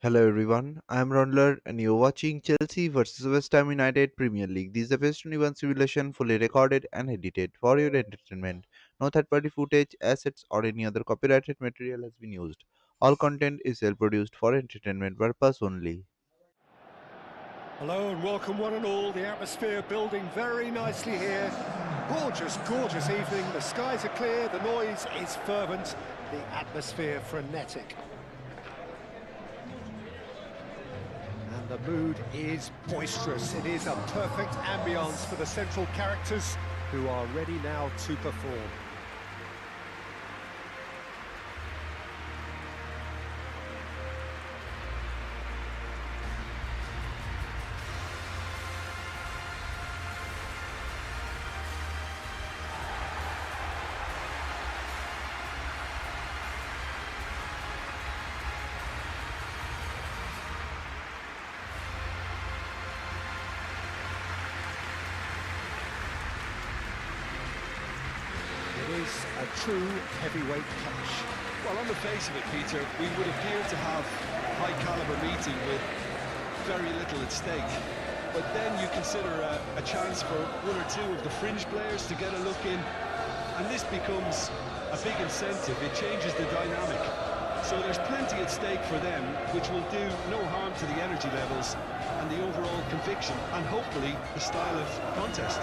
Hello everyone, I am Raundler and you're watching Chelsea vs Westham United Premier League. This is a best 21 simulation fully recorded and edited for your entertainment. No third party footage, assets or any other copyrighted material has been used. All content is self-produced for entertainment purpose only. Hello and welcome one and all. The atmosphere building very nicely here. Gorgeous, gorgeous evening. The skies are clear, the noise is fervent, the atmosphere frenetic. And the mood is boisterous. It is a perfect ambience for the central characters who are ready now to perform. It is a true heavyweight clash. Well, on the face of it, Peter, we would appear to have a high-caliber meeting with very little at stake. But then you consider a chance for one or two of the fringe players to get a look in, and this becomes a big incentive. It changes the dynamic. So there's plenty at stake for them, which will do no harm to the energy levels and the overall conviction, and hopefully the style of contest.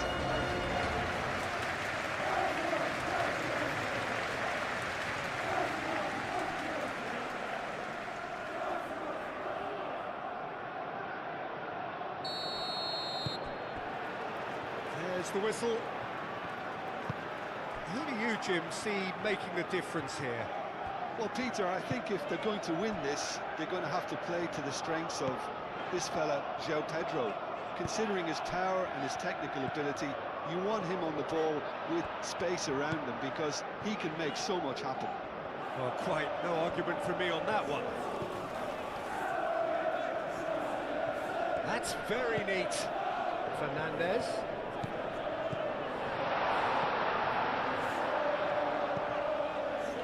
There's the whistle. Who do you, Jim, see making the difference here? Well, Peter, I think if they're going to win this, they're going to have to play to the strengths of this fella, João Pedro. Considering his power and his technical ability, you want him on the ball with space around him because he can make so much happen. Well, quite no argument from me on that one. That's very neat. Fernandez.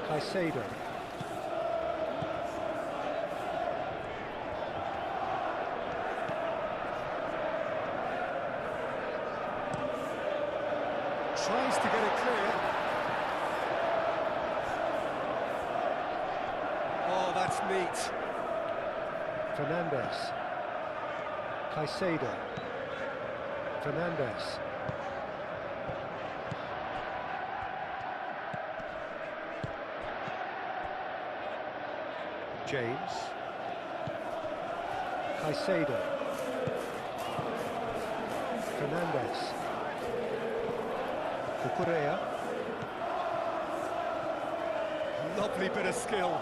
Caicedo. Tries to get it clear. Oh, that's neat. Fernandez. Caicedo. Fernandez. James. Caicedo. Fernandez. Cucurella. Lovely bit of skill.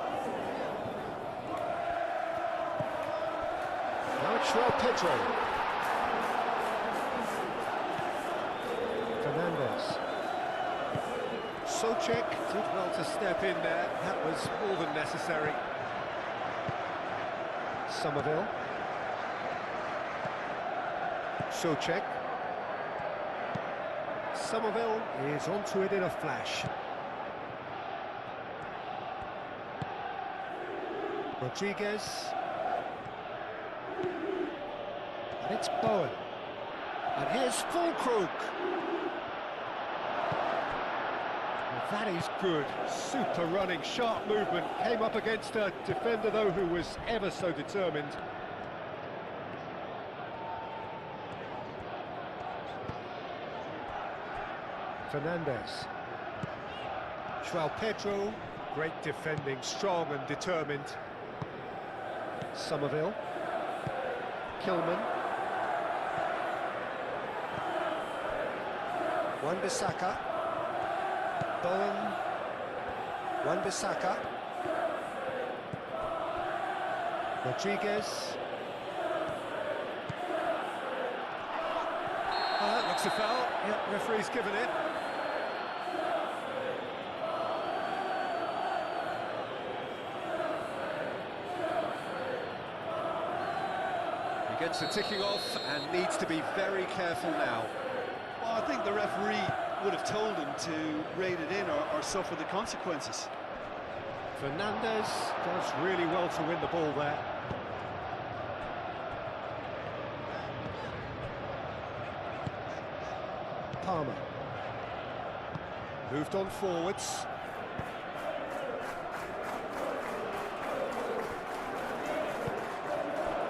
Now it's João Pedro. Fernandez. Socek did well to step in there. That was more than necessary. Somerville. Socek. Somerville is onto it in a flash. Rodriguez. And it's Bowen. And here's Fulkrug. Well, that is good. Super running, sharp movement. Came up against a defender, though, who was ever so determined. Fernandez. João Pedro, great defending, strong and determined. Somerville. Kilman. Wan-Bissaka. Bowen. Wan-Bissaka. Rodriguez. Oh, that looks a foul. Yep, referee's given it. He gets the ticking off and needs to be very careful now. Well, I think the referee would have told him to rein it in or suffer the consequences. Fernandez does really well to win the ball there. Moved on forwards.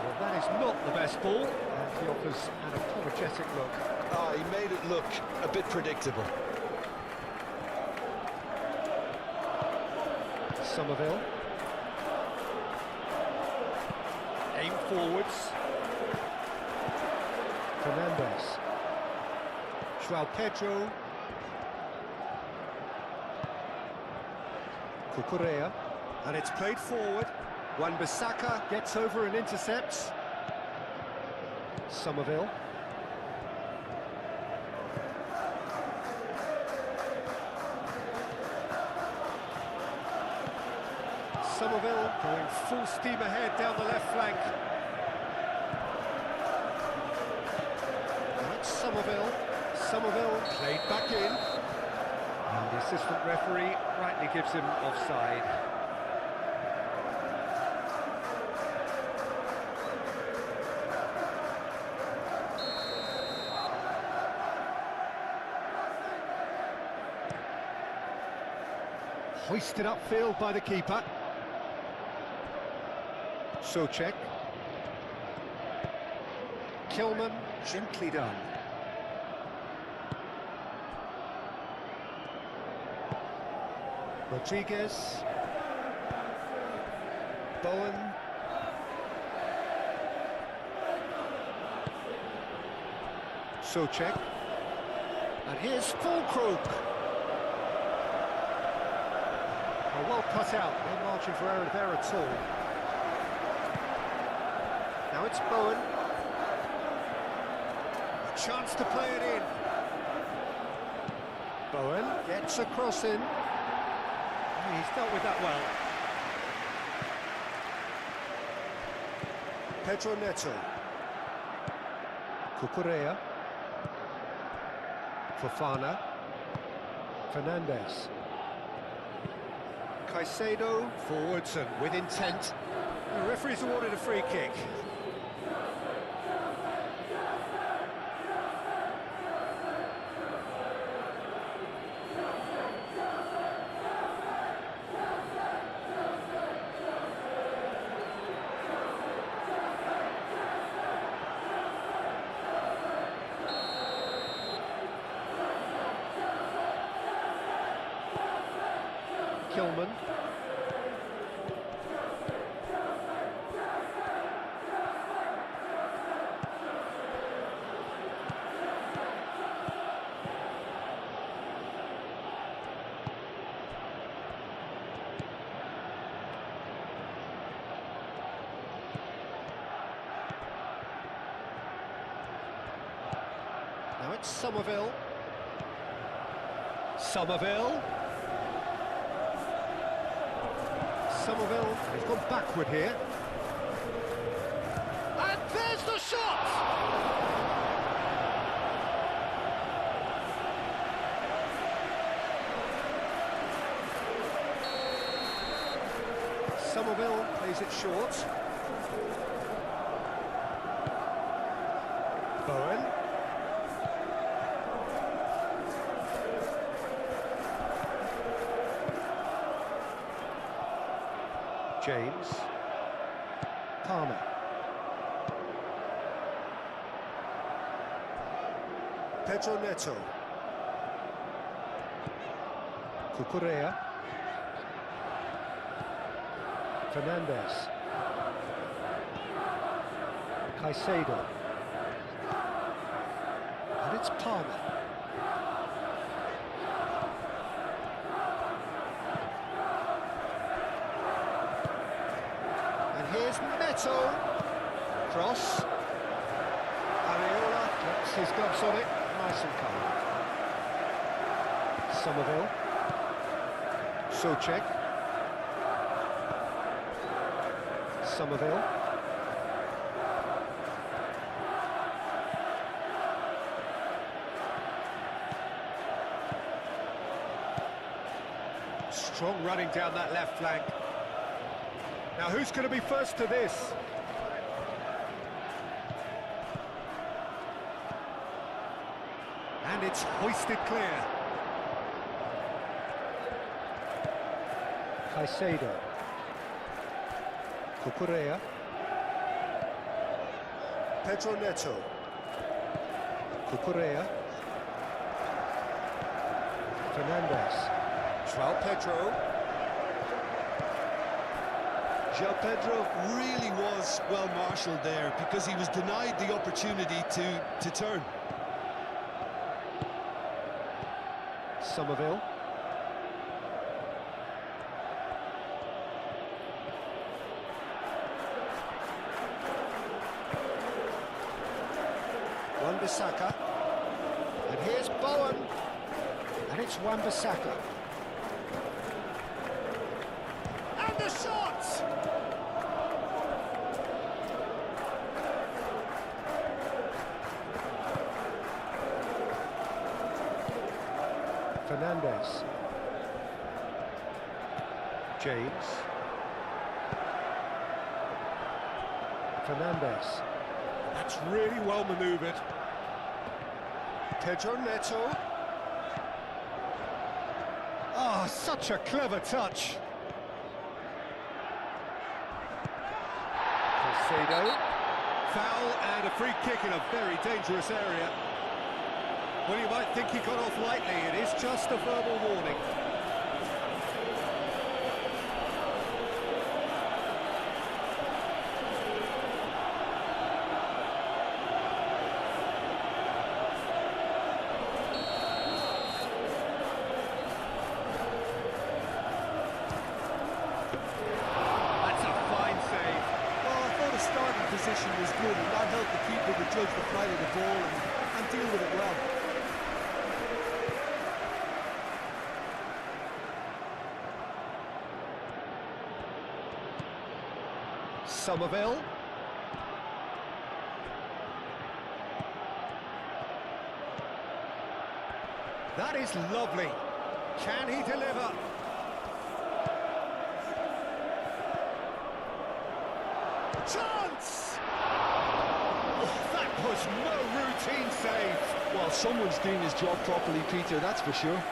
Well, that is not the best ball, and he offers an apologetic look. Ah, he made it look a bit predictable. Somerville. Aim forwards. Fernandez. João Pedro. Cucurella. And it's played forward. Wan-Bissaka gets over and intercepts. Somerville. Somerville going full steam ahead down the left flank. That's Somerville. Somerville played back in. And the assistant referee rightly gives him offside. Hoisted upfield by the keeper. Souček. Kilman, gently done. Rodriguez. Bowen. Souček. And here's Fulkrug. Well cut out, no margin for error there at all. Now it's Bowen. A chance to play it in. Bowen gets a cross in. He's dealt with that well. Pedro Neto. Cucurella. Fofana. Fernandez. Caicedo, forwards and with intent. The referee's awarded a free kick. Kilman. Now it's Somerville. Somerville. Somerville has gone backward here. And there's the shot! Somerville plays it short. Bowen. James. Palmer. Pedro Neto. Cucurella. Fernandez. Caicedo. And it's Palmer. Here's Neto. Cross. Areola gets his gloves on it. Nice and calm. Somerville. Souček. Somerville. Strong running down that left flank. Now who's going to be first to this? And it's hoisted clear. Caicedo. Cucurella. Pedro Neto. Cucurella. Fernandez. João Pedro. João Pedro really was well marshalled there because he was denied the opportunity to turn. Somerville. Wan-Bissaka. And here's Bowen. And it's Wan-Bissaka. And the shot! Fernandez. James. Fernandez. That's really well manoeuvred. Pedro Neto. Oh, such a clever touch. Caicedo. Foul and a free kick in a very dangerous area. Well, you might think he got off lightly. It is just a verbal warning. That's a fine save. Well, I thought his starting position was good, and that helped the keeper to judge the flight of the ball and deal with it well. Somerville. That is lovely. Can he deliver? Chance! Oh, that was no routine save. Well, someone's doing his job properly, Peter, that's for sure.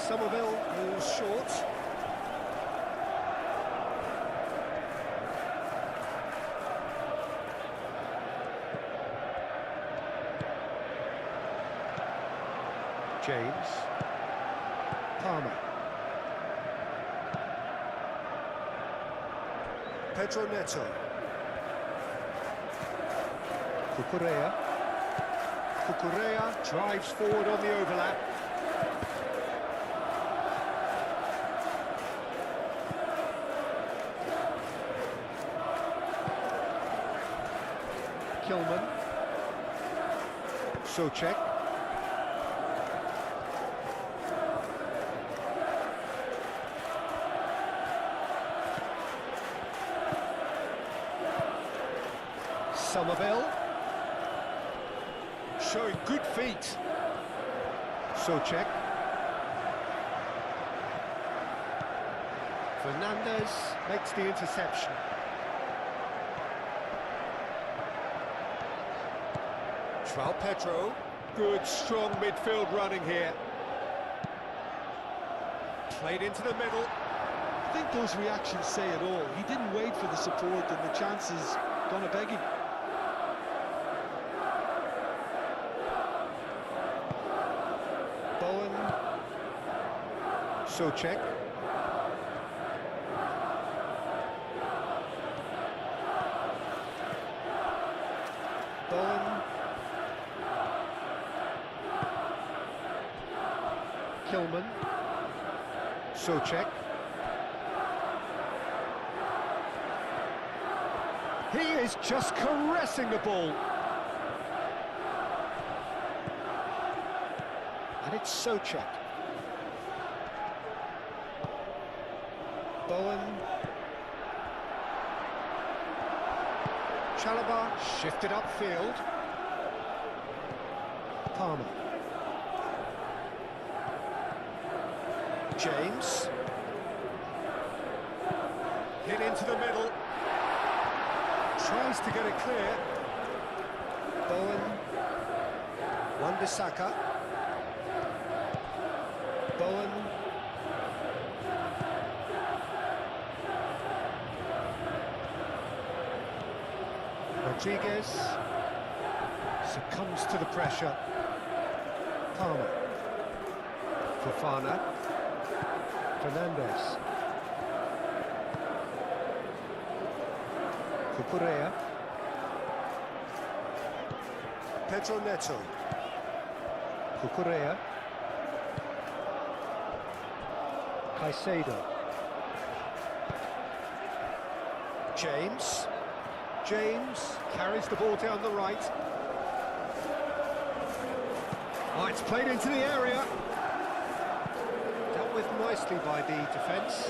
Somerville moves short. James. Palmer. Pedro Neto. Cucurella. Cucurella drives forward on the overlap. Kilman. Socek. Somerville. Showing good feet. Socek. Fernandez makes the interception. João Pedro. Good, strong midfield running here. Played into the middle. I think those reactions say it all. He didn't wait for the support, and the chances gonna beg him. Bowen. Socek. Bowen. Kilman. Socek. He is just caressing the ball. And it's Socek. Bowen. Chalobah shifted upfield. Palmer. James. Hit into the middle. Tries to get it clear. Bowen. Wan-Bissaka. Bowen. Rodriguez succumbs to the pressure. Palmer. Fofana. Fernandez. Cucurella. Pedro Neto. Cucurella. Caicedo. James carries the ball down the right. Oh, it's played into the area. Dealt with nicely by the defence.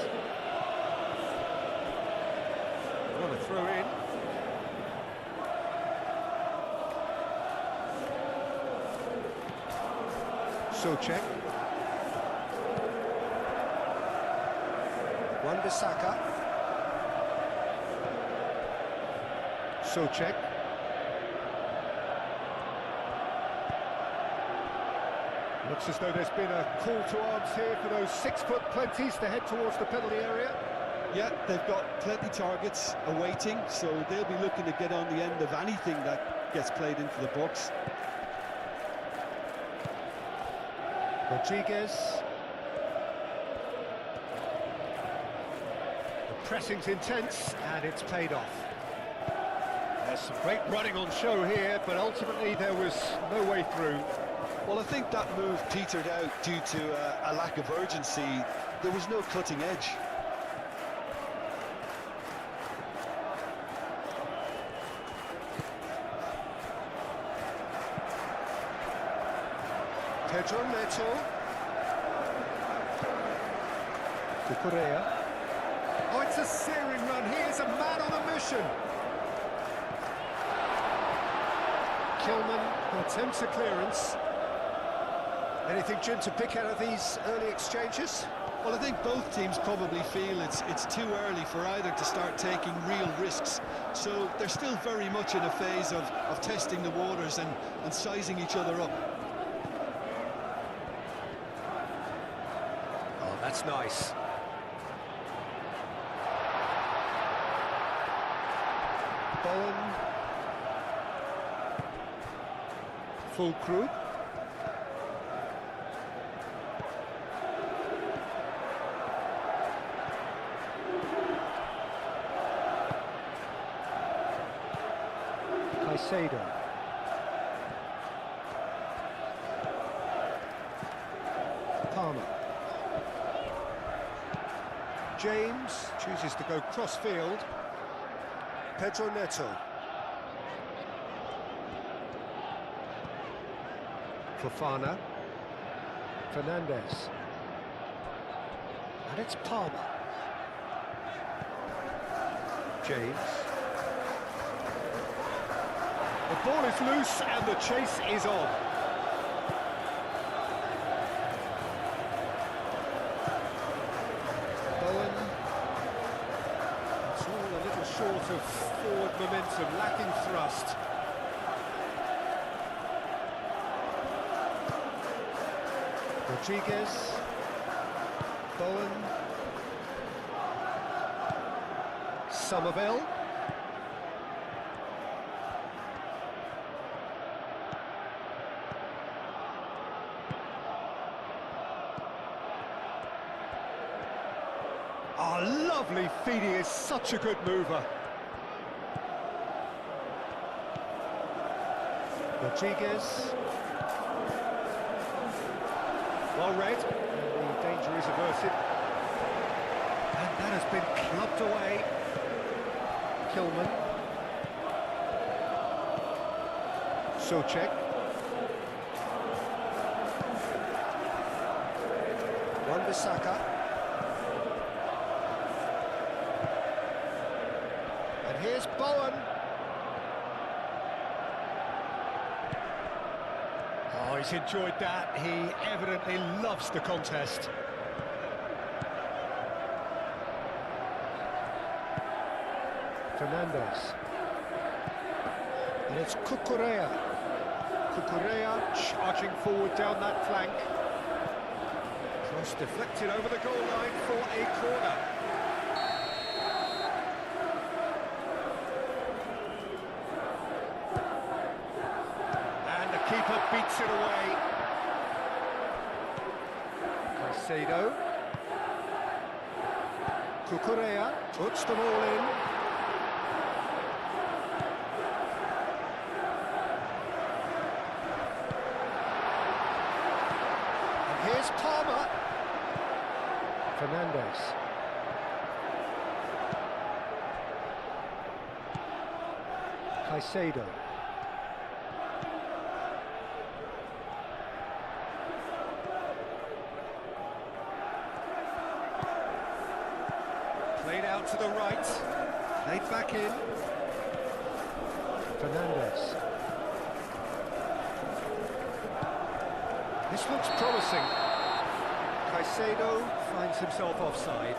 What a throw in. Souček. Wan-Bissaka. Souček. Looks as though there's been a call to arms here for those 6-foot plenties to head towards the penalty area. Yeah, they've got plenty targets awaiting, so they'll be looking to get on the end of anything that gets played into the box. Rodriguez. The pressing's intense, and it's paid off. There's some great running on show here, but ultimately there was no way through. Well, I think that move petered out due to a lack of urgency. There was no cutting edge. Pedro Neto. Cucurella. Oh, it's a searing run. He is a man on a mission. Kilman attempts a clearance. Anything, Jim, to pick out of these early exchanges? Well, I think both teams probably feel it's too early for either to start taking real risks. So they're still very much in a phase of testing the waters and sizing each other up. Oh, that's nice. Bowen. Fulkrug. Caicedo. Palmer. James chooses to go cross-field. Pedro Neto. Fofana. Fernandez. And it's Palmer. James. The ball is loose and the chase is on. Bowen. It's all a little short of forward momentum, lacking thrust. Rodriguez. Bowen. Somerville. Oh, lovely feed, he is such a good mover. Rodriguez. Well read, and the danger is averted. And that has been clubbed away. Kilman. Souček. Wan-Bissaka. And here's Bowen. Oh, he's enjoyed that. He evidently loves the contest. Fernandez. And it's Cucurella. Cucurella charging forward down that flank. Cross deflected over the goal line for a corner. And the keeper beats it away. Caicedo. Cucurella puts the ball in. And here's Palmer. Fernandez. Caicedo. Played out to the right. Played back in. Fernandez. This looks promising. Caicedo finds himself offside.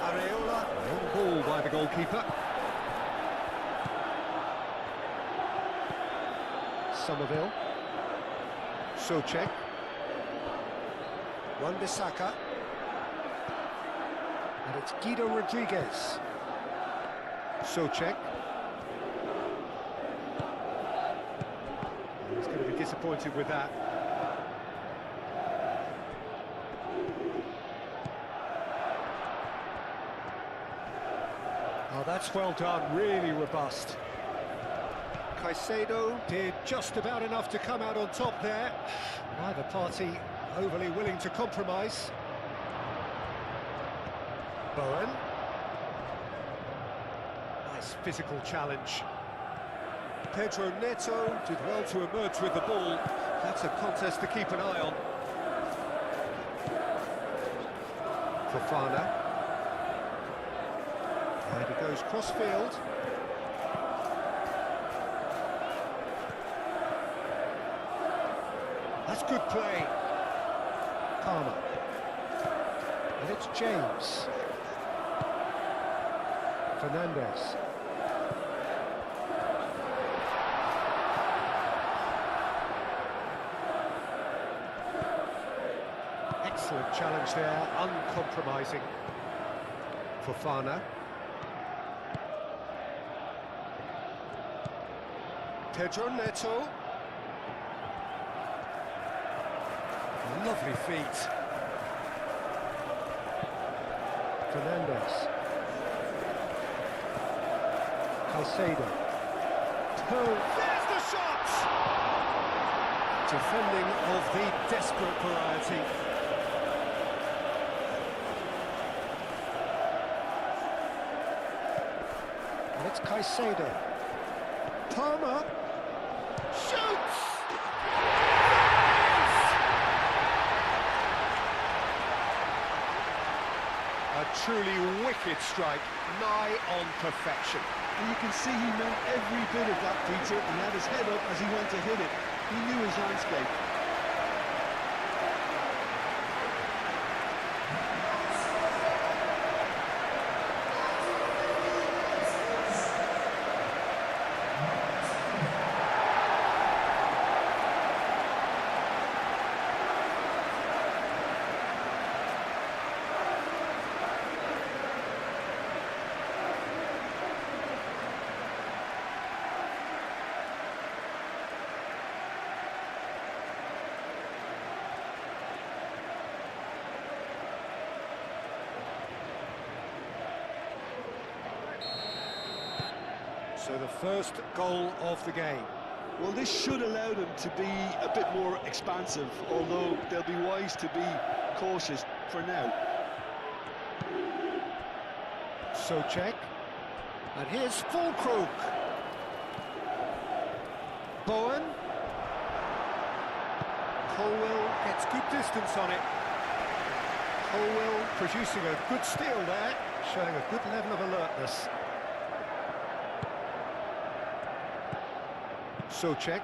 Areola, long ball by the goalkeeper. Somerville. Souček. Wan-Bissaka. And it's Guido Rodriguez. Souček. He's going to be disappointed with that. Oh, that's well done, really robust. Caicedo did just about enough to come out on top there. Neither party overly willing to compromise. Bowen. Nice physical challenge. Pedro Neto did well to emerge with the ball. That's a contest to keep an eye on. Fofana. And he goes cross-field. That's good play. Palmer. And it's James. Fernandez. Excellent challenge there, uncompromising. Fofana. Pedro Neto. Lovely feet. Fernandez. Caicedo. There's the shot! Defending of the desperate variety. And it's Caicedo. Palmer. Shoots! A truly wicked strike, nigh on perfection. And you can see he meant every bit of that, Peter. He had his head up as he went to hit it. He knew his landscape. So the first goal of the game. Well, this should allow them to be a bit more expansive, although they'll be wise to be cautious for now. Souček. And here's Fulkrug. Bowen. Colwell gets good distance on it. Colwell producing a good steal there, showing a good level of alertness. Souček.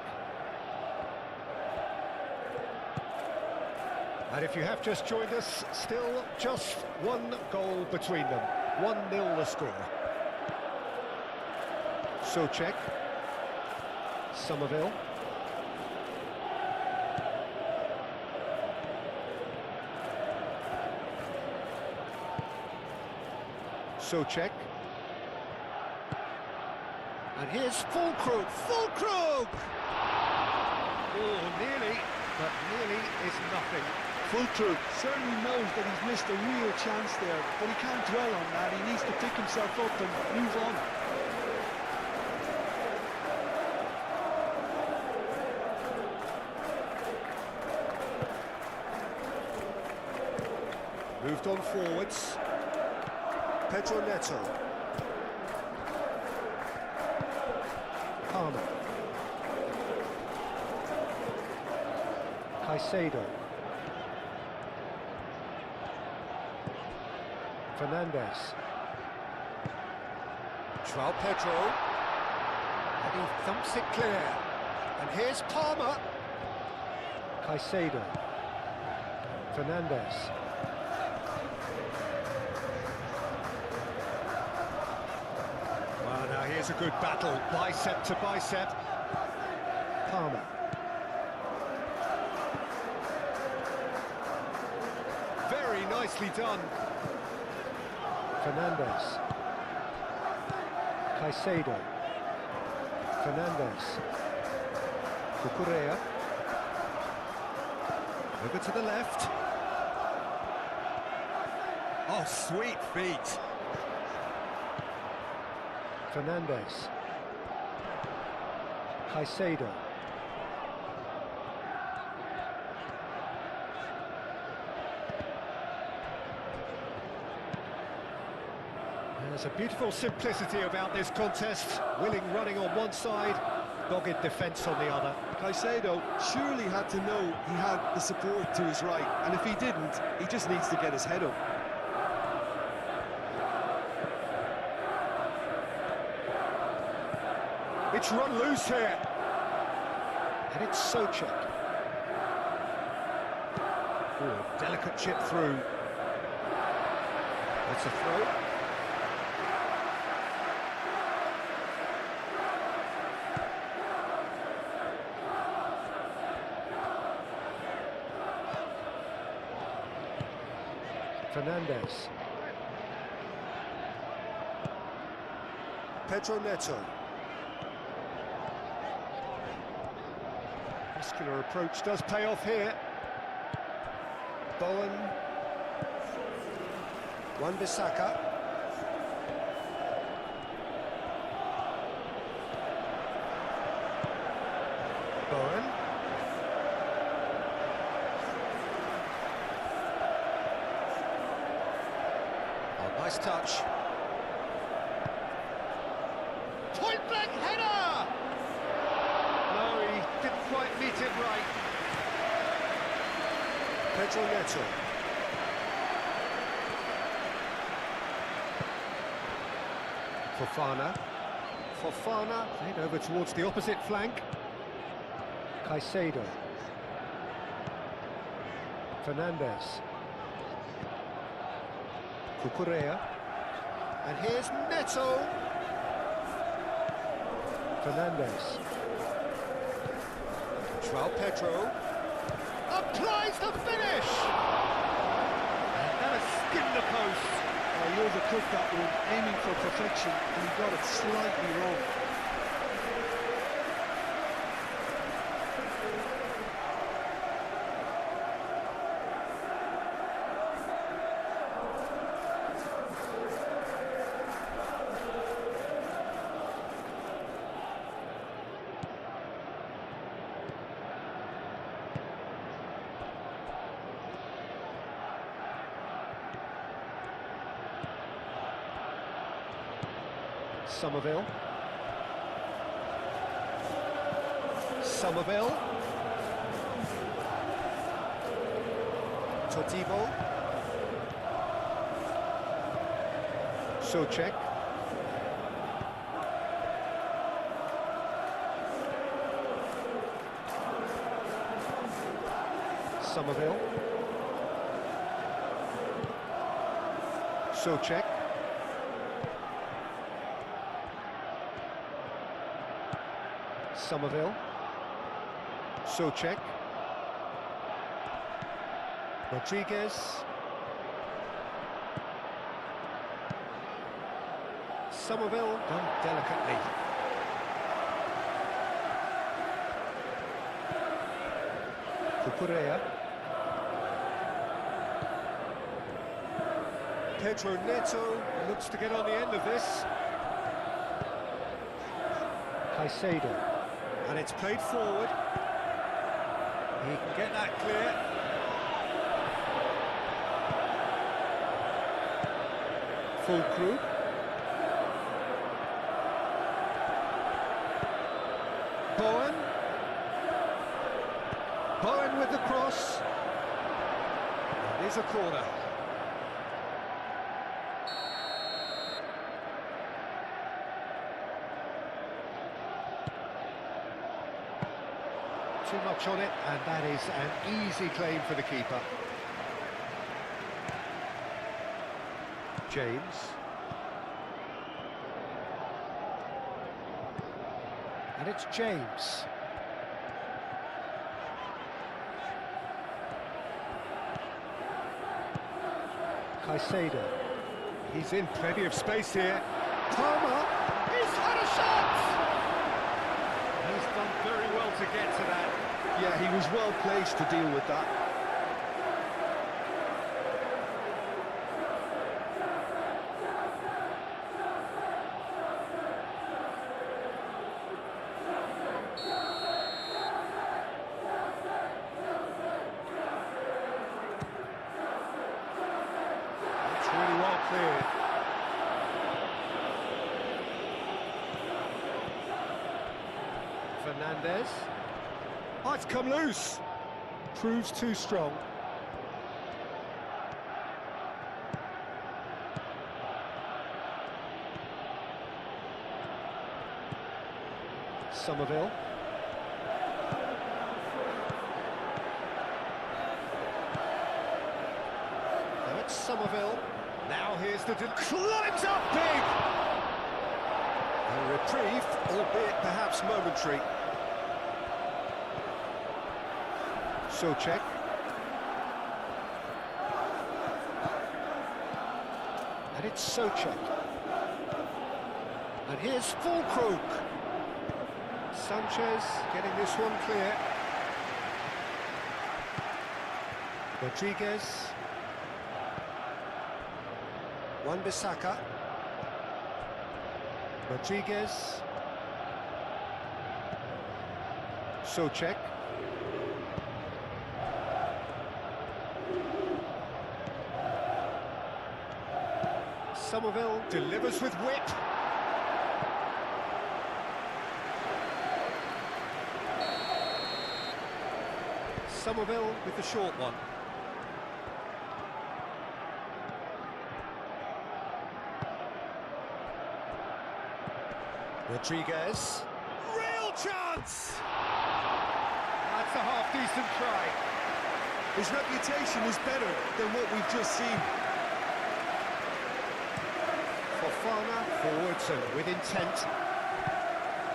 And if you have just joined us, still just one goal between them. 1-0 the score. Souček. Somerville. Souček. And here's Fulkrug. Fulkrug! Oh, nearly, but nearly is nothing. Fulkrug certainly knows that he's missed a real chance there, but he can't dwell on that. He needs to pick himself up and move on. Moved on forwards. Pedro Neto. Palmer. Caicedo. Fernandez. João Pedro. And he thumps it clear. And here's Palmer. Caicedo. Fernandez. Well, now here's a good battle, bicep to bicep. Palmer. Very nicely done. Fernandez. Caicedo. Fernandez. Cucurella. Over to the left. Oh, sweet feet. Fernandez. Caicedo. There's a beautiful simplicity about this contest. Willing running on one side, dogged defence on the other. Caicedo surely had to know he had the support to his right, and if he didn't, he just needs to get his head up. It's run loose here. And it's Souček. Oh, delicate chip through. That's a throw. Fernandez. Pedro Neto. Muscular approach does pay off here. Bowen. Wan-Bissaka. Bowen. Oh, nice touch. Point blank header! No, he didn't quite meet it right. Pedro Neto. Fofana. Fofana played over towards the opposite flank. Caicedo. Fernandez. Cucurella. And here's Neto. Fernandez. João Pedro. Applies the finish! And that has skinned the post. He overcooked that one, aiming for perfection, and he got it slightly wrong. Somerville. Somerville. Todibo. Souček. Somerville. Socek. Somerville. Socek. Rodriguez. Somerville done delicately. Cucurella. Pedro Neto looks to get on the end of this. Caicedo. And it's played forward. He can get that clear. Fulkrug. Bowen. Bowen with the cross. It is a corner. Too much on it, and that is an easy claim for the keeper. James. And it's James. Caicedo. He's in plenty of space here. Palmer. He's had a shot! He's done very well to get to that. Yeah, he was well placed to deal with that. It's really well cleared. Fernandez. Oh, it's come loose. Proves too strong. Somerville. Now it's Somerville. Now here's the... climbs up big! A reprieve, albeit perhaps momentary. Socek. And it's Socek. And here's Fulkrug. Sanchez getting this one clear. Rodriguez. Wan-Bissaka. Rodriguez. Socek. Somerville delivers with whip. Somerville with the short one. Rodriguez. Real chance! That's a half-decent try. His reputation is better than what we've just seen. Fofana forwards and with intent.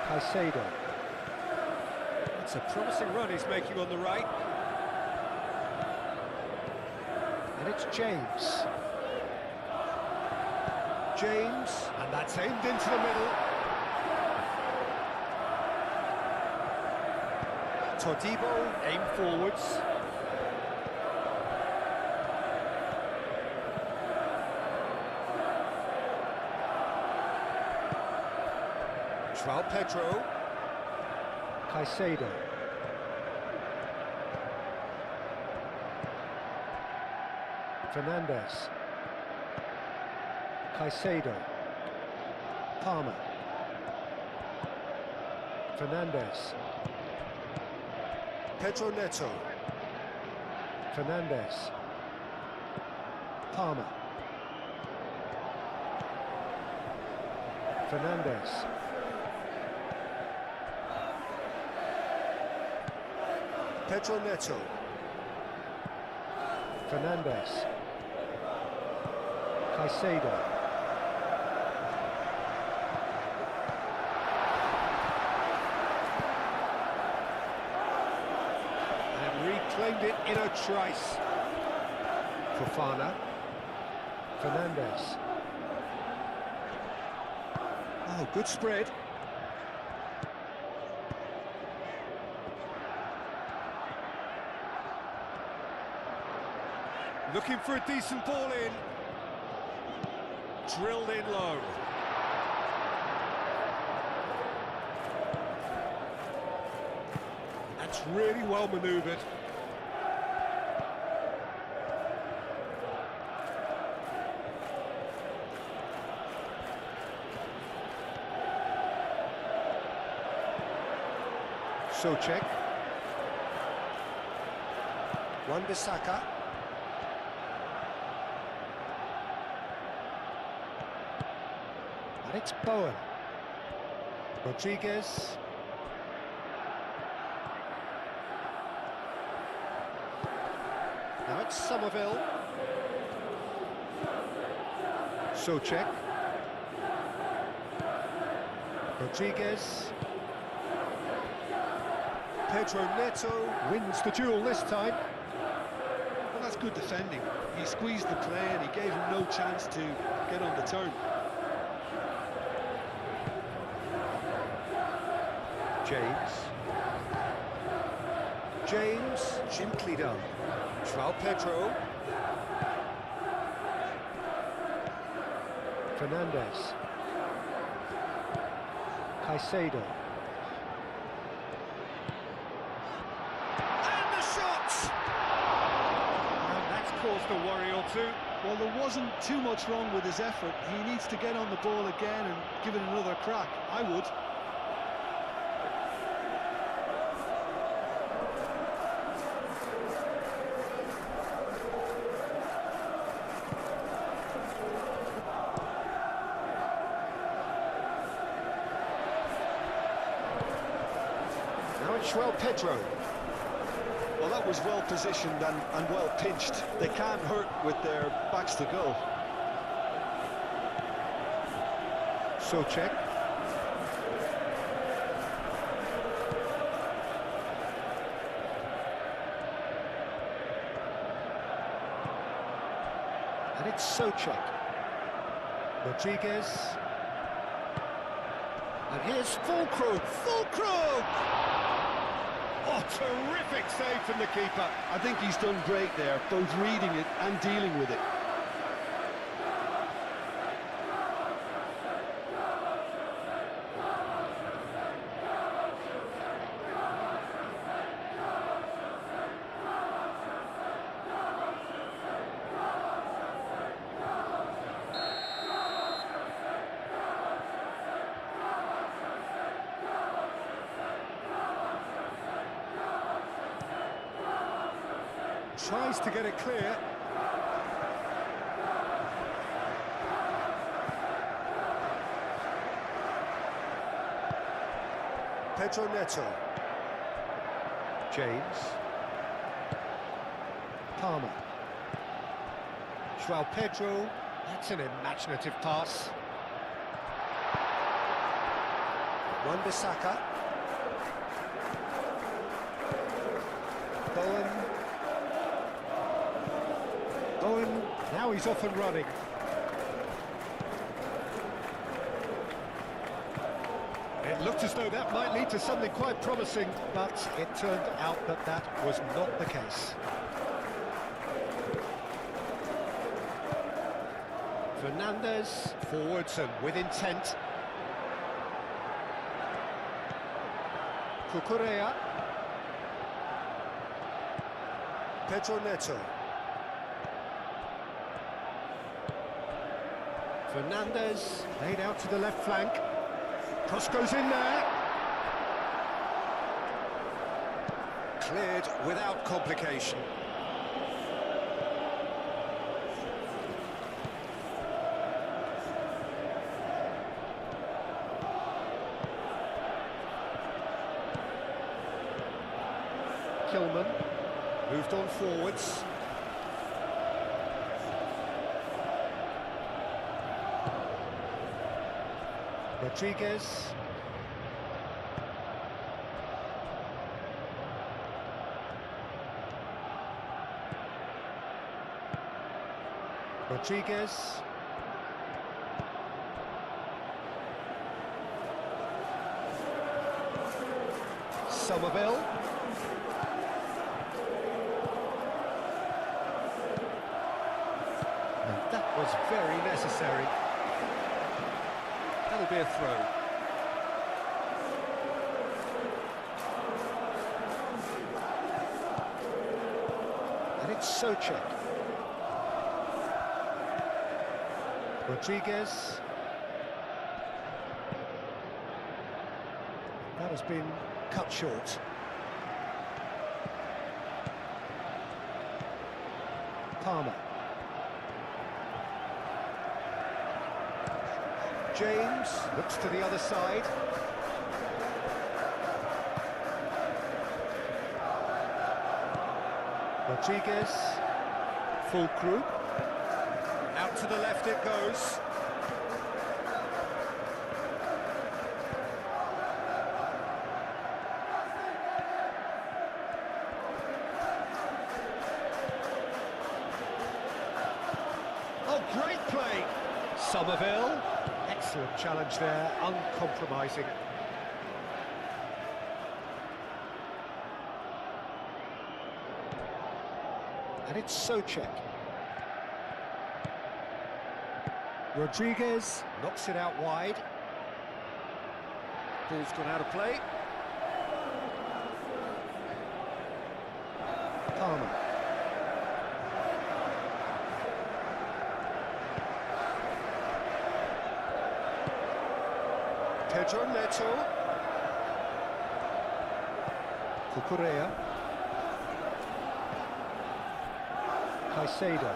Caicedo. It's a promising run he's making on the right. And it's James. James, and that's aimed into the middle. Todibo, aim forwards. João Pedro. Caicedo. Fernandez. Caicedo. Palmer. Fernandez. Pedro Neto. Fernandez. Palmer. Fernandez. Pedro Neto. Fernandez. Caicedo. And reclaimed it in a trice. Fofana. Fernandes. Oh, good spread. Looking for a decent ball in. Drilled in low. That's really well manoeuvred. Souček. Wan-Bissaka. And it's Bowen. Rodriguez. Now it's Somerville. Souček. Rodriguez. Pedro Neto wins the duel this time. Well, that's good defending. He squeezed the play and he gave him no chance to get on the turn. James, gently done. João Pedro. Fernandes. Caicedo. And the shot! And that's caused a worry or two. Well, there wasn't too much wrong with his effort. He needs to get on the ball again and give it another crack. I would. Now it's João Pedro. Well, that was well positioned and well pinched. They can't hurt with their backs to goal. Souček. And it's Souček. Rodriguez. And here's Fulkrug. Fulkrug! Oh, terrific save from the keeper. I think he's done great there, both reading it and dealing with it. Tries to get it clear. Pedro Neto. James. Palmer. João Pedro. That's an imaginative pass. Wan-Bissaka. Bowen. Bowen, now he's off and running. It looked as though that might lead to something quite promising, but it turned out that that was not the case. Fernandes, forwards and with intent. Cucurella. Pedro Neto. Fernandes, laid out to the left flank. Cross goes in there. Cleared without complication. Kilman, moved on forwards. Rodriguez. Rodriguez. Somerville. And that was very necessary. That'll be a throw. And it's Souček. Rodriguez. That has been cut short. Palmer. James looks to the other side. Rodriguez. Full group. Out to the left it goes. Oh, great play! Somerville. Excellent challenge there, uncompromising. And it's Souček. Rodriguez knocks it out wide. Ball's gone out of play. Palmer. Pedro Neto. Cucurella. Caicedo.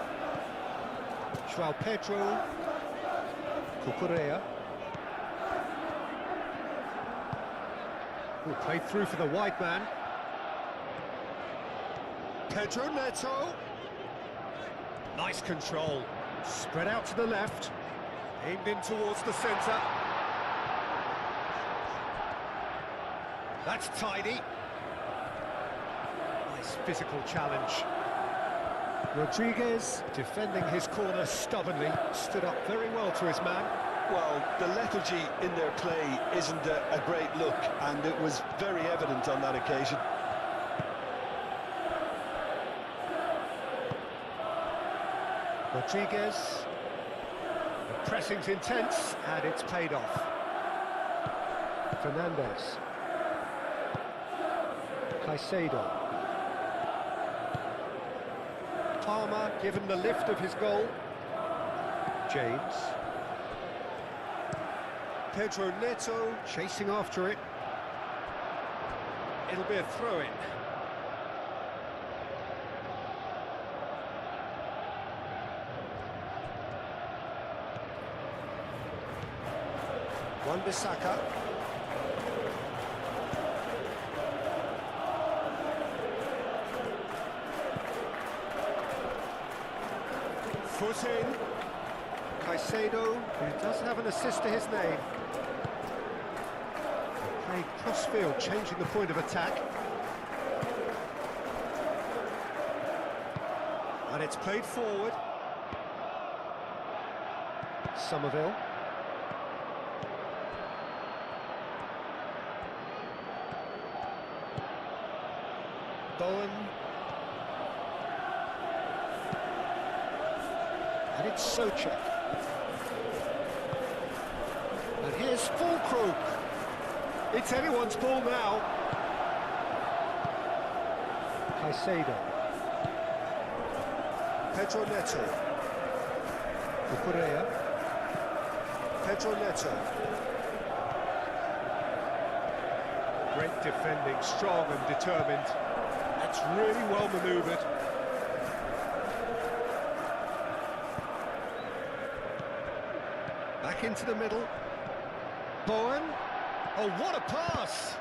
João Pedro. Cucurella. Played through for the wide man. Pedro Neto. Nice control. Spread out to the left. Aimed in towards the centre. That's tidy. Nice physical challenge. Rodriguez, defending his corner stubbornly, stood up very well to his man. Well, the lethargy in their play isn't a great look, and it was very evident on that occasion. Rodriguez. The pressing's intense, and it's paid off. Fernandez. Caicedo. Palmer given the lift of his goal. James. Pedro Neto chasing after it. It'll be a throw-in. Wan-Bissaka. Foot in. Caicedo, who does have an assist to his name. Played cross-field, changing the point of attack. And it's played forward. Somerville. Bowen. And it's Souček. And here's Fulkrug. It's anyone's ball now. Caicedo. Pedro Neto. Cucurella. Pedro Neto. Great defending, strong and determined. That's really well manoeuvred. Back into the middle. Bowen. Oh, what a pass!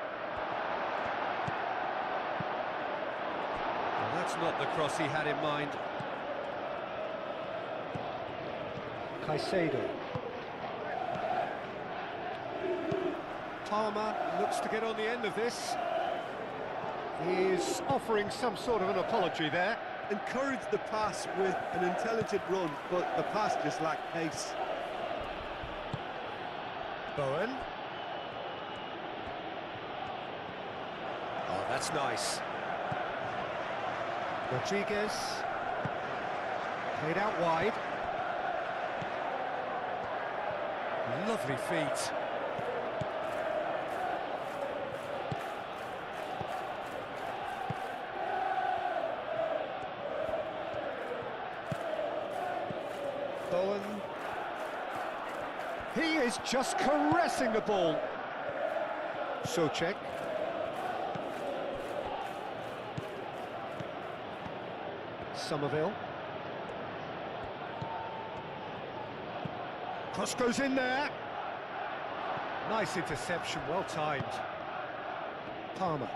Well, that's not the cross he had in mind. Caicedo. Palmer looks to get on the end of this. He's offering some sort of an apology there. Encouraged the pass with an intelligent run, but the pass just lacked pace. Bowen. Oh, that's nice. Rodriguez. Played out wide. Lovely feet. Bowen. He is just caressing the ball. Souček. Somerville. Cross goes in there. Nice interception, well timed. Palmer.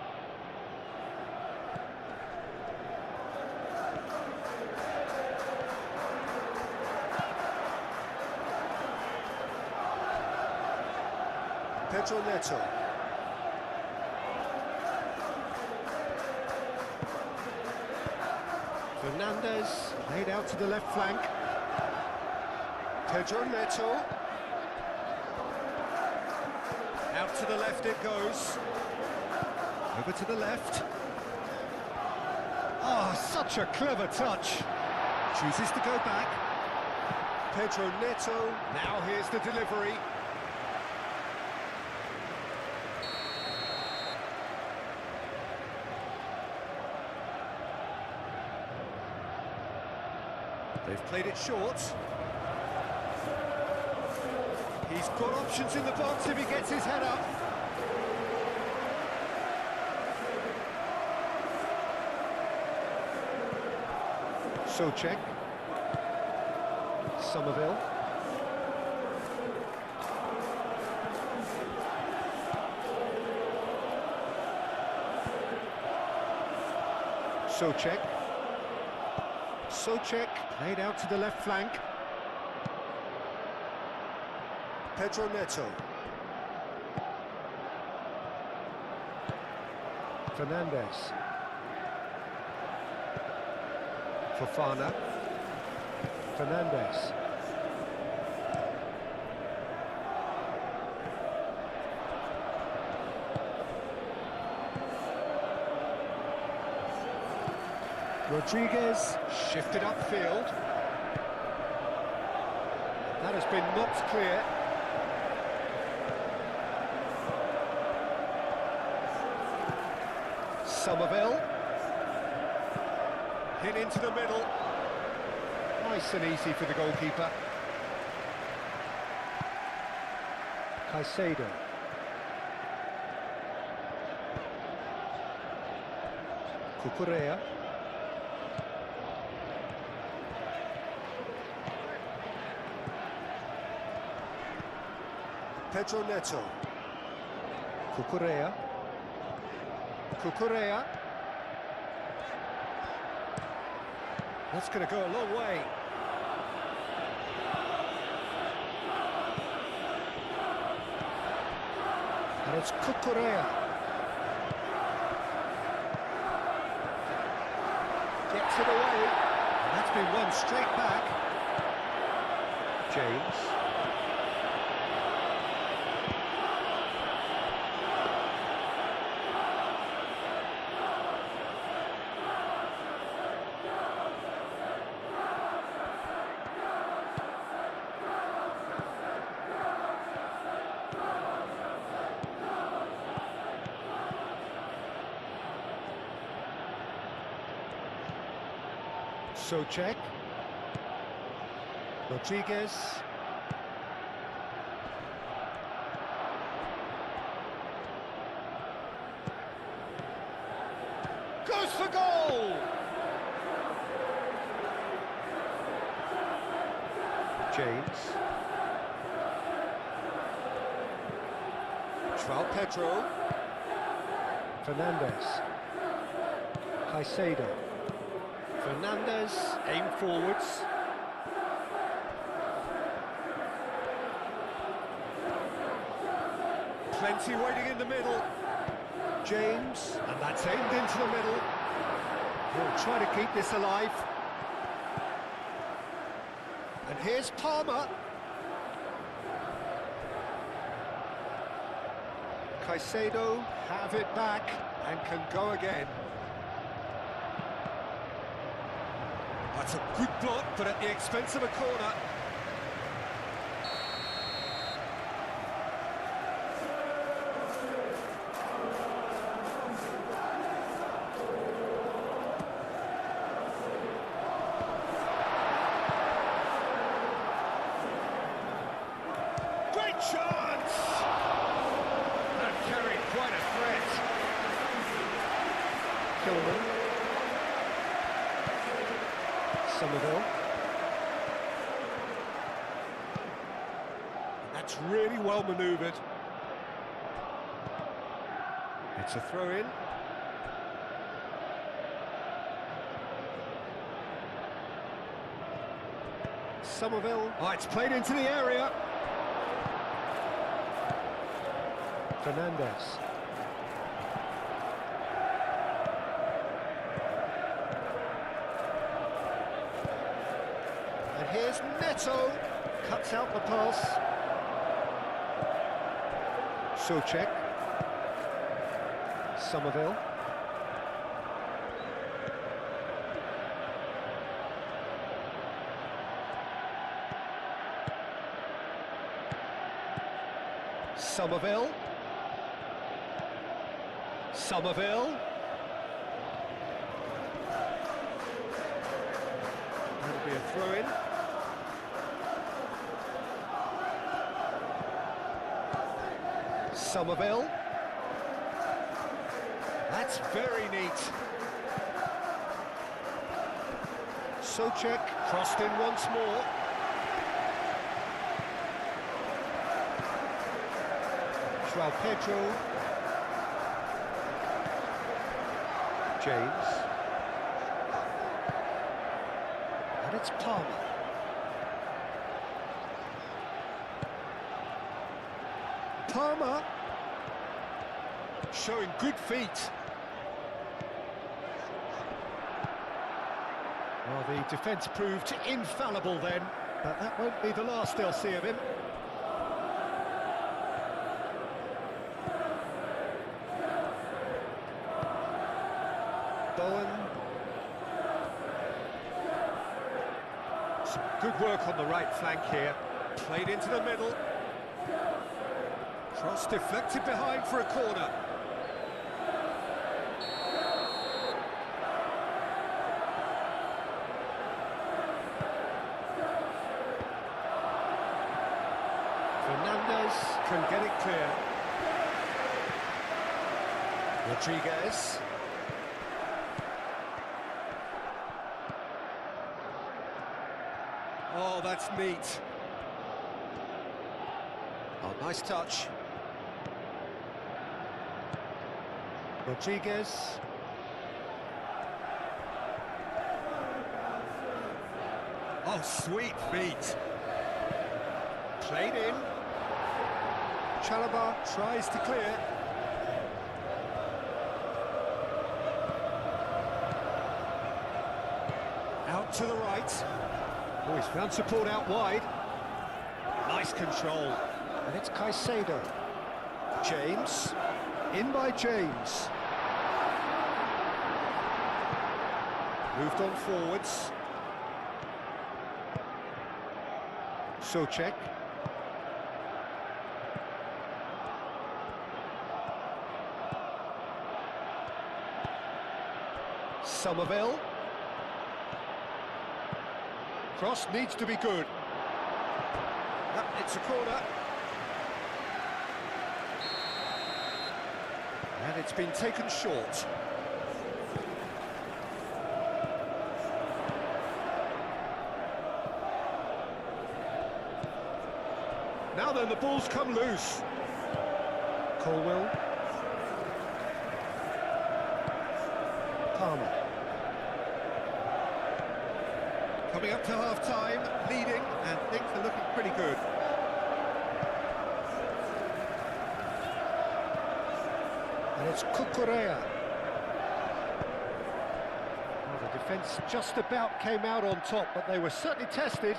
Pedro Neto. Fernandez laid out to the left flank. Pedro Neto. Out to the left it goes. Over to the left. Oh, such a clever touch. Chooses to go back. Pedro Neto. Now here's the delivery. They've played it short. He's got options in the box if he gets his head up. Souček. Somerville. Souček. Souček played out to the left flank. Pedro Neto. Fernandez. Fofana. Fernandez. Rodriguez shifted upfield. That has been knocked clear. Somerville. Hit into the middle. Nice and easy for the goalkeeper. Caicedo. Cucurella. Pedro Neto. Cucurella. Cucurella. That's going to go a long way. And it's Cucurella. Gets it away. And that's been won straight back. James. Souček. Rodriguez. Goes for goal! James. João Pedro. Fernandez. Caicedo. Fernandez, aim forwards. Plenty waiting in the middle. James, and that's aimed into the middle. He'll try to keep this alive. And here's Palmer. Caicedo have it back and can go again. That's a good block, but at the expense of a corner. Great chance! That carried quite a threat. Kilman. Somerville. That's really well manoeuvred. It's a throw-in. Somerville. Oh, it's played into the area. Fernandez. And here's Neto. Cuts out the pass. Souček. Somerville. Somerville. Somerville. That'll be a throw-in. Somerville. That's very neat. Souček crossed in once more. João Pedro. James. And it's Palmer. Palmer. Showing good feet. Well, the defence proved infallible then, but that won't be the last they'll see of him. Bowen. Some good work on the right flank here. Played into the middle. Cross deflected behind for a corner. Fernandez can get it clear. Rodriguez. Oh, that's neat. Oh, nice touch. Rodriguez. Oh, sweet feet. Played in. Chalobah tries to clear. Out to the right. Oh, he's found support out wide. Nice control. And it's Caicedo. James. In by James. Moved on forwards. Souček. Somerville. Cross needs to be good. Yep, it's a corner. And it's been taken short. Now then, the ball's come loose. Colwell. Palmer. Coming up to half-time, leading, and things are looking pretty good. And it's Cucurella. Well, the defence just about came out on top, but they were certainly tested.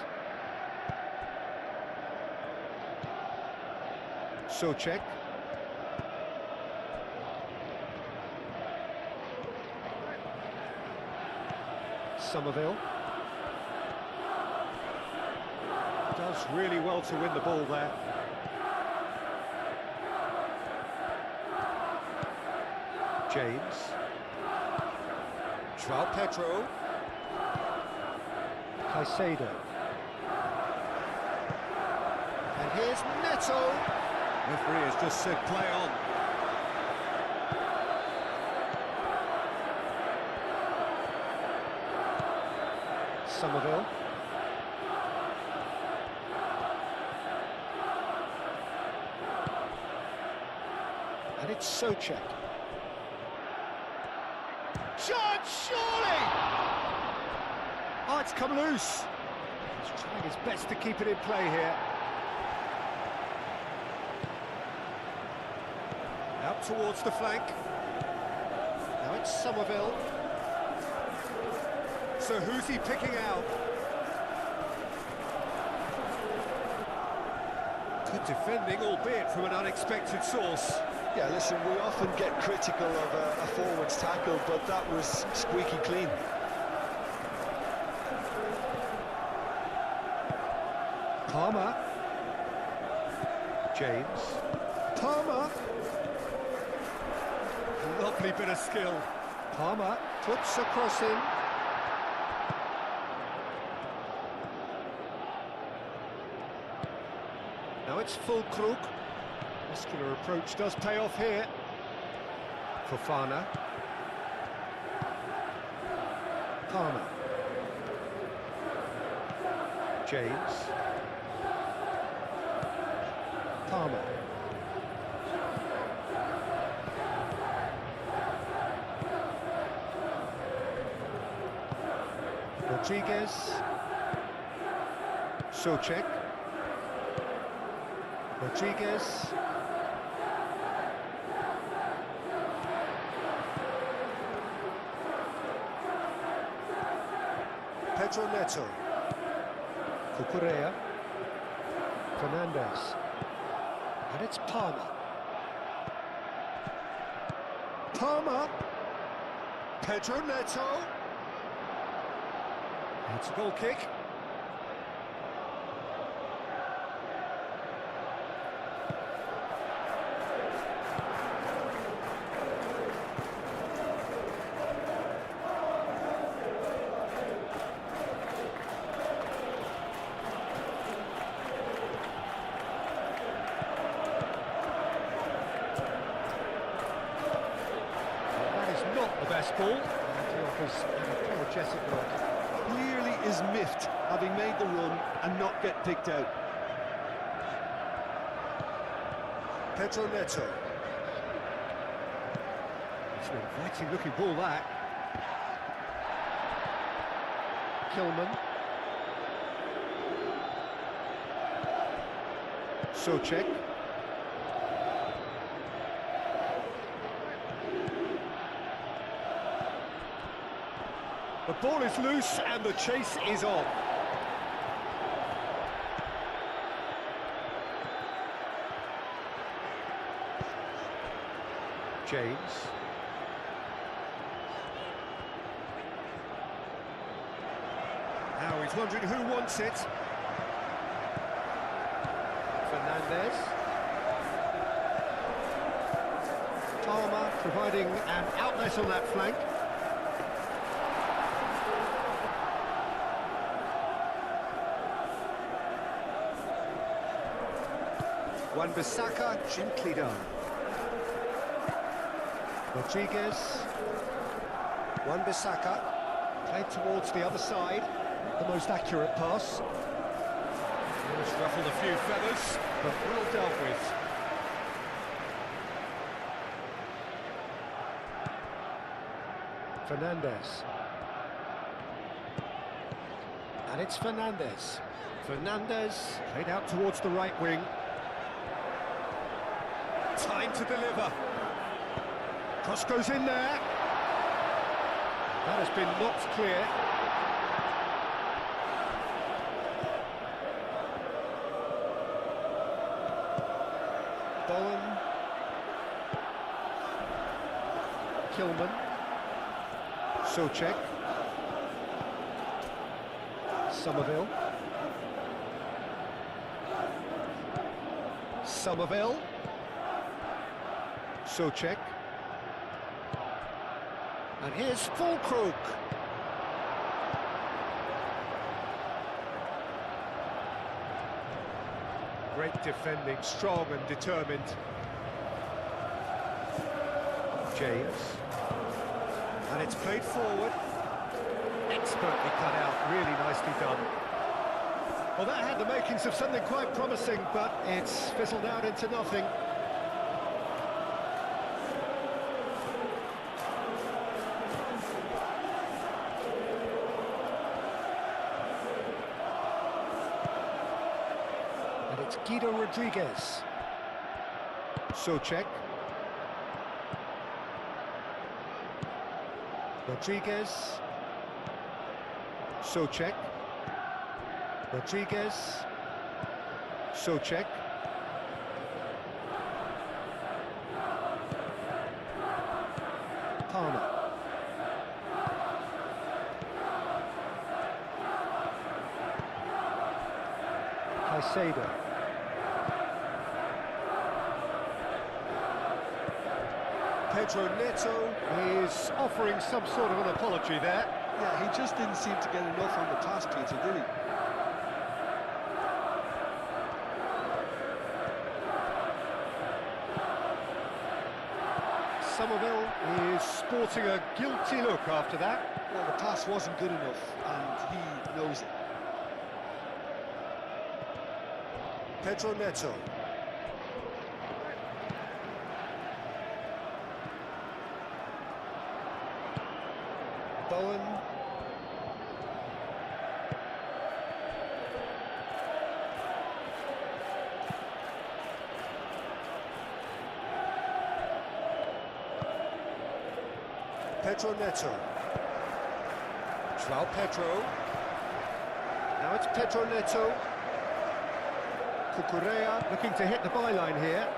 Souček. Somerville. Does really well to win the ball there. James. João Pedro. Caicedo. And here's Neto. Referee has just said play on. Somerville. And it's Souček. Shot, surely! Oh, it's come loose. He's trying his best to keep it in play here. Out towards the flank. Now it's Somerville. So who's he picking out? Good defending, albeit from an unexpected source. Yeah, listen, we often get critical of a forward's tackle, but that was squeaky clean. Palmer. James. Palmer. Lovely bit of skill. Palmer puts a cross in. Now it's Fulkrug. Muscular approach does pay off here. Fofana. Palmer. James. Palmer. Rodriguez. Souček. Rodriguez. Pedro Neto. Cucurella. Fernandez. And it's Palmer. Palmer. Pedro Neto. It's a goal kick. Best ball, and he offers an apologetic look. Clearly is miffed, having made the run and not get picked out. Pedro Neto. It's an inviting looking ball, that. Kilman. Souček. The ball is loose and the chase is on. James. Now he's wondering who wants it. Fernandez. Palmer providing an outlet on that flank. Wan-Bissaka, gently done. Rodriguez. Wan-Bissaka. Played towards the other side. Not the most accurate pass. Almost ruffled a few feathers, but well dealt with. Fernandez. And it's Fernandez. Fernandez played out towards the right wing. Time to deliver. Cross goes in there. That has been knocked clear. Bowen. Kilman. Souček. Somerville. Somerville. Souček. And here's Fulkrug. Great defending, strong and determined. James. And it's played forward. Expertly cut out, really nicely done. Well, that had the makings of something quite promising, but it's fizzled out into nothing. And it's Guido Rodriguez. Souček. Rodriguez. Souček. Rodriguez. Souček. Palmer. Caicedo. Pedro Neto is offering some sort of an apology there. Yeah, he just didn't seem to get enough on the pass, Peter, did he? Somerville is sporting a guilty look after that. Well, the pass wasn't good enough, and he knows it. Pedro Neto. Bowen. Pedro Neto. João Pedro. Now it's Pedro Neto. Cucurella looking to hit the byline here.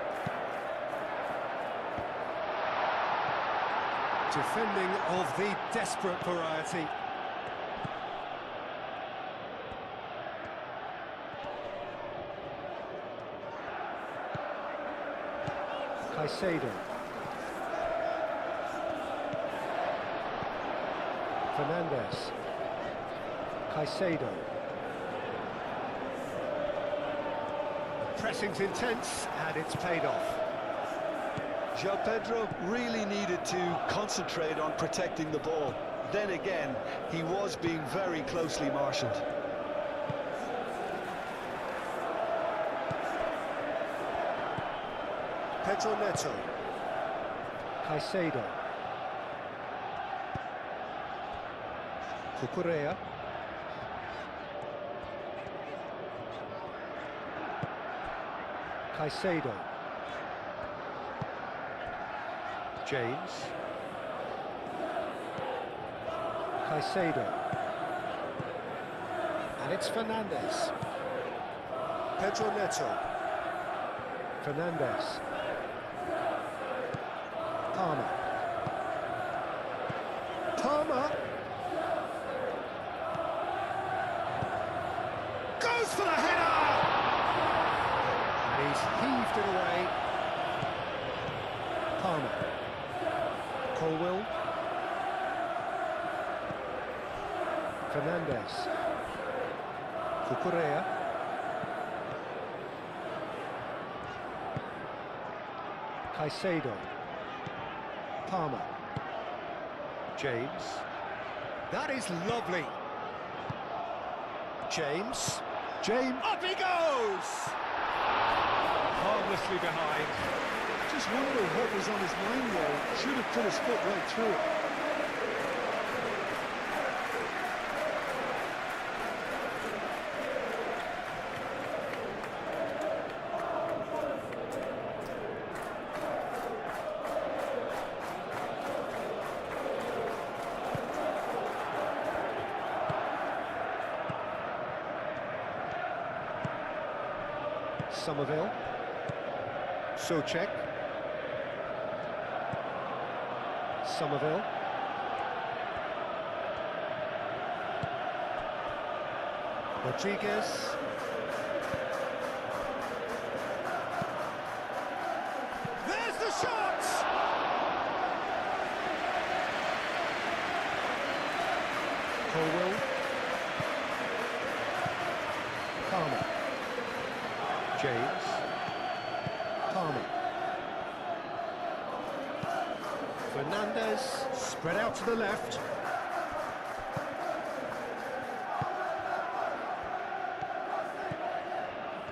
Defending of the desperate variety. Caicedo. Fernandes. Caicedo. Pressing's intense and it's paid off. João Pedro really needed to concentrate on protecting the ball. Then again, he was being very closely marshalled. Pedro Neto. Caicedo. Cucurella. Caicedo. James. Caicedo. And it's Fernandes. Pedro Neto. Fernandes. Palmer. Palmer. Goes for the header! And he's heaved it away. Palmer. Colwill. Fernandes. Cucurella. Caicedo. Palmer. James. That is lovely. James. James. Up he goes! Harmlessly behind. Just wonder what was on his mind there. Should have put his foot right through it. Somerville. Souček. Somerville. Rodriguez. There's the shot! Colwell. Palmer. James. Palmer. Fernandez, spread out to the left.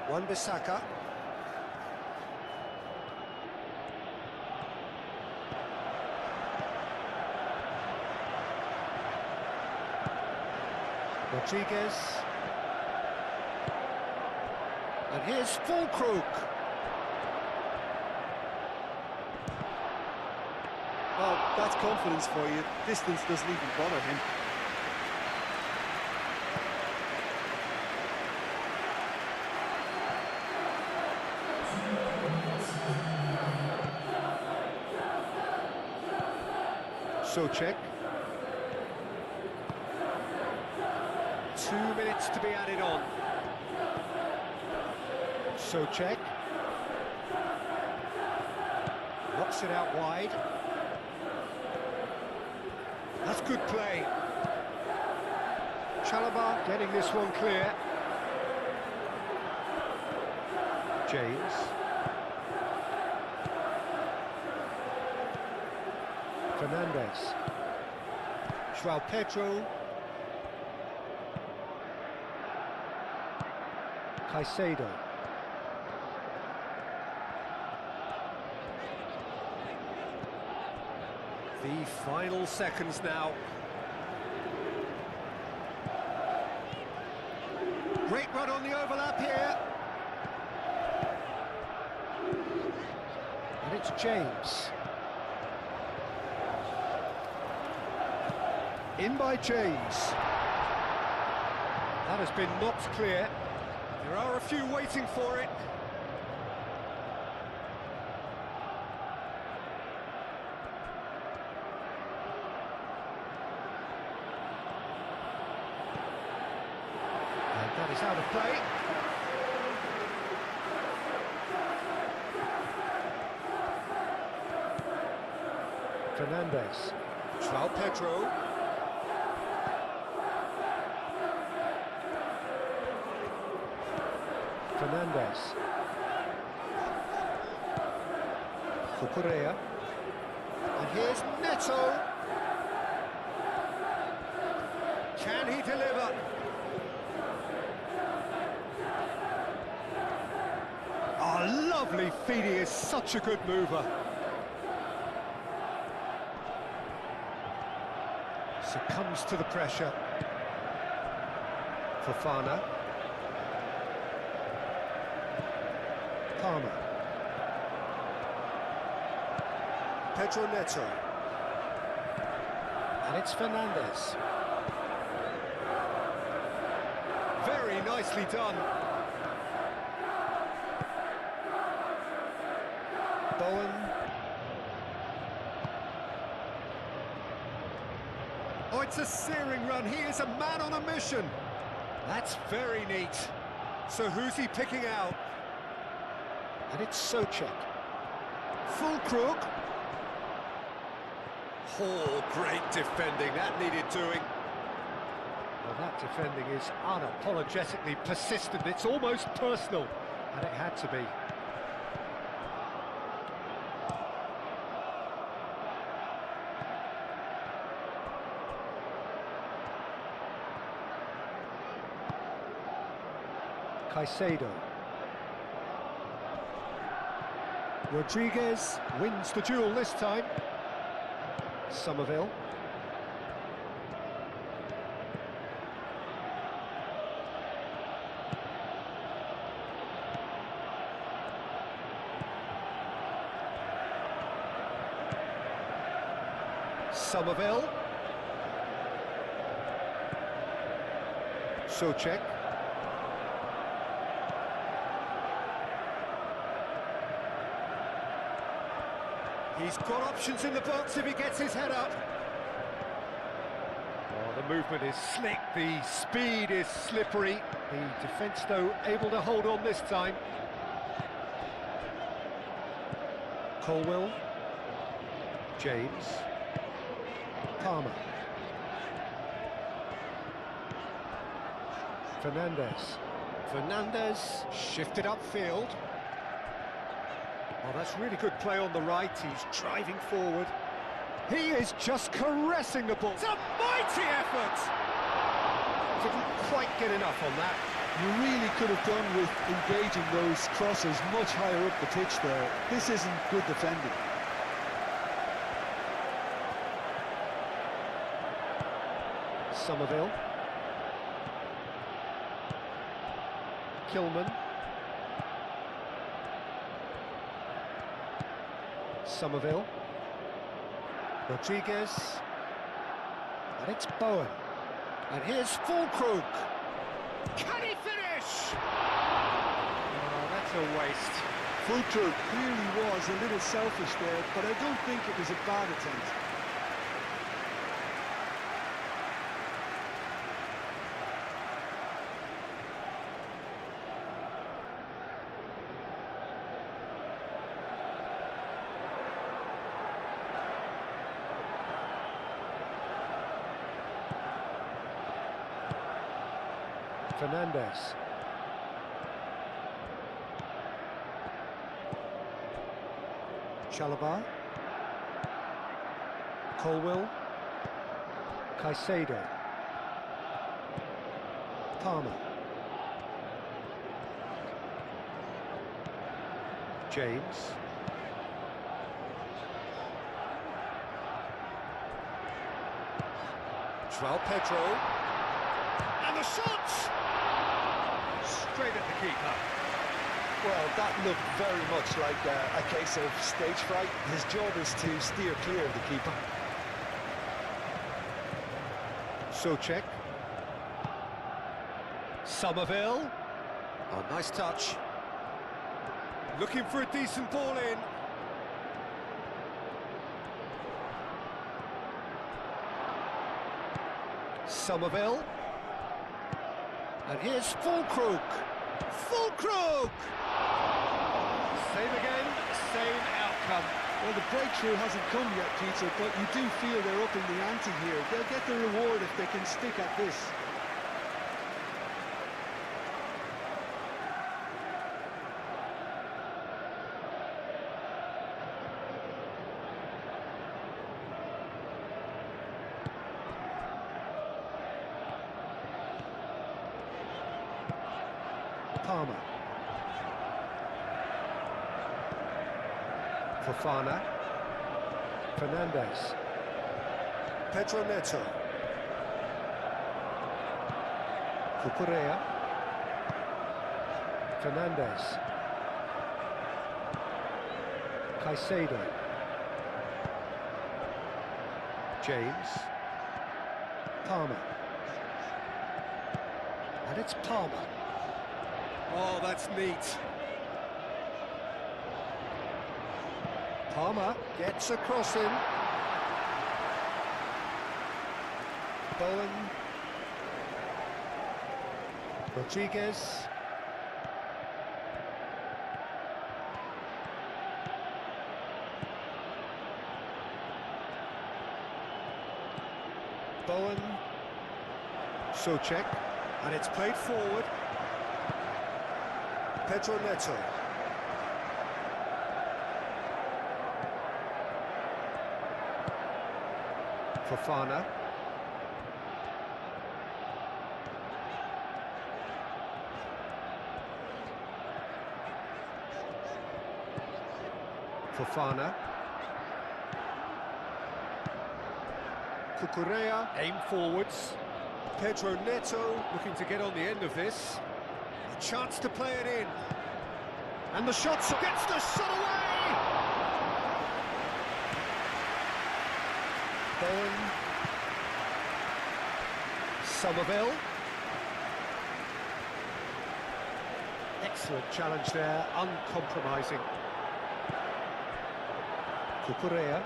Wan-Bissaka. Rodriguez. And here's Fulkrug. Well, that's confidence for you. Distance doesn't even bother him. Souček. 2 minutes to be added on. Souček. Knocks it out wide. That's good play. Chalobah getting this one clear. James. Fernandez. João Pedro. Caicedo. The final seconds now. Great run on the overlap here. And it's James. In by James. That has been knocked clear. There are a few waiting for it. And that is out of play. Fernandez. João Pedro. Fernandez. Cucurella. And here's Neto. Can he deliver? Oh, lovely feed. He is such a good mover. Succumbs to the pressure. Fofana. Palmer. Pedro Neto. And it's Fernandez. Very nicely done. Bowen. Oh, it's a searing run. He is a man on a mission. That's very neat. So who's he picking out? And it's Souček. Fulkrug. Oh, great defending. That needed doing. Well, that defending is unapologetically persistent. It's almost personal. And it had to be. Caicedo. Rodriguez wins the duel this time. Somerville. Somerville. Souček. He's got options in the box if he gets his head up. Oh, the movement is slick, the speed is slippery. The defence, though, able to hold on this time. Colwill. James. Palmer. Fernandez shifted upfield. Oh, that's really good play on the right. He's driving forward. He is just caressing the ball. It's a mighty effort! Didn't quite get enough on that. You really could have done with engaging those crosses much higher up the pitch there. This isn't good defending. Somerville. Kilman. Somerville. Rodriguez. And it's Bowen. And here's Fulkrug. Can he finish? Oh, that's a waste. Fulkrug clearly was a little selfish there, but I don't think it was a bad attempt. Fernandez. Chalobah. Colwill. Caicedo. Palmer. James. João Pedro. And the shots! Straight at the keeper. Well, that looked very much like a case of stage fright. His job is to steer clear of the keeper. Souček. Somerville. Oh, nice touch. Looking for a decent ball in. Somerville. And here's Fulkrug. Fulkrug! Same again, same outcome. Well, the breakthrough hasn't come yet, Peter, but you do feel they're upping the ante here. They'll get the reward if they can stick at this. Palmer. Fofana. Fernandez. Pedro Neto. Cucurella. Fernandez. Caicedo. James. Palmer. And it's Palmer. Oh, that's neat. Palmer gets a cross in. Bowen. Rodriguez. Bowen. Souček. And it's played forward. Pedro Neto. Fofana. Fofana. Cucurella, aim forwards. Pedro Neto looking to get on the end of this. A chance to play it in. And the shot gets the shot away! Bowen. Somerville. Excellent challenge there, uncompromising. Cucurella.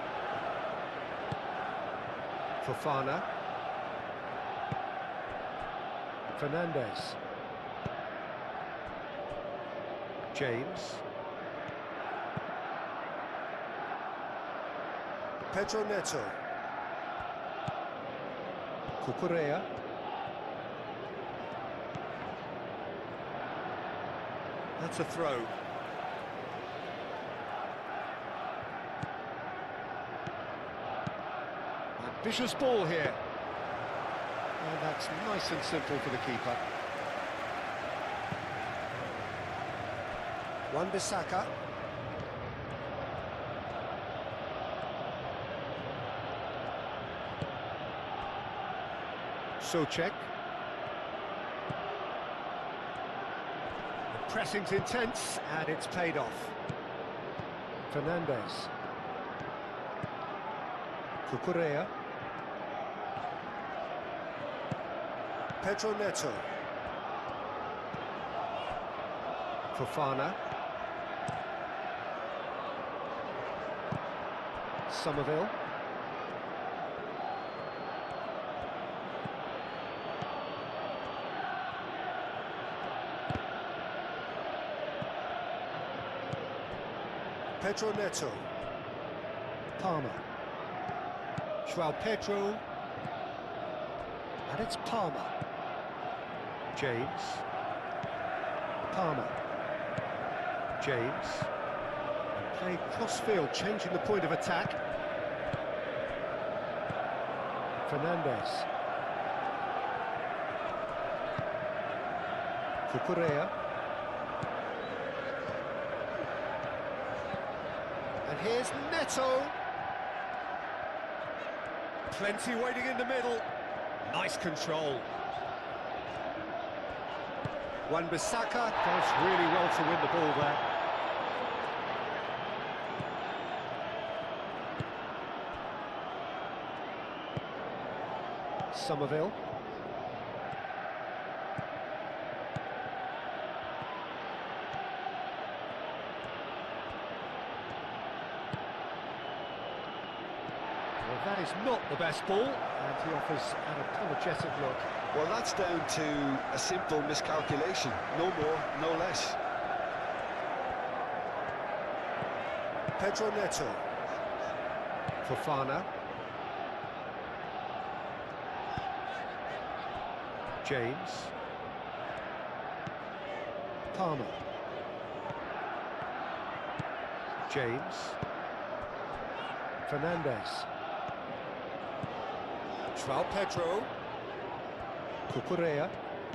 Fofana. Fernandez. James. Pedro Neto. Cucurella. That's a throw. Ambitious ball here. And that's nice and simple for the keeper. Wan-Bissaka. Souček. The pressing's intense and it's paid off. Fernandez. Cucurella. Pedro Neto. Fofana. Somerville. Pedro Neto. Palmer. João Pedro. And it's Palmer. James. Palmer. James. And play cross-field, changing the point of attack. Fernandez. Cucurella. And here's Neto. Plenty waiting in the middle. Nice control. Wan-Bissaka does really well to win the ball there. Somerville. Well, that is not the best ball, and he offers an apologetic look. Well, that's down to a simple miscalculation. No more, no less. Pedro Neto. Fofana. James. Palmer. James. Fernandez. João Pedro. Cucurella.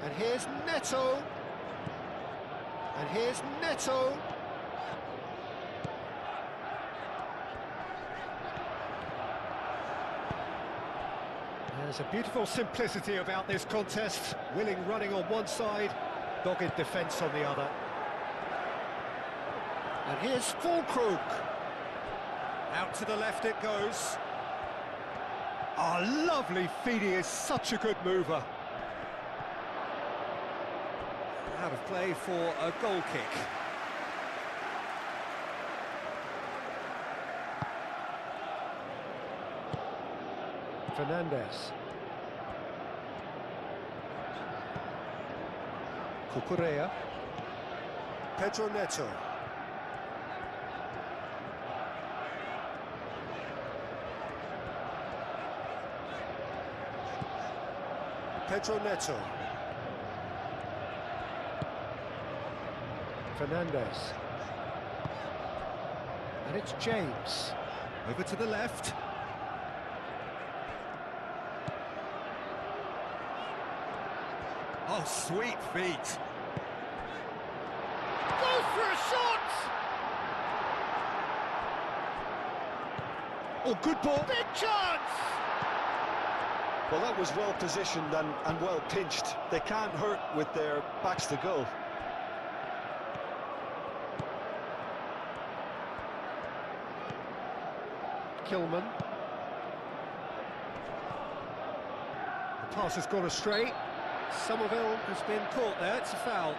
And here's Neto. And here's Neto. There's a beautiful simplicity about this contest. Willing running on one side, dogged defence on the other. And here's Fulkrug. Out to the left it goes. Oh, lovely feed, he is such a good mover. Out of play for a goal kick. Fernandez. Cucurella. Pedro Neto. Pedro Neto. Fernandez. And it's James. Over to the left. Oh, sweet feet. Goes for a shot! Oh, good ball. Big chance! Well, that was well positioned and well pinched. They can't hurt with their backs to goal. Kilman. The pass has gone astray. Somerville has been caught there, it's a foul.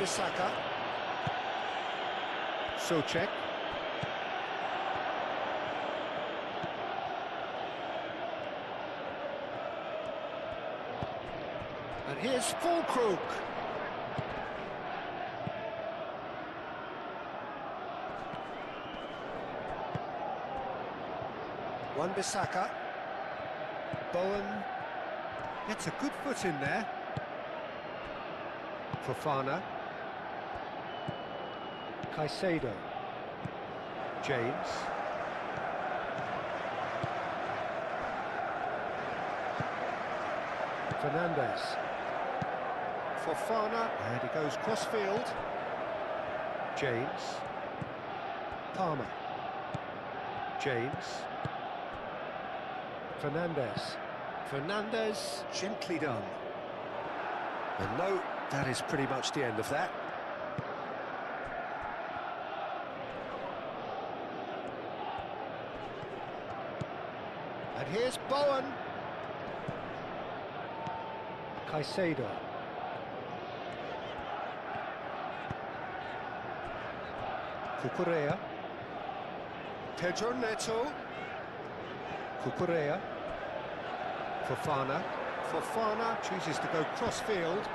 Wan-Bissaka. Soucek. And here's Fulkrug. Wan-Bissaka. Bowen gets a good foot in there. Fofana. Caicedo. James. Fernandez. Fofana, and he goes cross-field. James. Palmer. James. Fernandez. Fernandez, gently done. And no, that is pretty much the end of that. And here's Bowen. Caicedo. Cucurella. Pedro Neto. Cucurella. Fofana. Fofana chooses to go cross-field.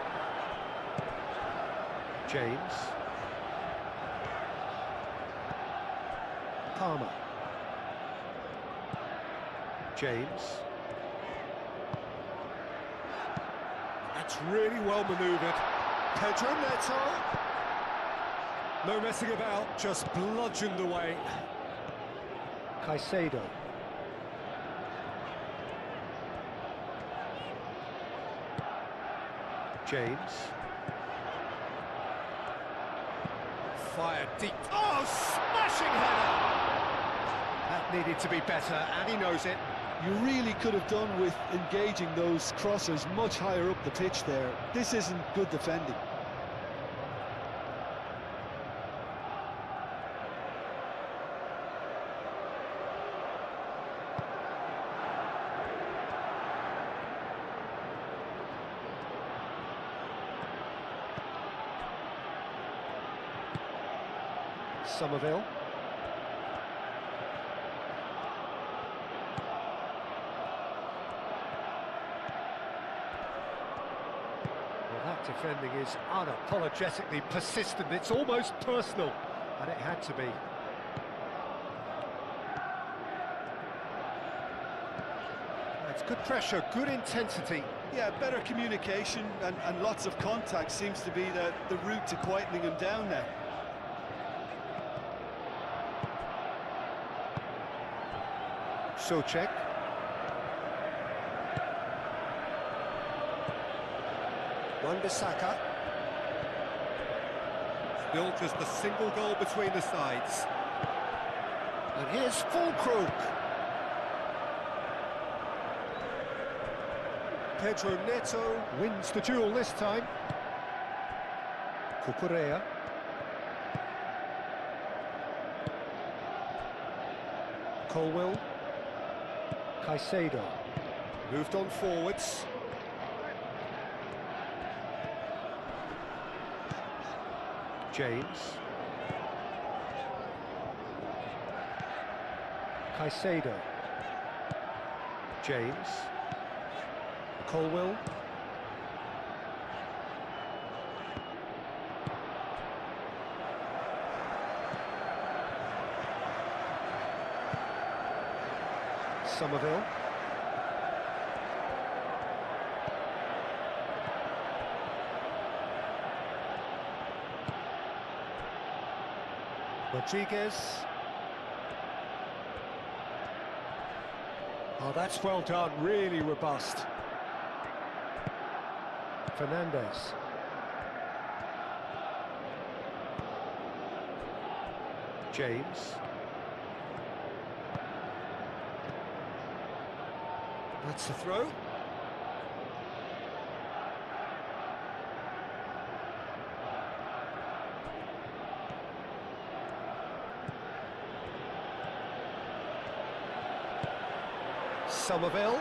James. Palmer. James. That's really well manoeuvred. Pedro Neto. No messing about, just bludgeoned away. Caicedo. James. Fired deep. Oh, smashing header! That needed to be better, and he knows it. You really could have done with engaging those crossers much higher up the pitch there. This isn't good defending. Somerville. Well, that defending is unapologetically persistent. It's almost personal, and it had to be. That's good pressure, good intensity. Yeah, better communication and lots of contact seems to be the route to quietening him down now. Soucek. Wan-Bissaka. Still just a single goal between the sides. And here's Fulkrug. Pedro Neto wins the duel this time. Cucurella. Colwill. Caicedo. Moved on forwards. James. Caicedo. James. Colwill. Somerville. Rodriguez. Oh, that's well done, really robust. Fernandez. James. That's the throw. Somerville.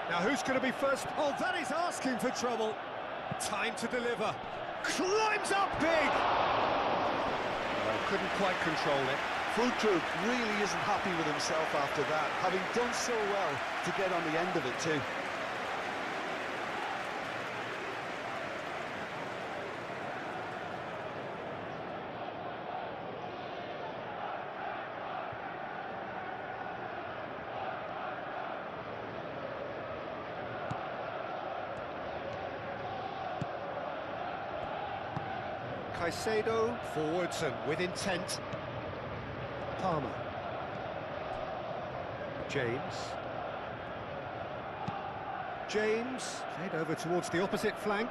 Now who's going to be first? Oh, that is asking for trouble. Time to deliver. Climbs up big! Couldn't quite control it. Fulkrug really isn't happy with himself after that, having done so well to get on the end of it too. Caicedo, forwards and with intent. Palmer. James. Played over towards the opposite flank.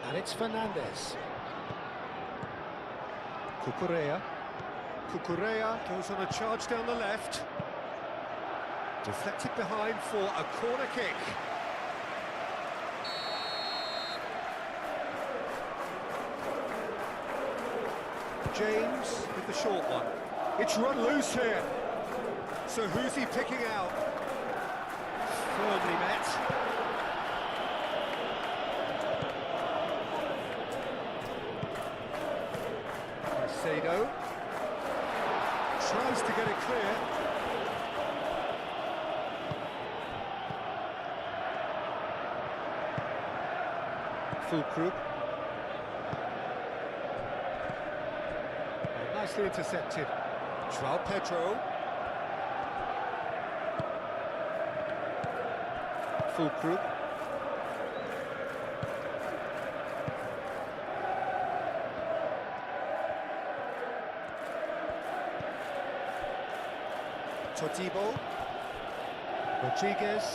And it's Fernandes. Cucurella goes on a charge down the left. Deflected behind for a corner kick. James with the short one. It's run loose here. So who's he picking out? Firmly met. Caicedo tries to get it clear. Fulkrug. Nicely intercepted. João Pedro. Fulkrug. Todibo. Rodriguez.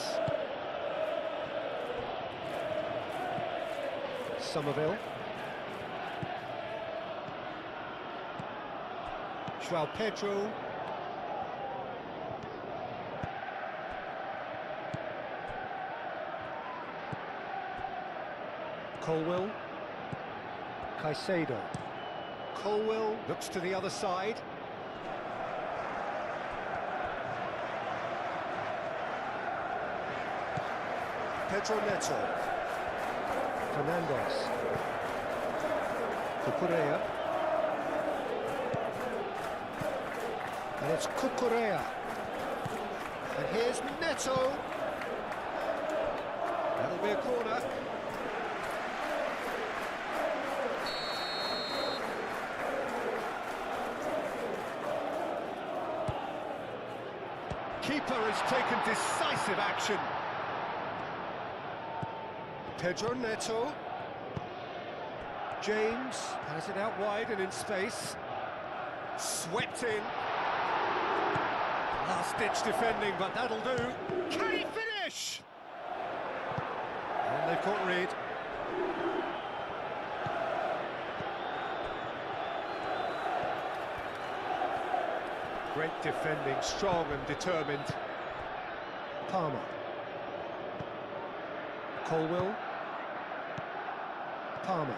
Somerville. João Pedro. Colwill. Caicedo. Colwill looks to the other side. Pedro Neto. Fernandes. Cucurella. And it's Cucurella. And here's Neto. That'll be a corner. Keeper has taken decisive action. Pedro Neto. James has it out wide and in space. Swept in. Last-ditch defending, but that'll do. Can he finish? And they've caught Reed. Great defending, strong and determined. Palmer. Colwill. Palmer.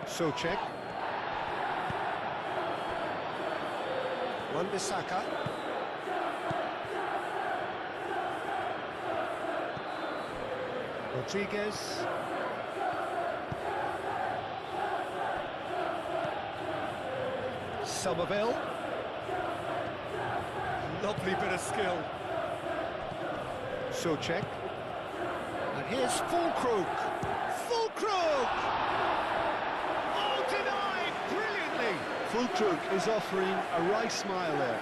Souček. Wan-Bissaka. Rodriguez. Somerville. Lovely bit of skill. Souček. And here's Fulkrug. Fulkrug! Oh, denied! Brilliantly! Fulkrug is offering a wry smile there.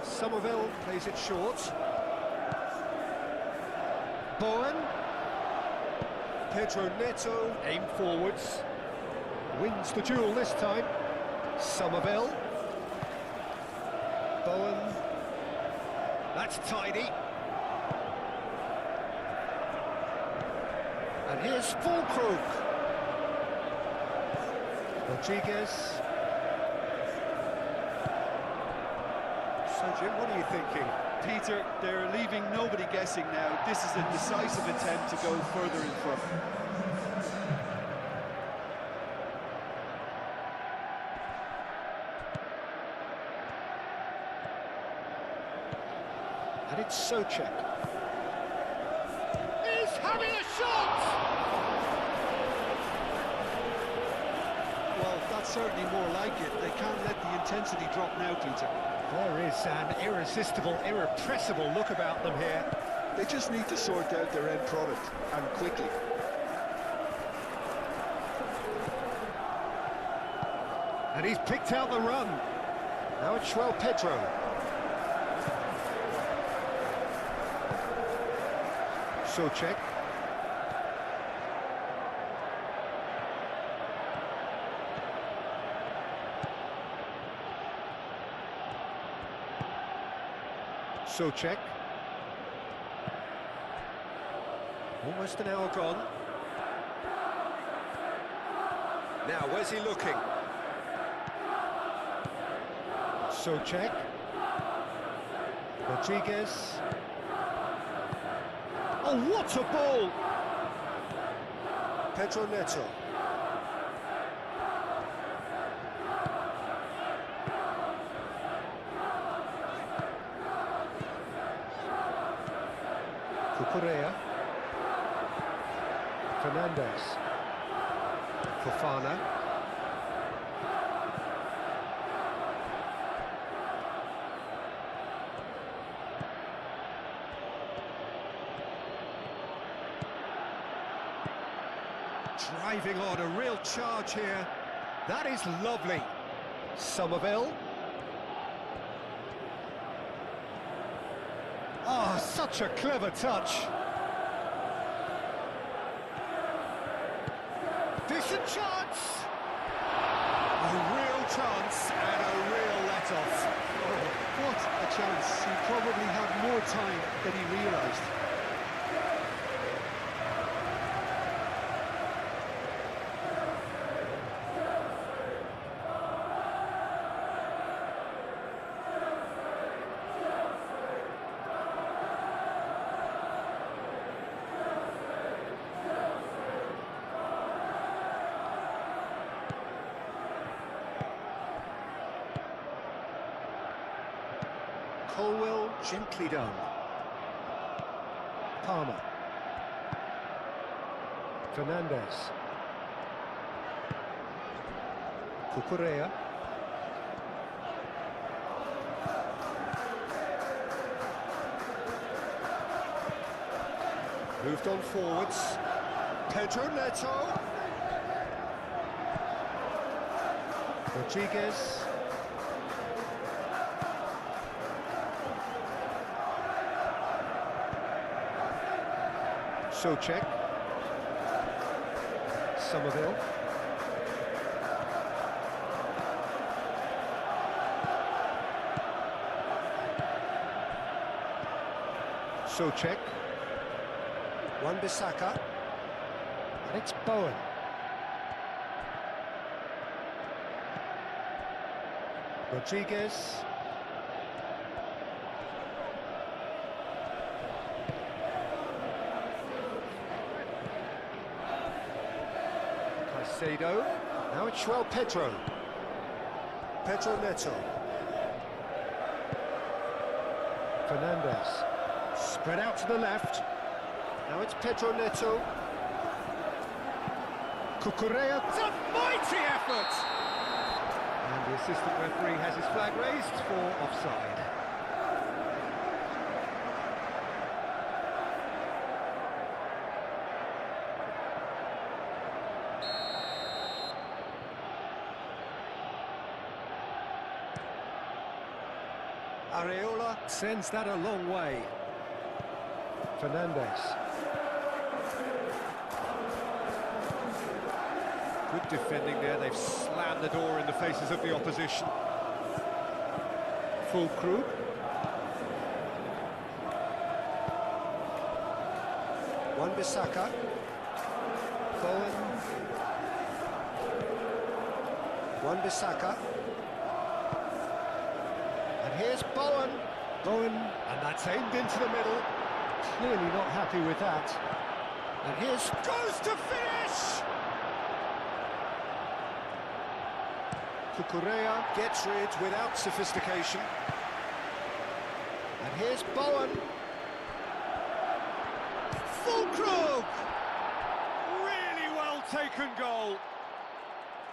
Somerville plays it short. Bowen. Pedro Neto, aim forwards. Wins the duel this time. Somerville. Bowen. That's tidy. And here's Fulkrug. Rodriguez. So, Jim, what are you thinking? Peter, they're leaving nobody guessing now. This is a decisive attempt to go further in front. And it's Souček. He's having a shot! Well, that's certainly more like it. They can't let the intensity drop now, Peter. There is an irresistible, irrepressible look about them here. They just need to sort out their end product, and quickly. And he's picked out the run. Now it's João Pedro. Souček. Souček. Almost an hour gone. Now, where's he looking? Souček. Rodriguez. Oh, what a ball! Pedro Neto. Cucurella. Fernandez. Fofana. Driving on, a real charge here. That is lovely. Somerville. Oh, such a clever touch. Decent chance. A real chance and a real let-off. Oh, what a chance. He probably had more time than he realised. Colwell, gently done. Palmer. Fernandez. Cucurella. Moved on forwards. Pedro Neto. Rodriguez. Souček. Somerville. Souček. Wan-Bissaka. And it's Bowen. Rodriguez. Caicedo. Now it's João Pedro. Pedro Neto. Fernandez. Spread out to the left. Now it's Pedro Neto. Cucurella. It's a mighty effort! And the assistant referee has his flag raised for offside. Areola sends that a long way. Fernandez. Good defending there, they've slammed the door in the faces of the opposition. Fulkrug. Wan-Bissaka. Bowen. Wan-Bissaka. And here's Bowen. Bowen, and that's aimed into the middle. Clearly not happy with that. And here's... goes to finish! Cucurella gets rid without sophistication. And here's Bowen. Fulkrug! Really well taken goal.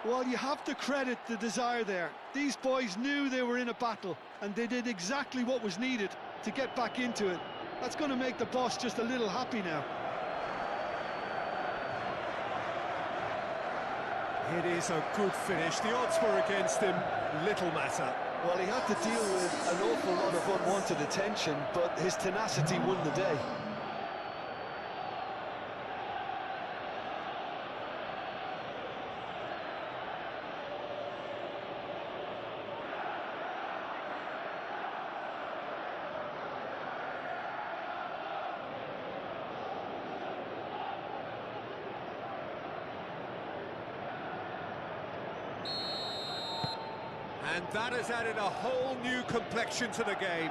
Well, you have to credit the desire there. These boys knew they were in a battle, and they did exactly what was needed to get back into it. That's going to make the boss just a little happy now. It is a good finish. The odds were against him. Little matter. Well, he had to deal with an awful lot of unwanted attention, but his tenacity won the day. And that has added a whole new complexion to the game.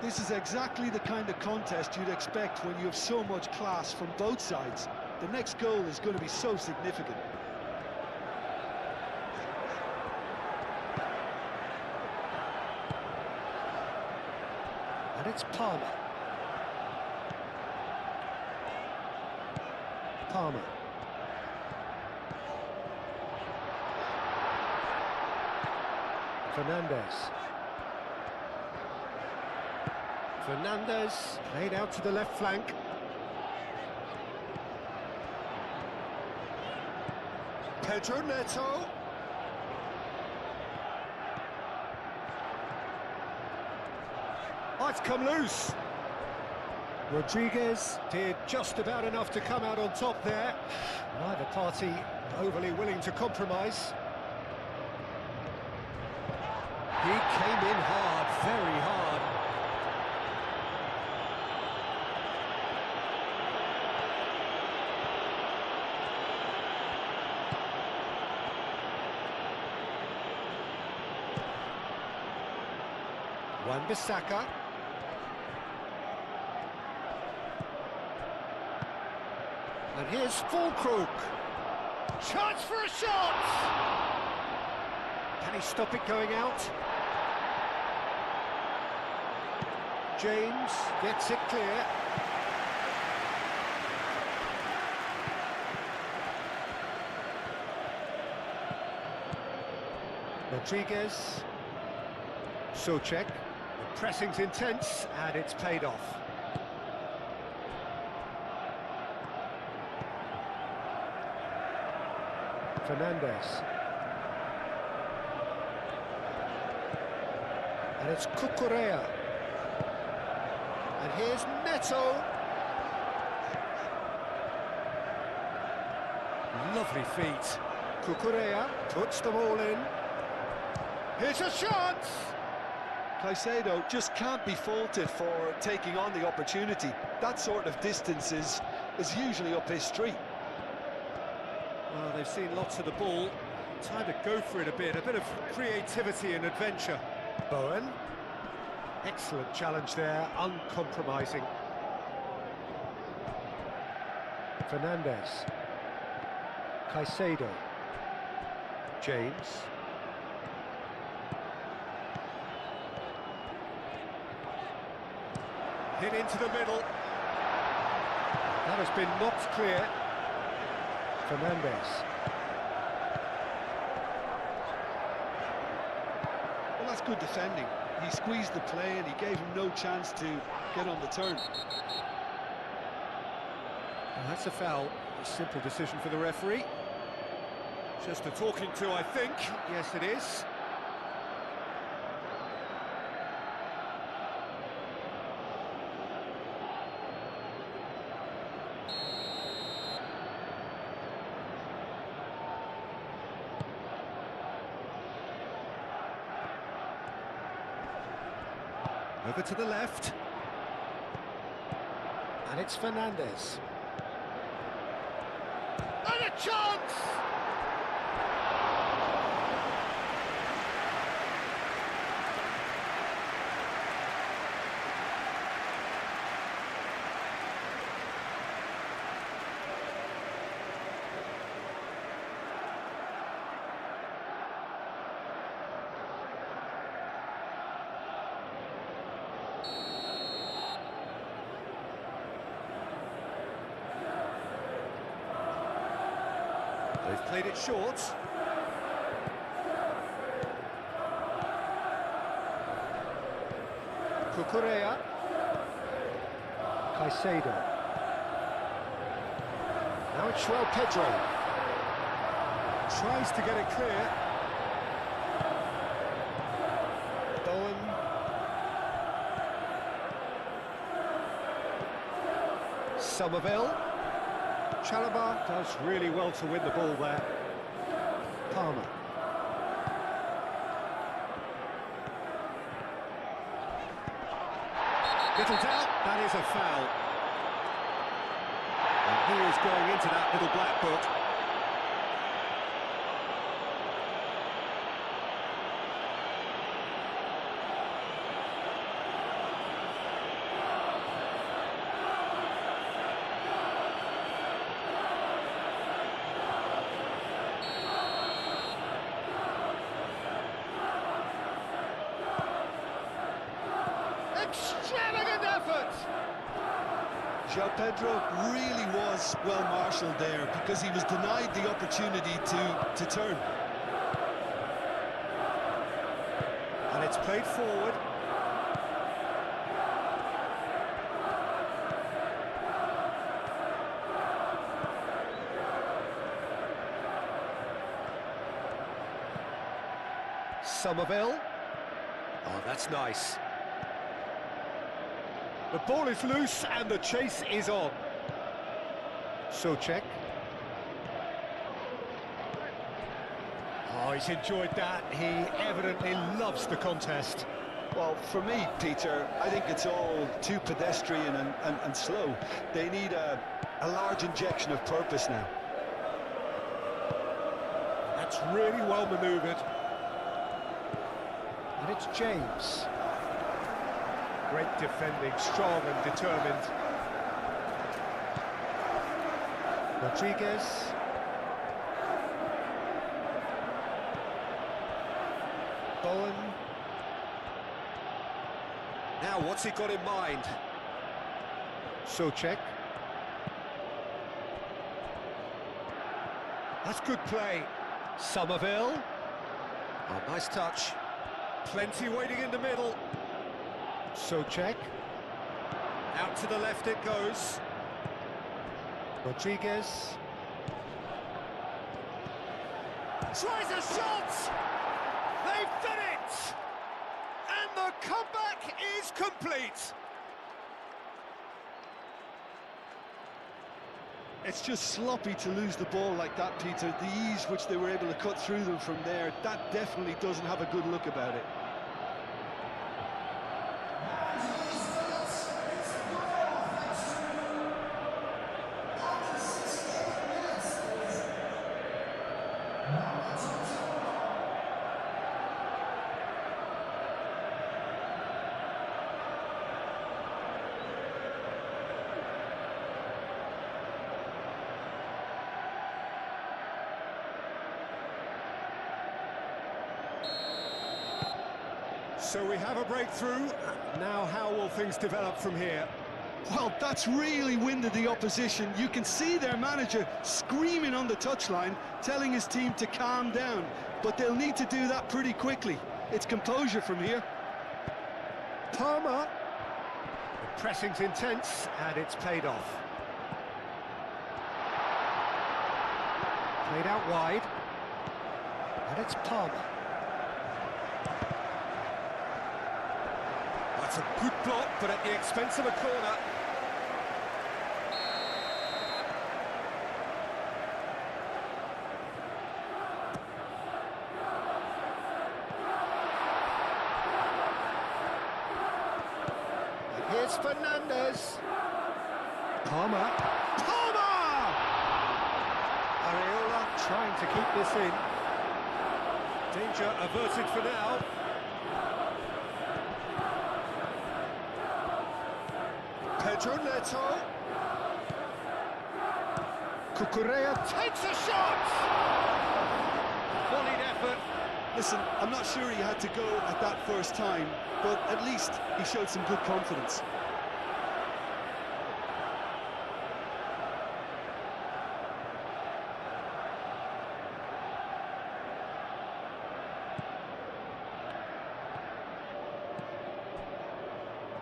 This is exactly the kind of contest you'd expect when you have so much class from both sides. The next goal is going to be so significant. And it's Palmer. Palmer. Fernandez played out to the left flank. Pedro Neto. Oh, it's come loose. Rodriguez did just about enough to come out on top there. Neither party overly willing to compromise. He came in hard, very hard. Wan-Bissaka. And here's Fulkrug. Chance for a shot! Can he stop it going out? James gets it clear. Rodriguez. Souček. The pressing's intense and it's paid off. Fernandez. And it's Cucurella. And here's Neto. Lovely feet. Cucurella puts them all in. Here's a shot! Caicedo just can't be faulted for taking on the opportunity. That sort of distance is usually up his street. Well, they've seen lots of the ball. Time to go for it a bit of creativity and adventure. Bowen. Excellent challenge there, uncompromising. Fernandez. Caicedo. James. Hit into the middle. That has been knocked clear. Fernandez. Well, that's good defending. He squeezed the play and he gave him no chance to get on the turn. And that's a foul. A simple decision for the referee. Just a talking to, I think. Yes, it is. Over to the left. And it's Fernandez. chance! They've played it short. Cucurella. Caicedo. Now it's João Pedro. Tries to get it clear. Bowen. Somerville. Chalobah does really well to win the ball there. Palmer. Little doubt, that is a foul. And he is going into that little black book. Extravagant effort! João Pedro really was well marshalled there because he was denied the opportunity to turn. And it's played forward. Somerville. Oh, that's nice. The ball is loose and the chase is on. Souček. Oh, he's enjoyed that. He evidently loves the contest. Well, for me, Peter, I think it's all too pedestrian and slow. They need a large injection of purpose now. That's really well manoeuvred. And it's James. Great defending, strong and determined. Rodriguez. Bowen. Now, what's he got in mind? Souček. That's good play. Somerville. Oh, nice touch. Plenty waiting in the middle. Souček. Out to the left it goes. Rodriguez. Tries a shot! They've done it! And the comeback is complete! It's just sloppy to lose the ball like that, Peter. The ease which they were able to cut through them from there, that definitely doesn't have a good look about it. So we have a breakthrough. Now how will things develop from here? Well, that's really winded the opposition. You can see their manager screaming on the touchline, telling his team to calm down. But they'll need to do that pretty quickly. It's composure from here. Palmer. The pressing's intense, and it's paid off. Played out wide. And it's Palmer. That's a good block, but at the expense of a corner. Here's Fernandez. Palmer. Palmer! Areola. trying to keep this in. Danger averted for now. Pedro Neto. Cucurella takes a shot! Volleyed effort. Listen, I'm not sure he had to go at that first time, but at least he showed some good confidence.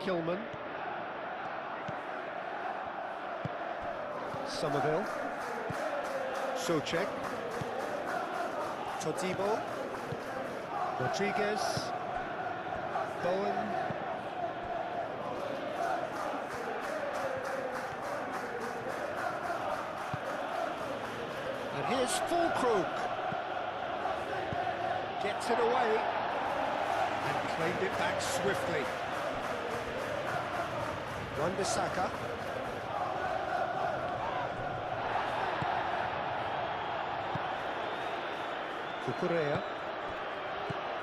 Kilman. Somerville. Socek. Todibo. Rodriguez. Bowen. And here's Fulkrug. Gets it away. And claimed it back swiftly. Wan-Bissaka. Cucurella.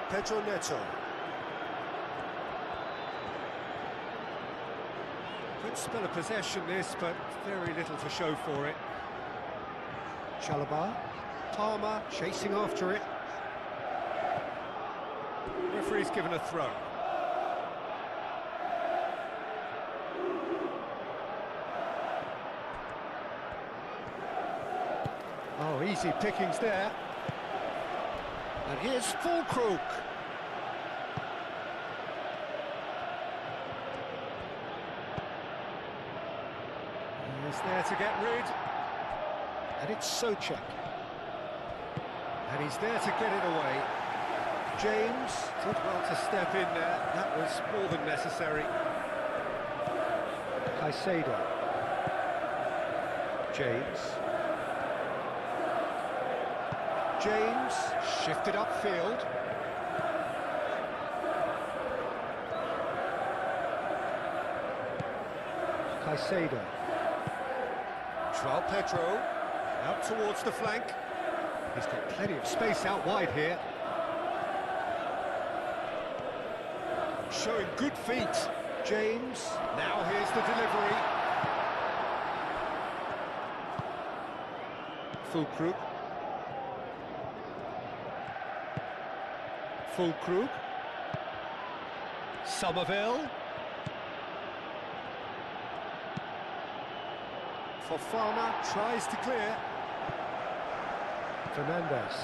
Pedro Neto. Good spell of possession this, but very little to show for it. Chalobah. Palmer chasing after it. Referee's given a throw. Oh, easy pickings there. And here's Fulkrug. He's there to get rid. And it's Socek. And he's there to get it away. James did well to step in there. That was more than necessary. Caicedo. James. James shifted upfield. Caicedo. João Pedro out towards the flank. He's got plenty of space out wide here. Showing good feet. James. Now here's the delivery. Fulkrug. Fulkrug. Somerville. Fofana tries to clear. Fernandez.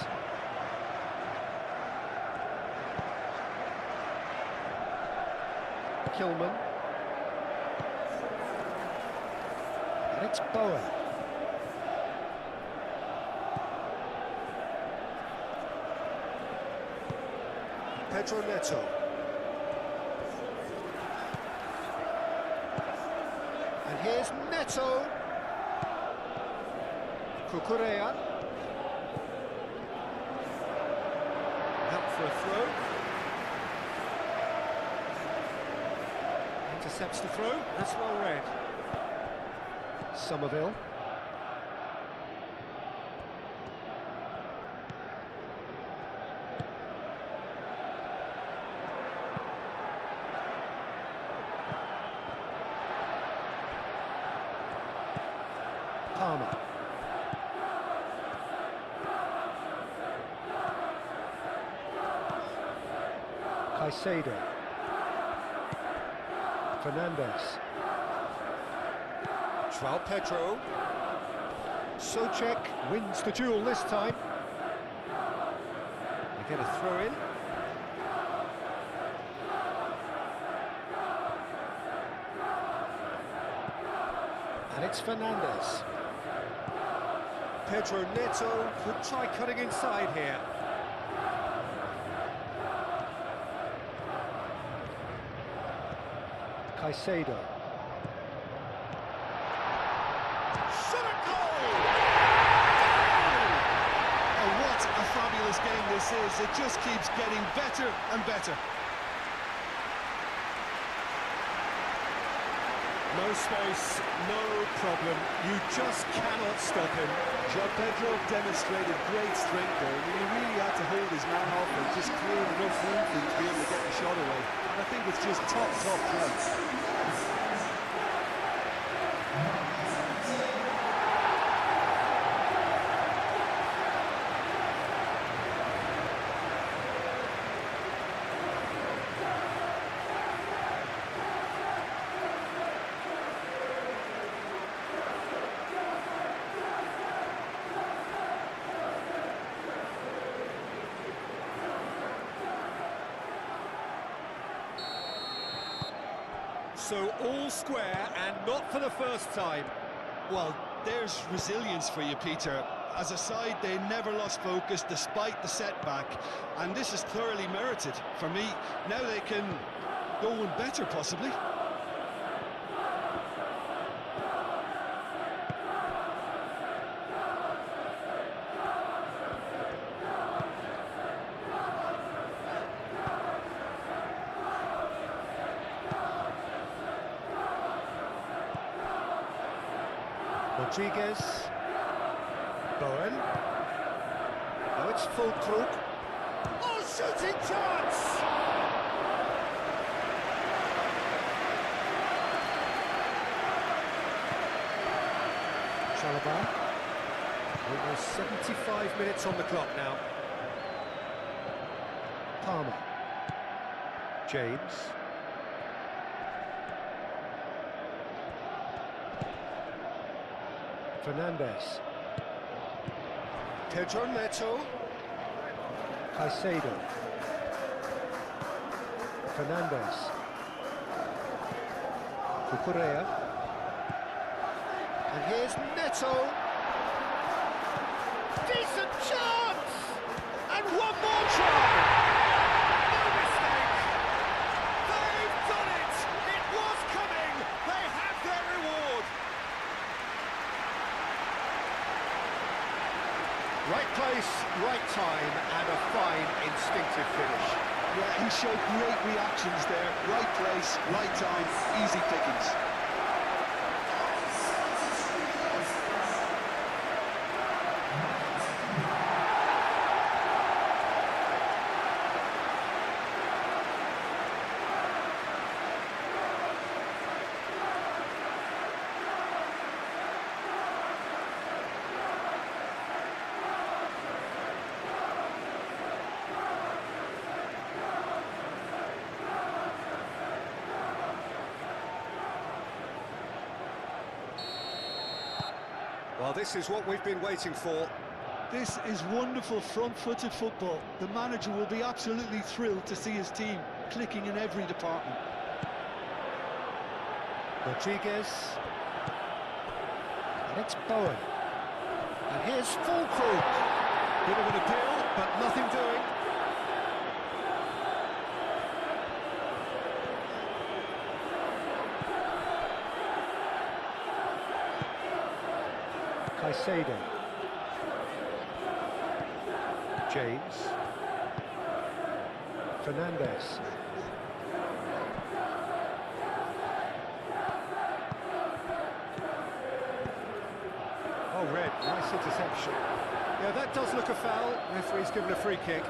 Kilman. And it's Bowen. Pedro Neto. And here's Neto. Cucurella. Out for a throw. Intercepts the throw. That's well read. Somerville. Palmer. Caicedo. Fernandez. João Pedro. Socek wins the duel this time. They get a throw in. And it's Fernandez. Pedro Neto could try cutting inside here. Caicedo. Shot at goal! Oh, what a fabulous game this is. It just keeps getting better and better. No space, no problem. You just cannot stop him. João Pedro demonstrated great strength there. I mean, he really had to hold his man off and just cleared enough room for him to be able to get the shot away. And I think it's just top class. So all square and not for the first time. Well, there's resilience for you, Peter. As a side, they never lost focus despite the setback, and this is thoroughly merited for me. Now they can go one better, possibly. Rodriguez. Bowen. Oh, it's Fulkrug. Oh, shooting chance! Chalobah. Almost 75 minutes on the clock now. Palmer. James. Fernandez. Pedro Neto. Caicedo. Fernandez. Cucurella. And here's Neto. Decent chance! And one more try! No mistake! They've done it! It was coming! They have their reward! Right place, right time, and a fine instinctive finish. Yeah, he showed great reactions there. Right place, right time, easy pickings. Well, this is what we've been waiting for. This is wonderful front-footed football. The manager will be absolutely thrilled to see his team clicking in every department. Rodriguez. And it's Bowen. And here's Fulkrug. Bit of an appeal, but nothing doing. Caicedo. James. Fernandez. Oh, red. Nice interception. Yeah, that does look a foul. Referee's given a free kick.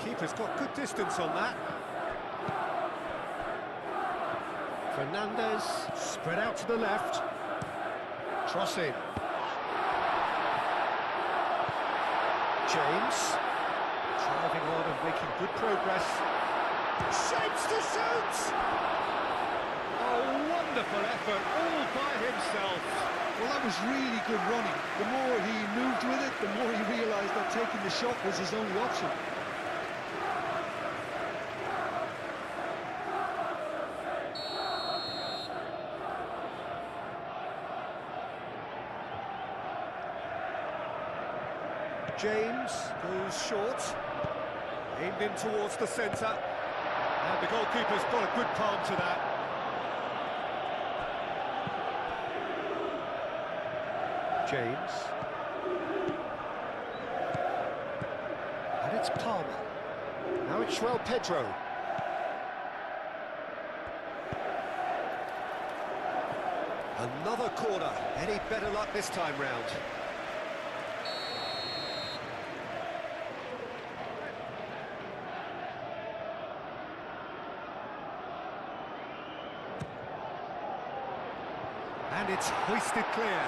Keeper's got good distance on that. Fernandez, spread out to the left. Cross in. James, driving on and making good progress. Shapes to shoot! Oh, wonderful effort, all by himself. Well, that was really good running. The more he moved with it, the more he realised that taking the shot was his only option. James goes short. Aimed in towards the centre. And the goalkeeper's got a good palm to that. James. And it's Palmer. Now it's Joel Pedro. Another corner. Any better luck this time round? And it's hoisted clear.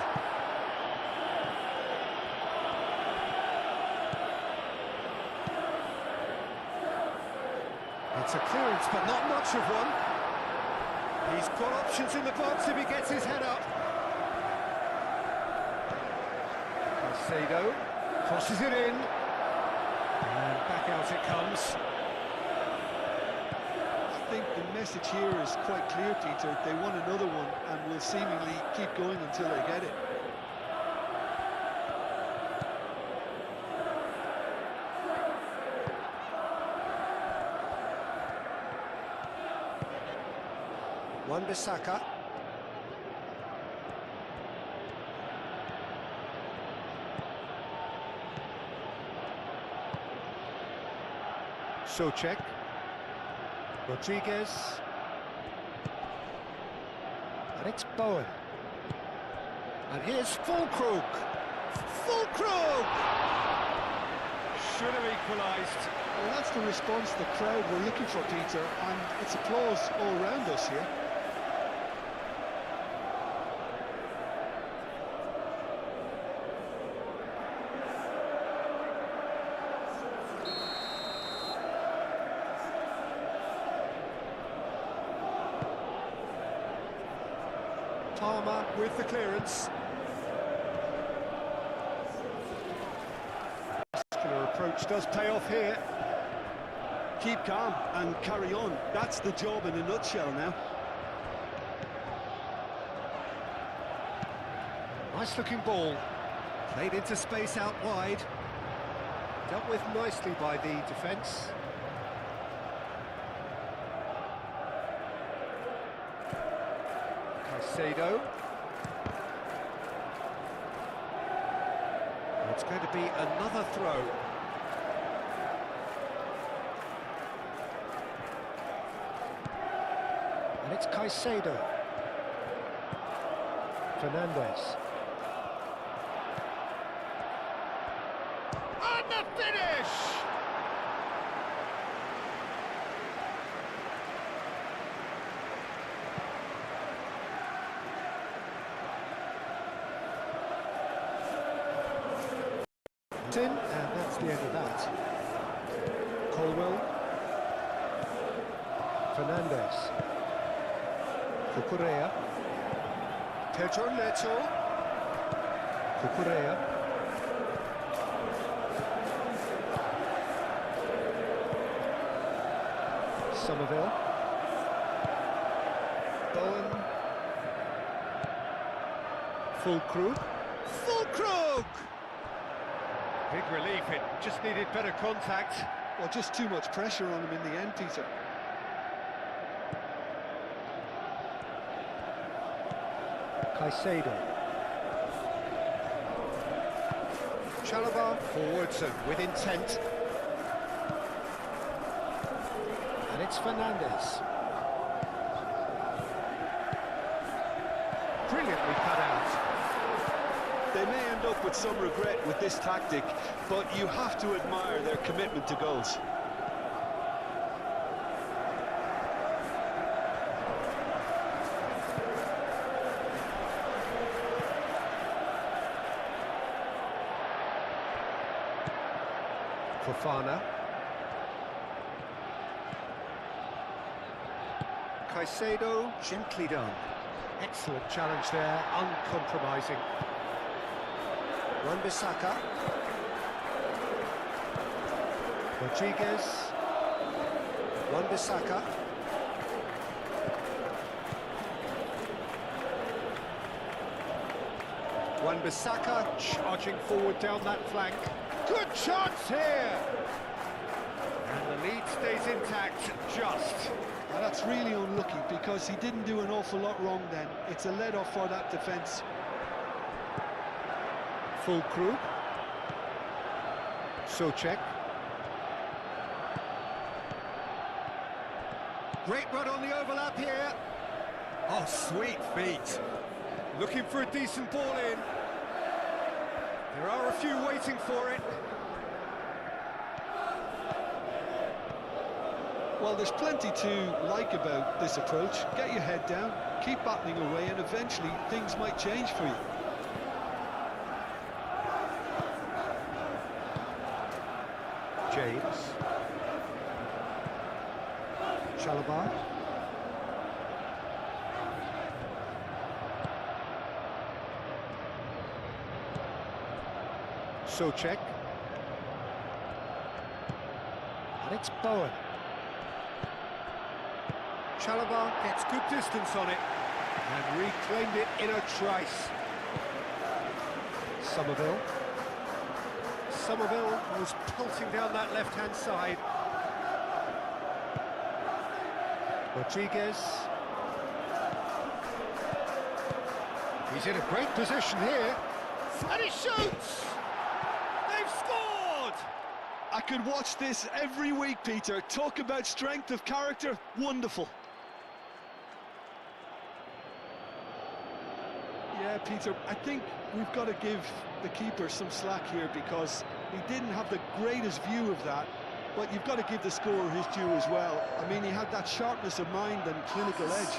It's a clearance, but not much of one. He's got options in the box if he gets his head up. Caicedo crosses it in. And back out it comes. I think the message here is quite clear, Peter. They want another one and will seemingly keep going until they get it. Wan-Bissaka. Souček. Rodriguez. And it's Bowen. And here's Fulkrug. Fulkrug! Should have equalised. Well, that's the response the crowd were looking for, Peter, and it's applause all round us here. Palmer with the clearance. Muscular approach does pay off here. Keep calm and carry on. That's the job in a nutshell now. Nice looking ball. Played into space out wide. Dealt with nicely by the defence. Caicedo. It's going to be another throw. And it's Caicedo. Fernandes. And the finish! In, and that's the end of that. Colwell. Fernandes. Cucurella. Pedro Neto. Cucurella. Somerville. Bowen. Fulkrug. Fulkrug! Big relief, it just needed better contact. Well, just too much pressure on him in the end, Peter. Caicedo. Chalobah forwards and with intent. And it's Fernandes. Brilliantly cut out. They may end up with some regret with this tactic, but you have to admire their commitment to goals. Fofana. Caicedo, gently done. Excellent challenge there, uncompromising. Wan-Bissaka. Rodriguez. Wan-Bissaka. Wan-Bissaka charging forward down that flank. Good chance here! And lead stays intact, just. Now that's really unlucky because he didn't do an awful lot wrong then. It's a let-off for that defence. Full Krug. Socek. Great run on the overlap here. Oh, sweet feet. Looking for a decent ball in. There are a few waiting for it. Well, there's plenty to like about this approach. Get your head down, keep battling away, and eventually things might change for you. James. Chalobah. Socek. And it's Bowen. Chalobah gets good distance on it and reclaimed it in a trice. Somerville. Somerville was pelting down that left-hand side. Rodriguez. He's in a great position here. And he shoots! They've scored! I could watch this every week, Peter. Talk about strength of character. Wonderful. Yeah, Peter, I think we've got to give the keeper some slack here because he didn't have the greatest view of that, but you've got to give the scorer his due as well. I mean, he had that sharpness of mind and clinical edge.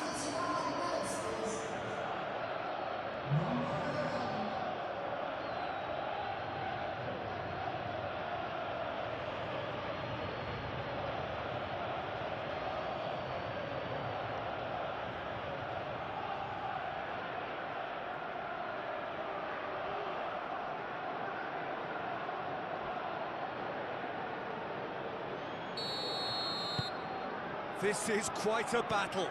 This is quite a battle.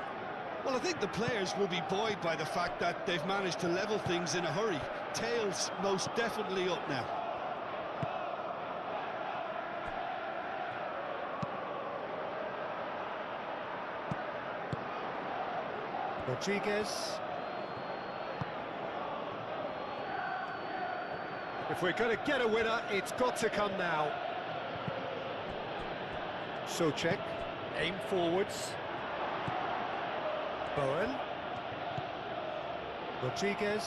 Well, I think the players will be buoyed by the fact that they've managed to level things in a hurry. Tails most definitely up now. Rodriguez. If we're going to get a winner, it's got to come now. Socek. Aim forwards. Bowen. Rodriguez.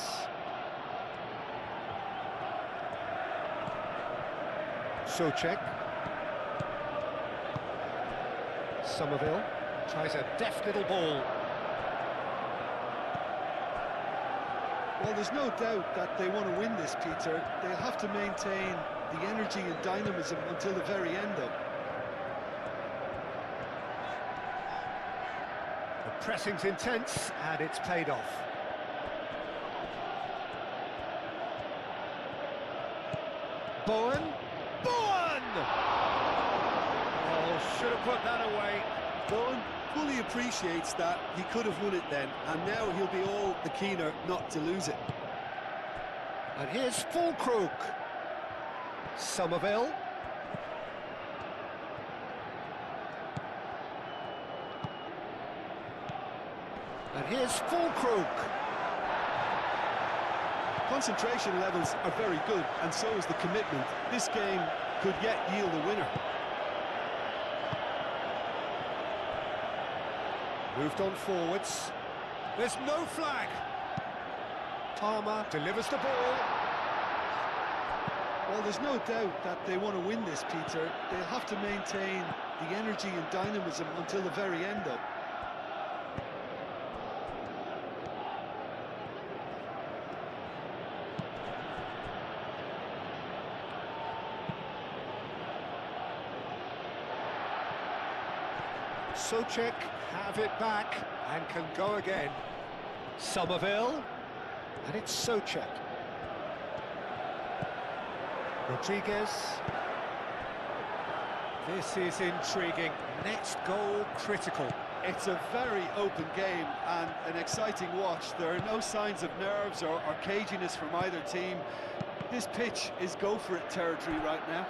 Socek. Somerville tries a deft little ball. Well, there's no doubt that they want to win this, Peter. They'll have to maintain the energy and dynamism until the very end, though. The pressing's intense, and it's paid off. Bowen. Bowen! Oh, should have put that away. Bowen fully appreciates that he could have won it then, and now he'll be all the keener not to lose it. And here's Full Krug. Somerville. And here's Full Krug. Concentration levels are very good, and so is the commitment. This game could yet yield a winner. Moved on forwards. There's no flag. Palmer delivers the ball. Well, there's no doubt that they want to win this, Peter. They'll have to maintain the energy and dynamism until the very end, though. Socek have it back and can go again. Somerville. And it's Socek. Rodriguez. This is intriguing. Next goal critical. It's a very open game and an exciting watch. There are no signs of nerves or caginess from either team. This pitch is go-for-it territory right now.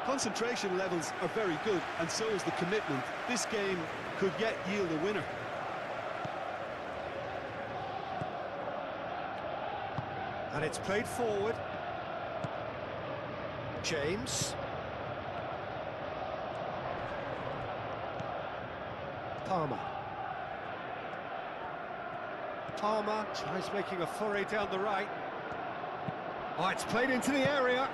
Concentration levels are very good, and so is the commitment. This game could yet yield a winner. And it's played forward. James. Palmer. Palmer tries making a foray down the right. Oh, it's played into the area.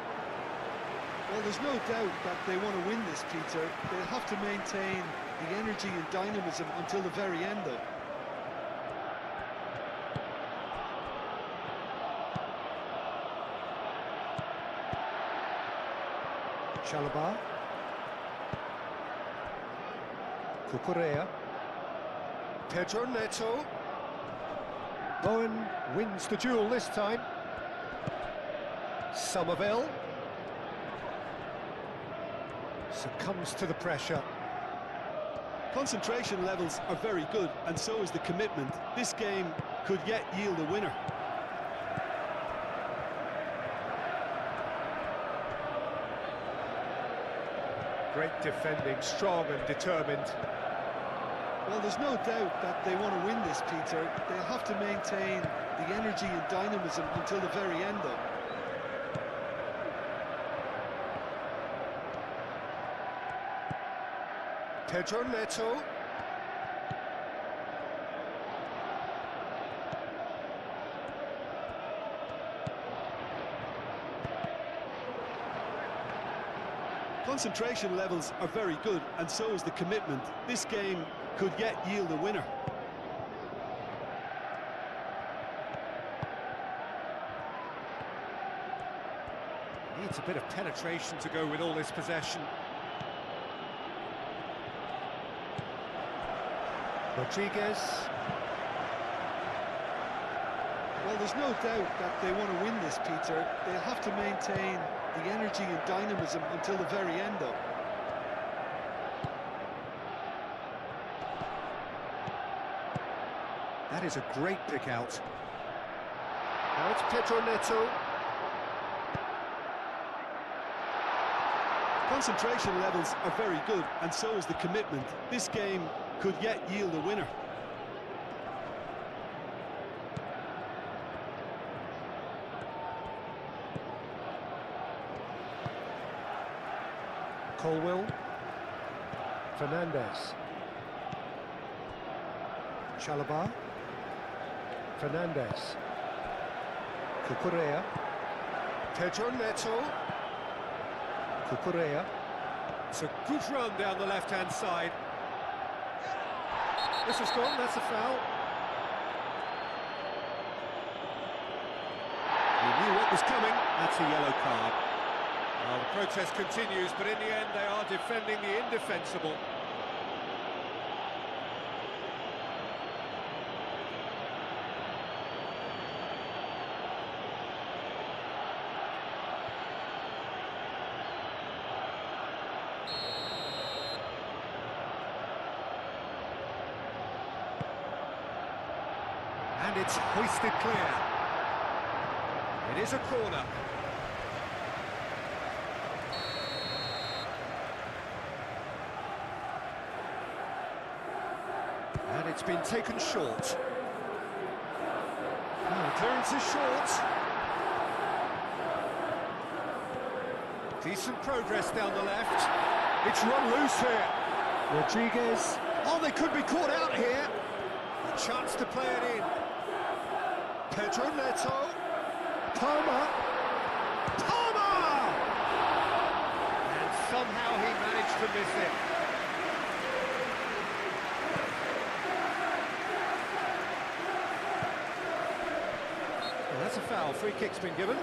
Well, there's no doubt that they want to win this, Peter. They'll have to maintain the energy and dynamism until the very end, though. Chalobah. Cucurella. Pedro Neto. Bowen wins the duel this time. Somerville succumbs to the pressure. Concentration levels are very good, and so is the commitment. This game could yet yield a winner. Great defending, strong and determined. Well, there's no doubt that they want to win this, Peter. They'll have to maintain the energy and dynamism until the very end, though. Pedro Neto. Concentration levels are very good, and so is the commitment. This game could yet yield a winner. Needs a bit of penetration to go with all this possession. Rodriguez. Well, there's no doubt that they want to win this, Peter. They'll have to maintain the energy and dynamism until the very end, though. That is a great pick out. Now it's Pedro Neto. Concentration levels are very good, and so is the commitment. This game could yet yield a winner. Colwill. Fernandez. Chalobah. Fernandez. Cucurella. Pedro Neto. Cucurella. It's a good run down the left-hand side. This is gone, that's a foul. He knew what was coming, that's a yellow card. Well, the protest continues, but in the end they are defending the indefensible. And it's hoisted clear. It is a corner. And it's been taken short. Clearance is short. Decent progress down the left. It's run loose here. Rodriguez. Oh, they could be caught out here. A chance to play it in. Pedro Neto. Palmer. Palmer! And somehow he managed to miss it. Well, that's a foul. Free kick's been given.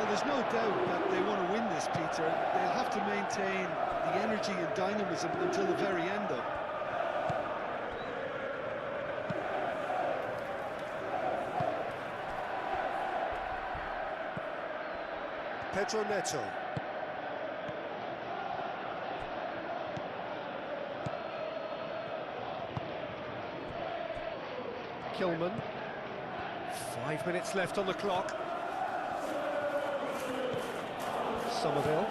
There's no doubt that they want to win this, Peter. They'll have to maintain the energy and dynamism until the very end, though. Pedro Neto. Kilman. 5 minutes left on the clock. Somerville.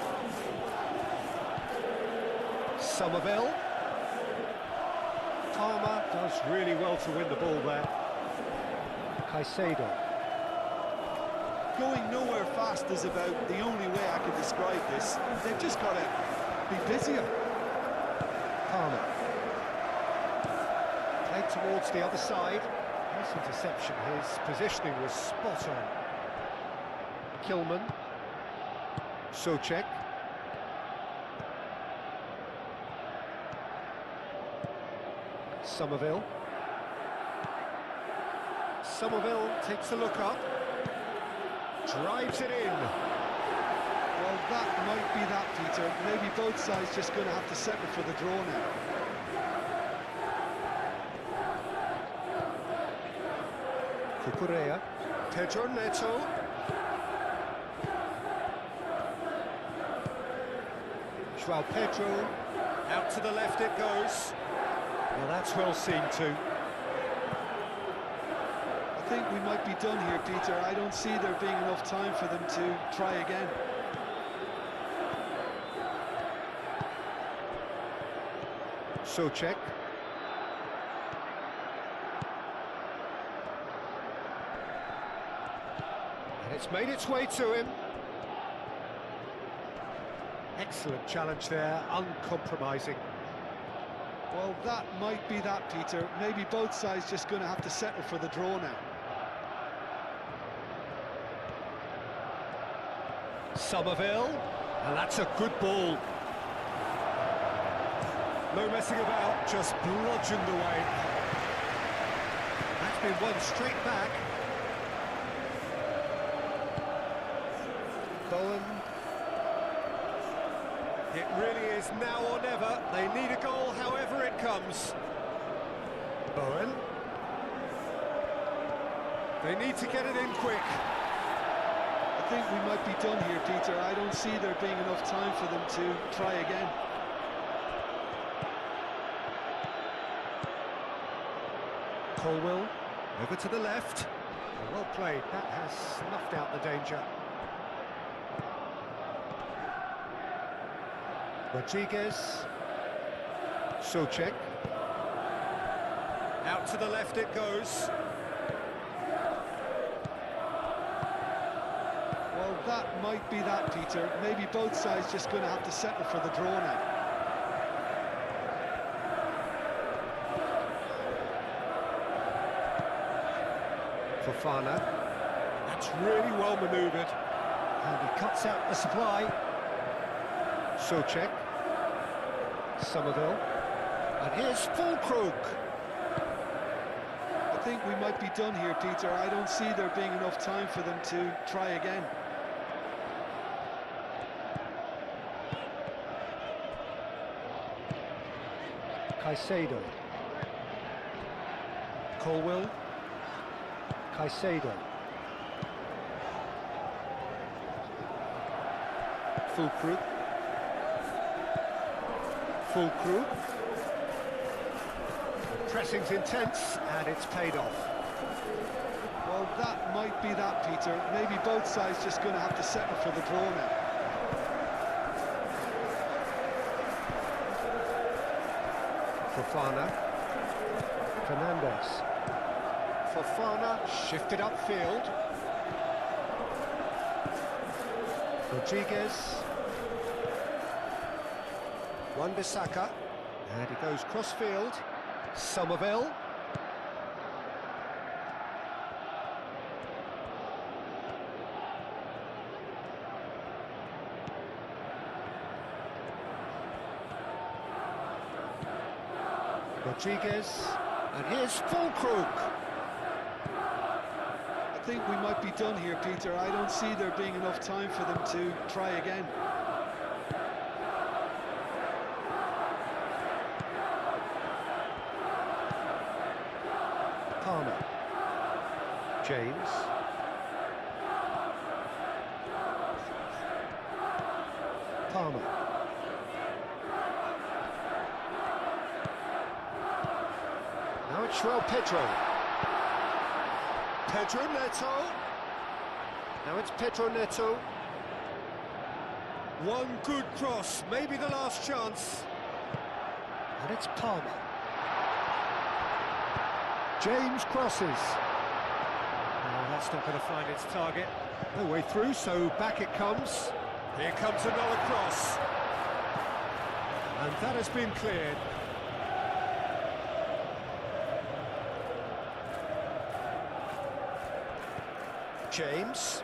Somerville. Palmer does really well to win the ball there. Caicedo. Going nowhere fast is about the only way I can describe this. They've just got to be busier. Palmer. Played towards the other side. Nice interception. His positioning was spot on. Kilman. Souček. Somerville. Somerville takes a look up. Drives it in. Well, that might be that, Peter. Maybe both sides just going to have to settle for the draw now. Cucurella. Pedro Neto. João Pedro. Out to the left it goes. Well, that's well seen too. I think we might be done here, Peter. I don't see there being enough time for them to try again. Souček. And it's made its way to him. Excellent challenge there, uncompromising. Well, that might be that, Peter. Maybe both sides just going to have to settle for the draw now. Somerville, and that's a good ball. No messing about, just bludgeoned away. That's been won straight back. Bowen. It really is now or never. They need a goal however it comes. Bowen. They need to get it in quick. I think we might be done here, Peter. I don't see there being enough time for them to try again. Colwill, over to the left. Well played, that has snuffed out the danger. Rodriguez. Souček. Out to the left it goes. Well, that might be that, Peter. Maybe both sides just going to have to settle for the draw now. Fofana. That's really well manoeuvred. And he cuts out the supply. Souček. Somerville. And here's Fulkrug. I think we might be done here, Peter. I don't see there being enough time for them to try again. Caicedo. Colwill. Caicedo. Fulkrug. Fulkrug. Pressing's intense, and it's paid off. Well, that might be that, Peter. Maybe both sides just going to have to settle for the draw now. Fofana. Fernandez. Fofana shifted upfield. Rodriguez. Wan-Bissaka. And he goes cross-field. Somerville. Rodriguez. And here's Fulkrug. I think we might be done here, Peter. I don't see there being enough time for them to try again. Palmer. James. Palmer. Now it's Pedro. Pedro Neto. Now it's Pedro Neto. One good cross, maybe the last chance. And it's Palmer. James crosses. Oh, that's not going to find its target. No way through, so back it comes. Here comes another cross. And that has been cleared. James.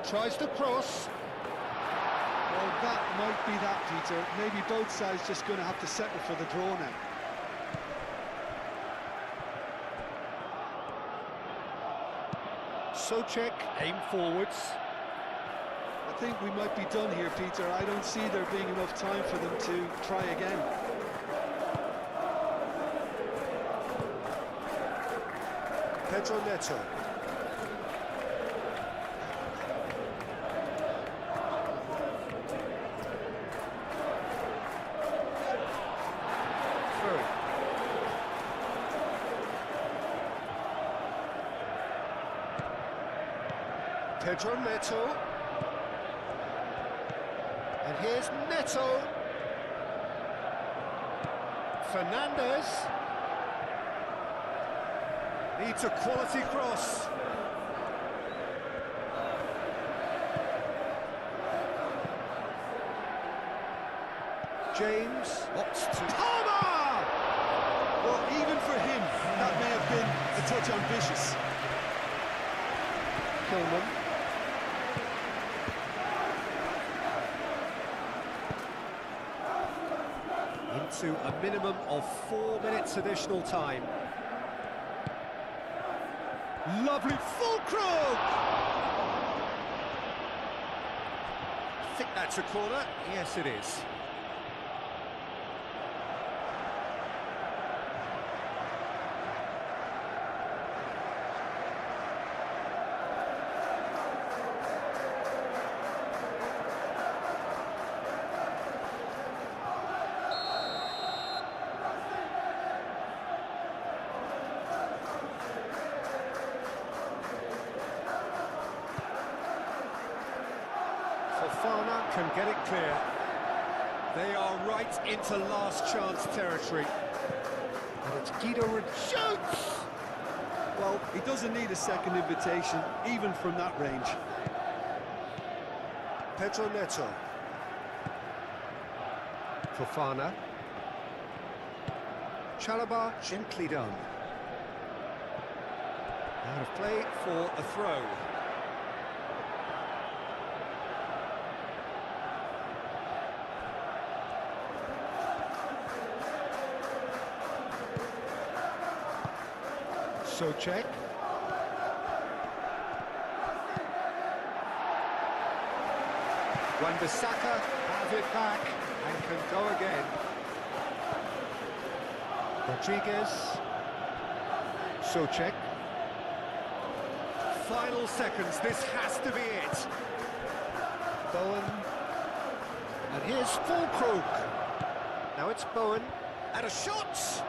Tries to cross. Well, that might be that, Peter. Maybe both sides just going to have to settle for the draw now. Souček, aim forwards. I think we might be done here, Peter. I don't see there being enough time for them to try again. Pedro Neto. Through. Pedro Neto. And here's Neto. Fernandez. Needs a quality cross. James opts to... Palmer! Well, even for him, that may have been a touch ambitious. Kilman. Into a minimum of 4 minutes additional time. Lovely fulcrum! Think that's a corner? Yes, it is. Fofana can get it clear. They are right into last chance territory. And it's Guido shoots! Well, he doesn't need a second invitation, even from that range. Pedro Neto. Fofana. Chalobah gently done. Out of play for a throw. Souček. Wan-Bissaka has it back and can go again. Rodriguez. Souček. Final seconds, this has to be it. Bowen. And here's Fulkrug. Now it's Bowen. And a shot!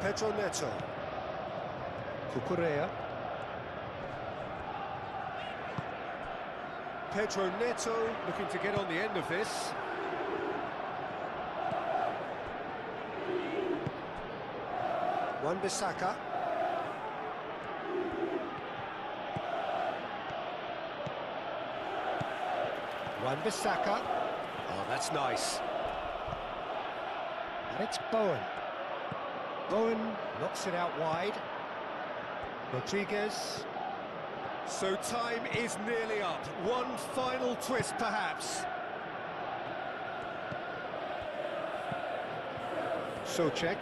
Pedro Neto. Cucurella. Pedro Neto looking to get on the end of this. Wan-Bissaka. Wan-Bissaka. Oh, that's nice. And it's Bowen. Bowen knocks it out wide. Rodriguez. So time is nearly up. One final twist, perhaps. Souček.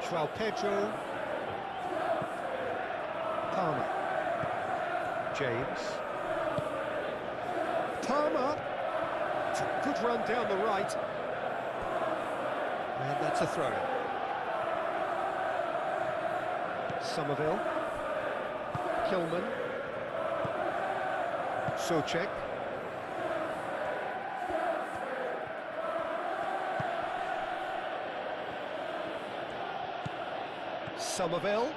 João Pedro. Palmer. James. Palmer. Good run down the right. And that's a throw-in. Somerville. Kilman. Souček. Somerville.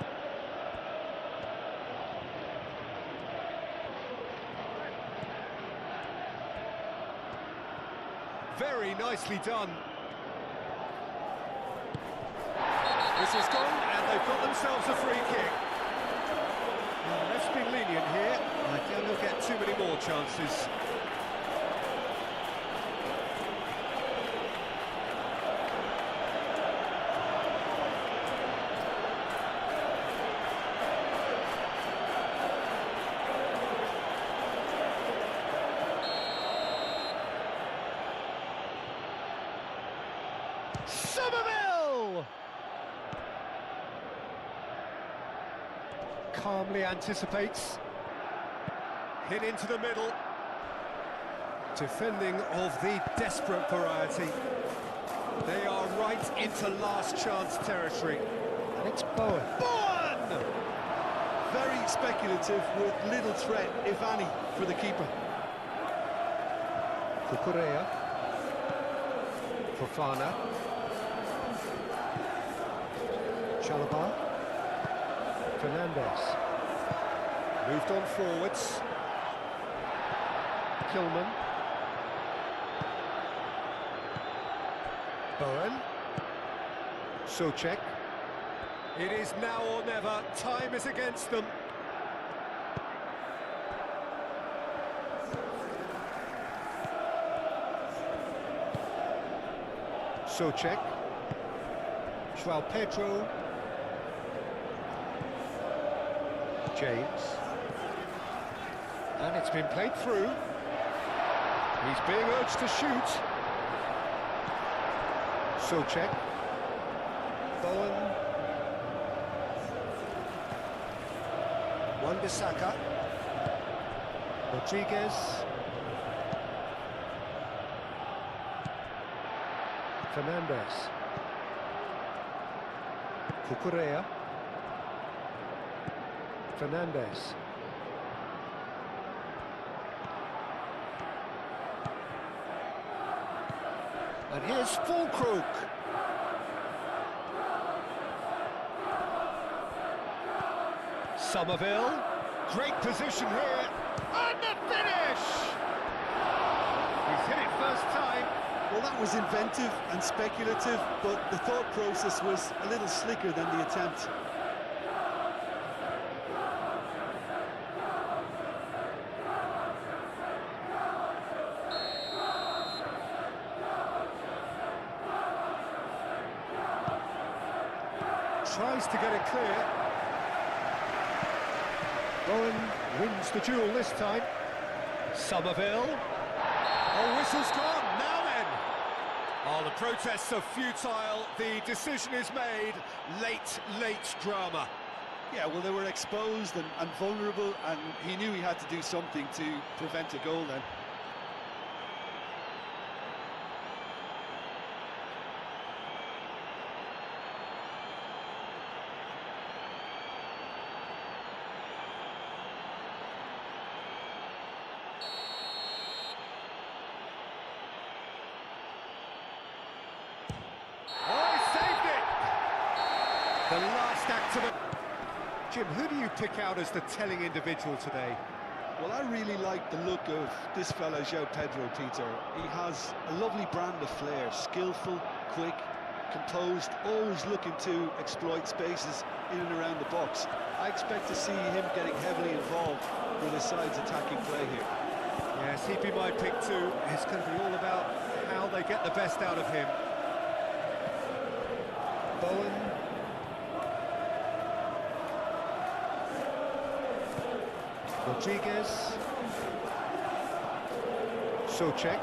Very nicely done. This is gone, and they've got themselves a free kick. Well, ref's been lenient here. I doubt they'll get too many more chances. Somerville! Calmly anticipates. Hit into the middle. Defending of the desperate variety. They are right into last chance territory. And it's Bowen. Bowen! Very speculative with little threat, if any, for the keeper. Cucurella. Fofana. Chalobah. Fernandez. Moved on forwards. Kilman. Bowen. Souček. It is now or never. Time is against them. Souček. João Pedro. James. And it's been played through. He's being urged to shoot. Souček. Bowen. Wan-Bissaka. Rodriguez. Fernandez. Cucurella. Fernandez. And here's Fulkrug. Somerville. Great position here. And the finish! He's hit it first time. Well, that was inventive and speculative, but the thought process was a little slicker than the attempt. Tries to get it clear. Bowen wins the duel this time. Somerville. Oh, whistle's gone. Now then. Oh, the protests are futile. The decision is made. Late drama. Yeah, well, they were exposed and vulnerable, and he knew he had to do something to prevent a goal then. The last act of it. Jim, who do you pick out as the telling individual today? Well, I really like the look of this fellow, João Pedro, Peter. He has a lovely brand of flair, skillful, quick, composed, always looking to exploit spaces in and around the box. I expect to see him getting heavily involved with his side's attacking play here. Yes, he'd be my pick too. It's going to be all about how they get the best out of him. Bowen. Rodriguez. Souček.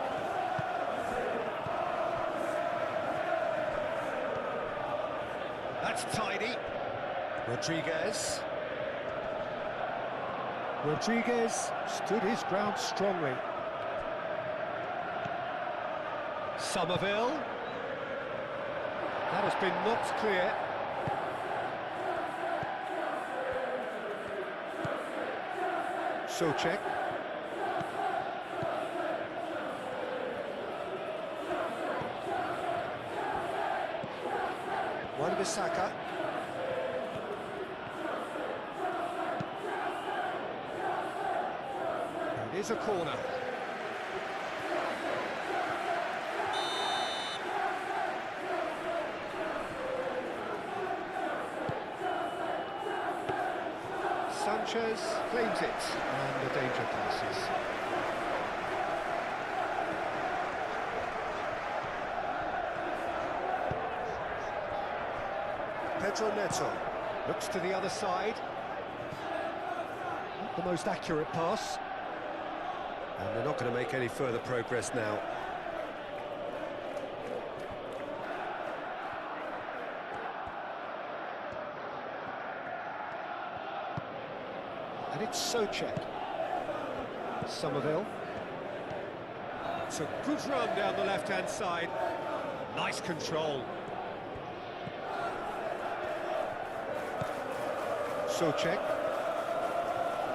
That's tidy. Rodriguez. Rodriguez stood his ground strongly. Somerville. That has been knocked clear. Souček. Wan-Bissaka. It is a corner. Sanchez claims it, and the danger passes. Pedro Neto looks to the other side. Not the most accurate pass. And they're not going to make any further progress now. And it's Souček. Somerville. It's a good run down the left-hand side. Nice control. Souček.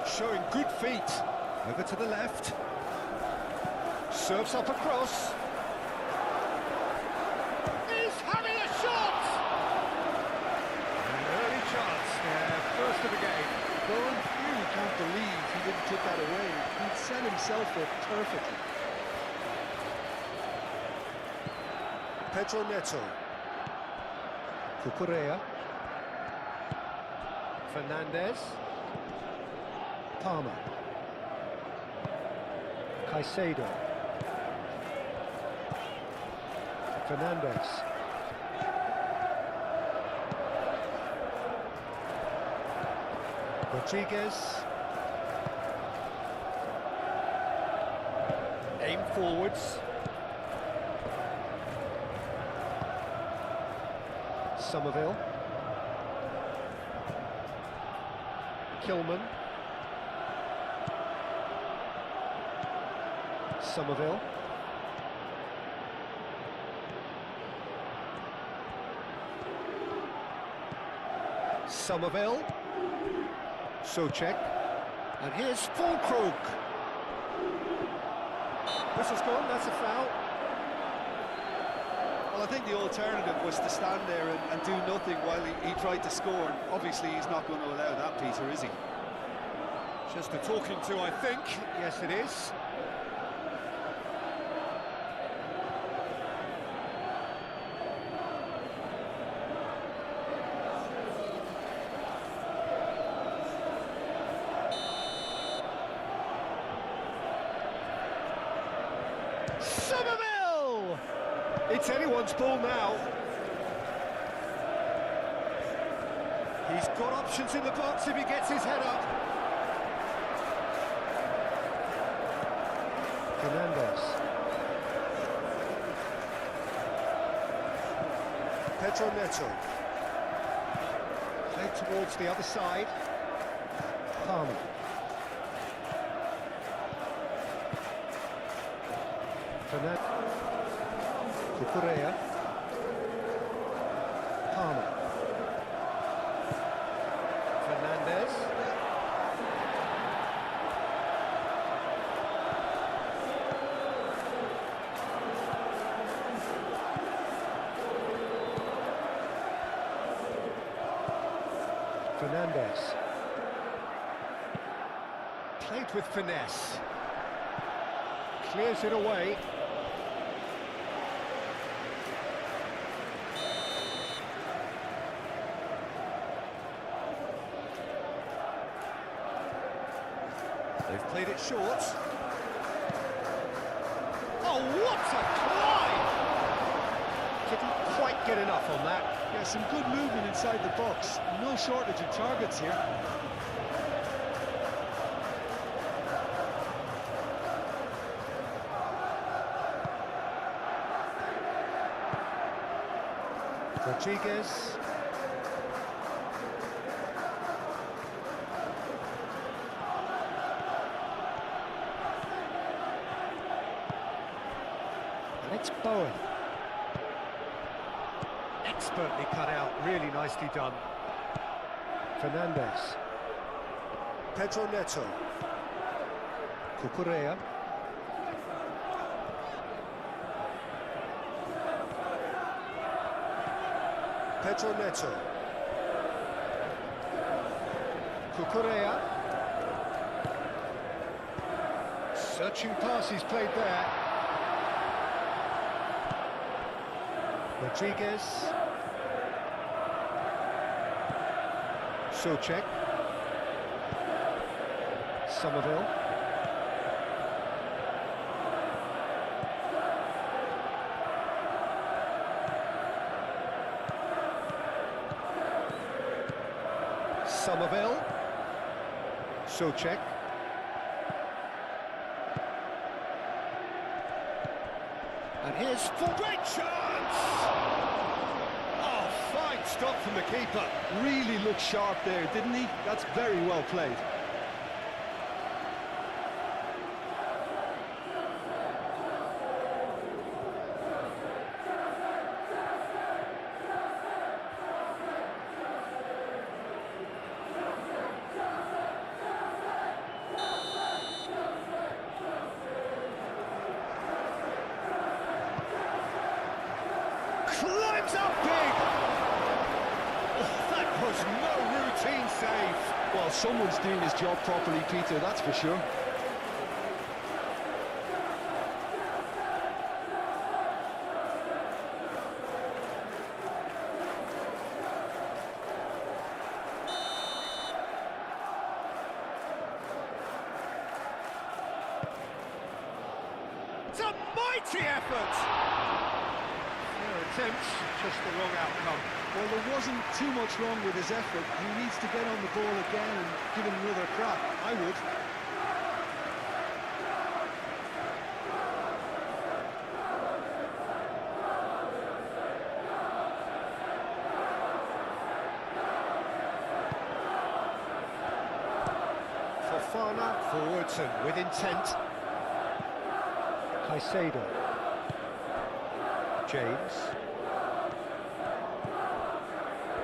Showing good feet. Over to the left. Serves up across. He's having a shot! An early chance there, first of the game. Well, I really can't believe he didn't put that away. He'd set himself up perfectly. Pedro Neto. Cucurella. Fernandez. Palmer. Caicedo. Fernandez. Rodriguez. Aim forwards. Somerville. Kilman. Somerville. Somerville. Souček. And here's Fulkrug. Whistle's gone, that's a foul. Well, I think the alternative was to stand there and do nothing while he tried to score. And obviously, he's not going to allow that, Peter, is he? Just a talking to, I think. Yes, it is. Somerville! It's anyone's ball now. He's got options in the box if he gets his head up. Fernandez. Pedro Neto. Played towards the other side. Palmer. Fernandez. Cucurella. Palmer. Fernandez. Fernandez. Played with finesse. Clears it away. They've played it short. Oh, what a climb! Didn't quite get enough on that. Yeah, some good movement inside the box. No shortage of targets here. Rodriguez. And it's Bowen. Expertly cut out, really nicely done. Fernandes. Pedro Neto. Cucurella. Pedro Neto. Cucurella. Searching pass he's played there. Rodriguez. Souček. Somerville. Somerville. Souček. And here's for great chance! Oh, fine stop from the keeper. Really looked sharp there, didn't he? That's very well played. Climbs up big! Oh, that was no routine save. Well, someone's doing his job properly, Peter, that's for sure. It's a mighty effort! Attempts, just the wrong outcome. Well, there wasn't too much wrong with his effort. He needs to get on the ball again and give it another crack. I would. Fofana forwards and with intent. Caicedo. James.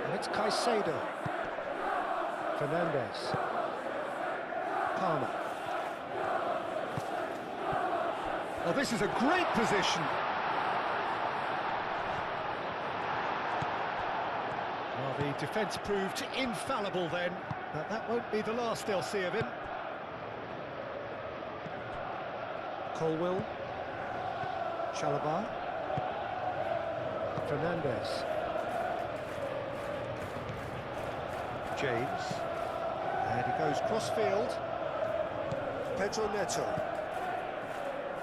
And it's Caicedo. Fernandes. Palmer. Oh, this is a great position. Well, the defence proved infallible then, but that won't be the last they'll see of him. Colwill. Chalobah. Fernandes. James. And he goes cross-field. Pedro Neto.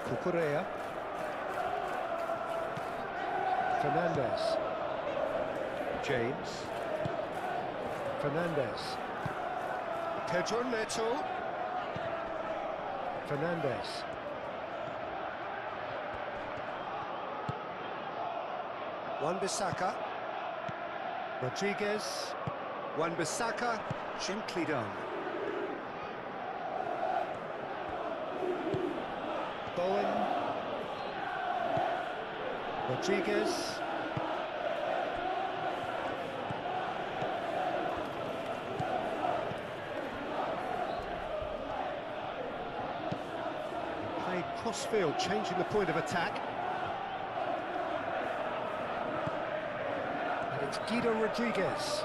Cucurella. Fernandes. James. Fernandes. Pedro Neto. Fernandes. Wan-Bissaka. Rodriguez. Wan-Bissaka, gently done. Bowen. Rodriguez. Played cross-field, changing the point of attack. And it's Guido Rodriguez.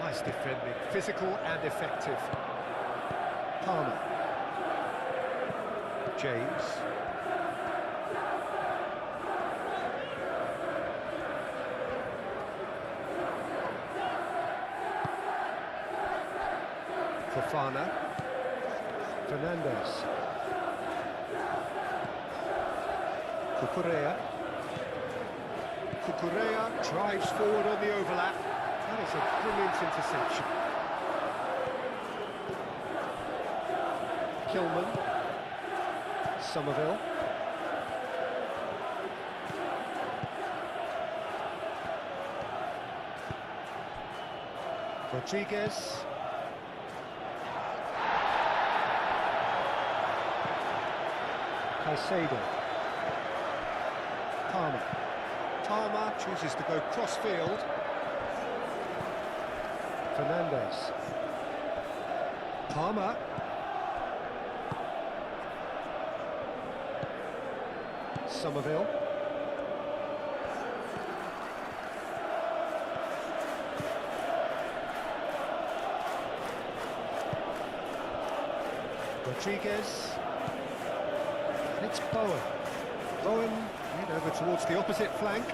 Nice defending, physical and effective. Palmer. James. Fofana. Fernandes. Cucurella. Cucurella drives forward on the overlap. That is a brilliant interception. Kilman. Somerville. Rodriguez. Caicedo. Palmer. Raundler chooses to go cross-field. Fernandez. Palmer. Somerville. Rodriguez. And it's Bowen. Bowen in over towards the opposite flank.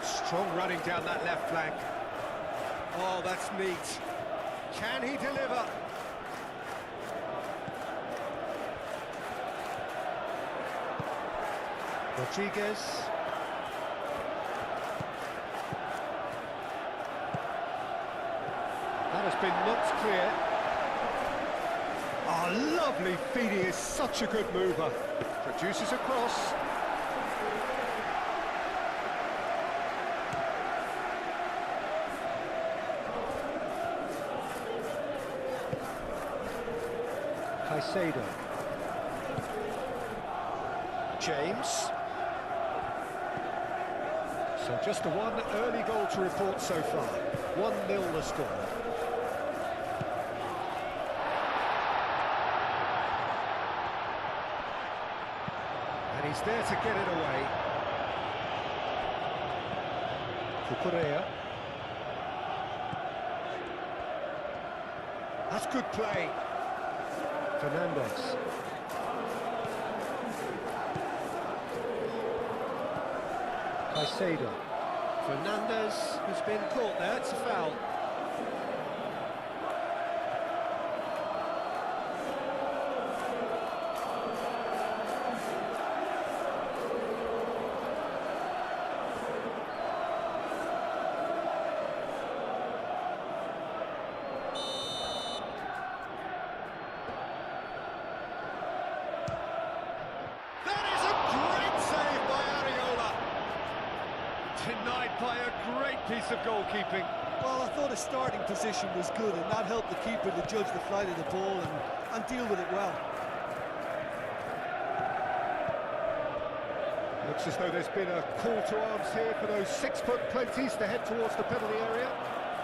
Strong running down that left flank. Oh, that's neat. Can he deliver? Rodriguez. That has been knocked clear. Oh, lovely feed. He is such a good mover. Produces a cross. Caicedo. James. So just the one early goal to report so far. 1-0 the score. And he's there to get it away. Cucurella. That's good play. Fernandez. Caicedo. Fernandez has been caught there, it's a foul. Denied by a great piece of goalkeeping. Well, I thought his starting position was good, and that helped the keeper to judge the flight of the ball and deal with it well. Looks as though there's been a call to arms here for those 6-foot plenties to head towards the penalty area.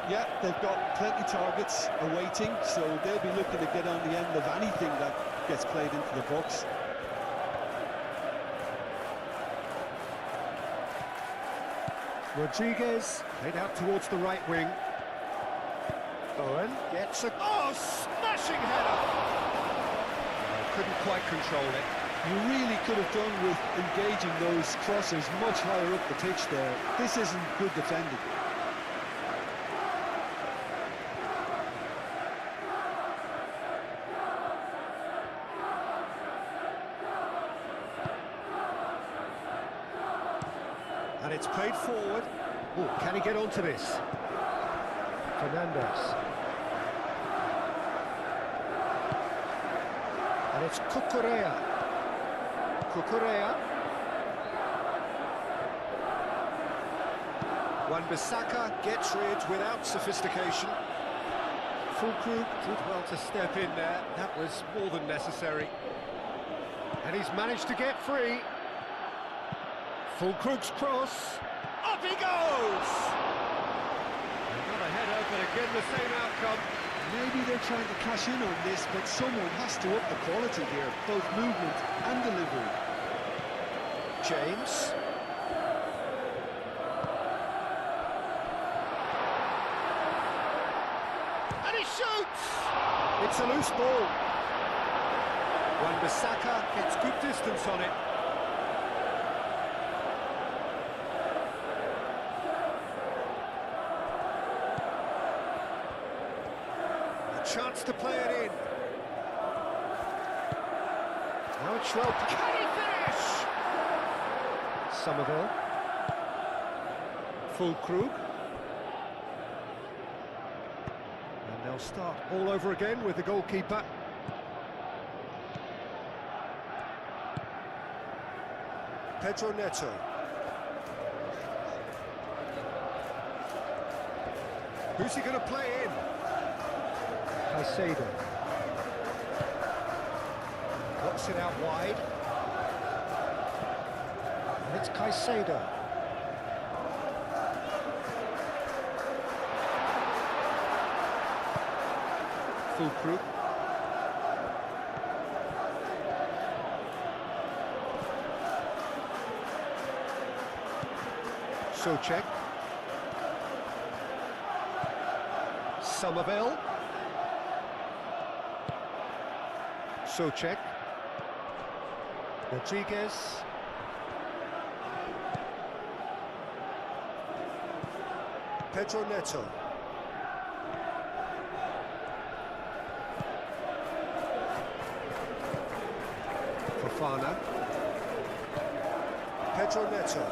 Yeah, they've got plenty targets awaiting, so they'll be looking to get on the end of anything that gets played into the box. Rodriguez head out towards the right wing. Bowen gets a... Oh, smashing header! Couldn't quite control it. You really could have done with engaging those crosses much higher up the pitch there. This isn't good defending. And it's played forward. Oh, can he get onto this? Fernandez. And it's Cucurella. Cucurella. Wan-Bissaka gets rid without sophistication. Fulkrug did well to step in there. That was more than necessary. And he's managed to get free. Fulkrug's cross. Up he goes! Another header, but again the same outcome. Maybe they're trying to cash in on this, but someone has to up the quality here, both movement and delivery. James. And he shoots! It's a loose ball. Wan-Bissaka gets good distance on it. Chance to play it in. Now it's Schwab. Can he finish? Somerville. Fulkrug. And they'll start all over again with the goalkeeper. Pedro Neto. Who's he going to play in? Caicedo. Knocks it out wide. And It's Caicedo. Fulkrug. Souček. Somerville. Souček. Rodriguez. Pedro Neto. Fofana. Pedro Neto.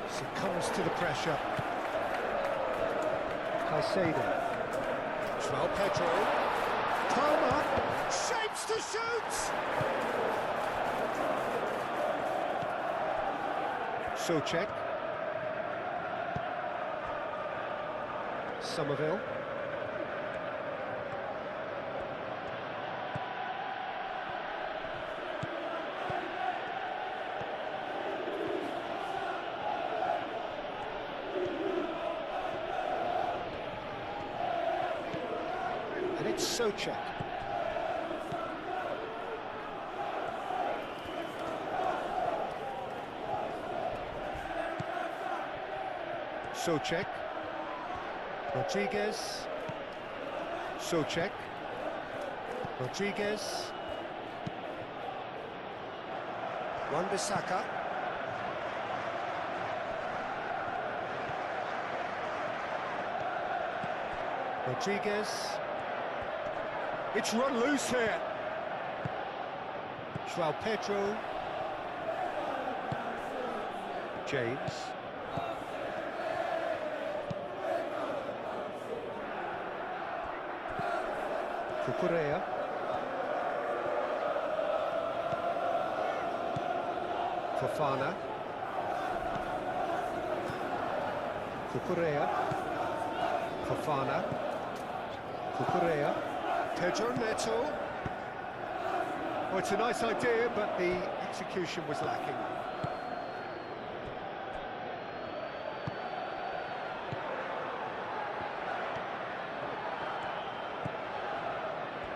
Succumbs to the pressure. Caicedo. João Pedro. Palmer. Shapes to shoot! Souček. Somerville. And it's Souček. Souček. Rodriguez. Souček. Rodriguez. Wan-Bissaka. Rodriguez. It's run loose here. João Pedro. James. Cucurella. Fofana. Cucurella. Fofana. Cucurella. Pedro Neto. Well, it's a nice idea, but the execution was lacking.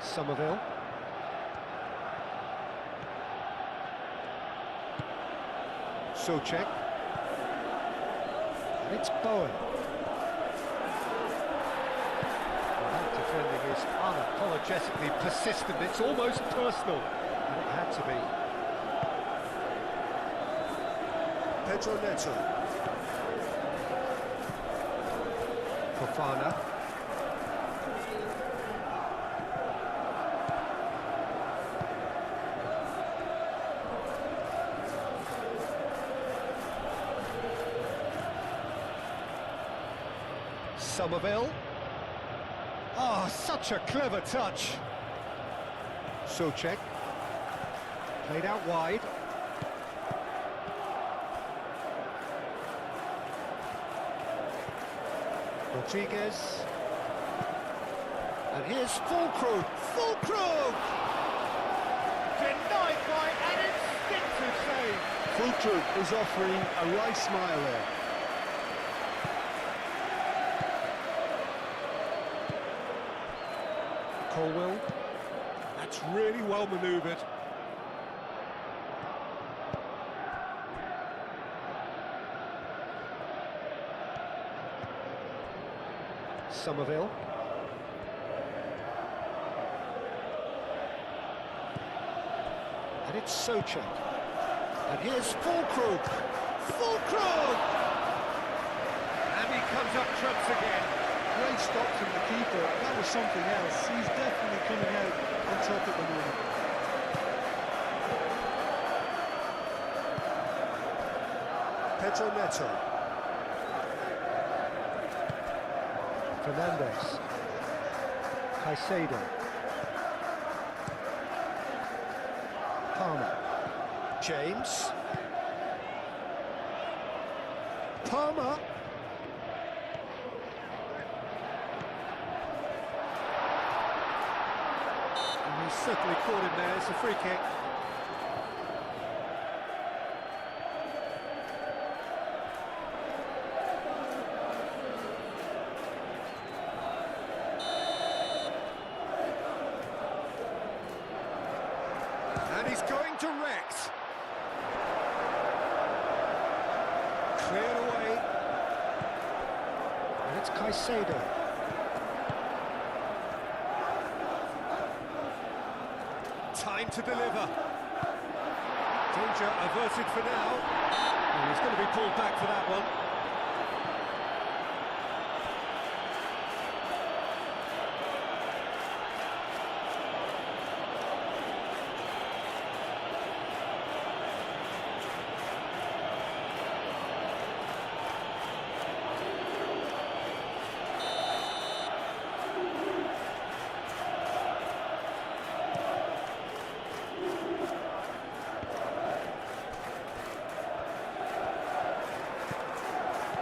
Somerville. Souček. And it's Bowen. That defending is unapologetically persistent. It's almost personal. And it had to be. Pedro Neto. Fofana. Somerville. Oh, such a clever touch. Souček. Played out wide. Rodriguez. And here's Fulkrug. Fulkrug! Denied by an instinctive save. Fulkrug is offering a wry smile there. Colwell. That's really well manoeuvred. Somerville. And it's Souček. And here's Fulkrug. Fulkrug! And he comes up trumps again. Great stop from the keeper. That was something else. He's definitely coming out on top at the moment. Pedro Neto. Fernandez. Caicedo. Palmer. James. Palmer. certainly caught him there. It's a free kick. And he's going direct. Cleared away. And it's Caicedo. Time to deliver. Danger averted for now. And he's going to be pulled back for that one.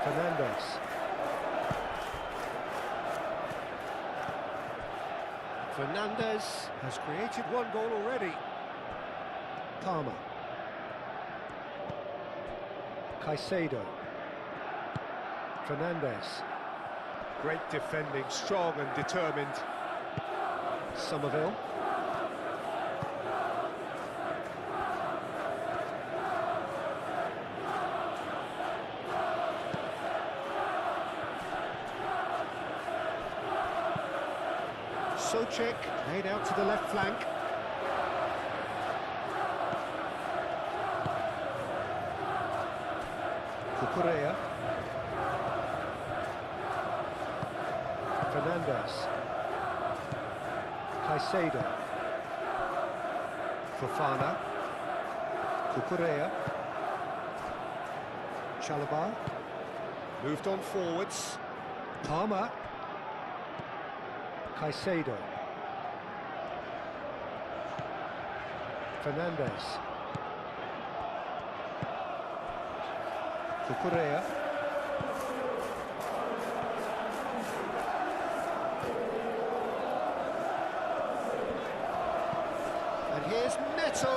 Fernandes. Fernandes has created one goal already. Palmer. Caicedo. Fernandes. Great defending, strong and determined. Somerville. Socek made out to the left flank. Cucurella. Fernandes. Caicedo. Fofana. Cucurella. Chalobah. Moved on forwards. Palmer. Caicedo. Fernandes. Cucurella. And here's Neto.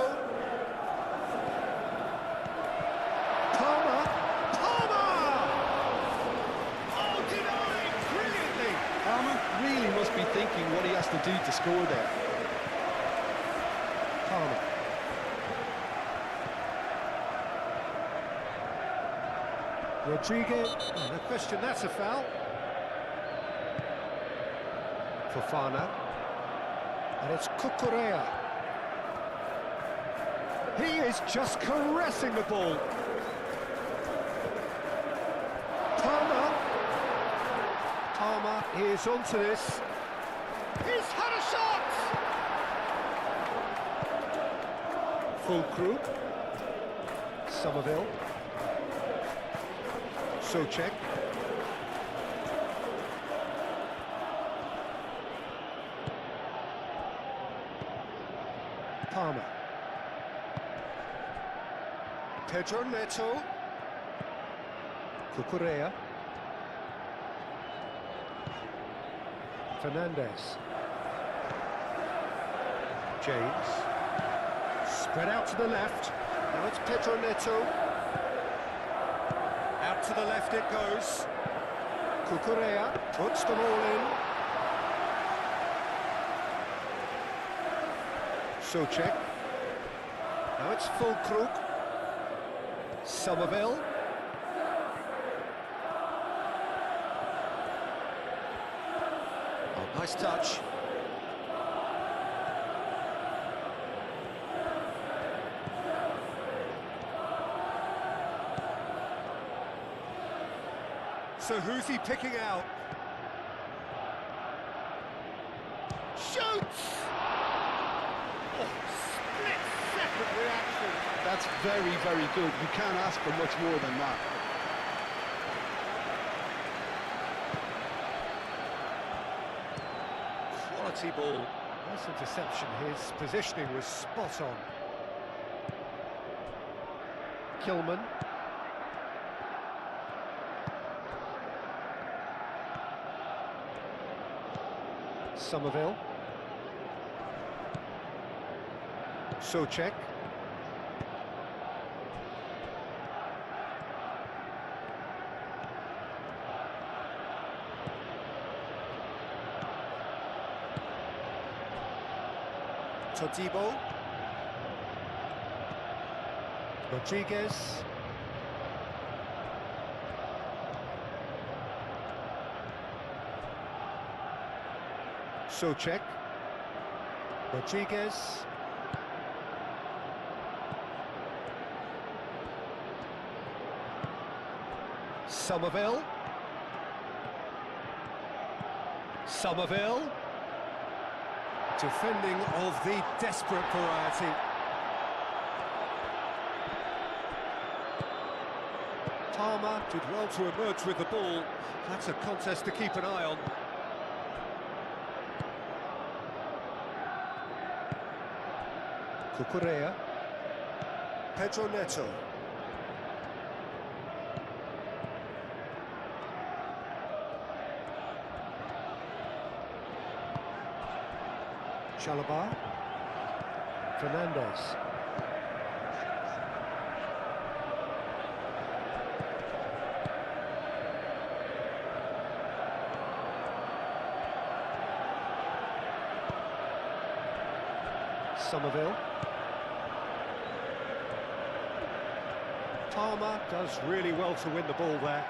Palmer. Oh, denied brilliantly. Palmer really must be thinking what he has to do to score there. Palmer. Rodriguez, no question, that's a foul. Fofana. And it's Cucurella. He is just caressing the ball. Palmer is onto this. He's had a shot! Full crew. Somerville. Socek. Palmer. Pedro Neto. Cucurella. Fernandes. James. Spread out to the left. Now it's Pedro Neto. Out to the left it goes. Cucurella puts them all in. Socek. Now it's Fulkrug. Somerville. Oh, nice touch. So who's he picking out? Shoots! Oh, split-second reaction. That's very, very good. You can't ask for much more than that. Quality ball. Nice interception. His positioning was spot on. Kilman. Somerville. Socek. Todibo. Rodriguez. Socek. Rodriguez. Somerville. Somerville. Defending of the desperate variety. Palmer did well to emerge with the ball. That's a contest to keep an eye on. Cucurella. Pedro Neto. Chalobah. Fernandez. Somerville. Palmer does really well to win the ball there.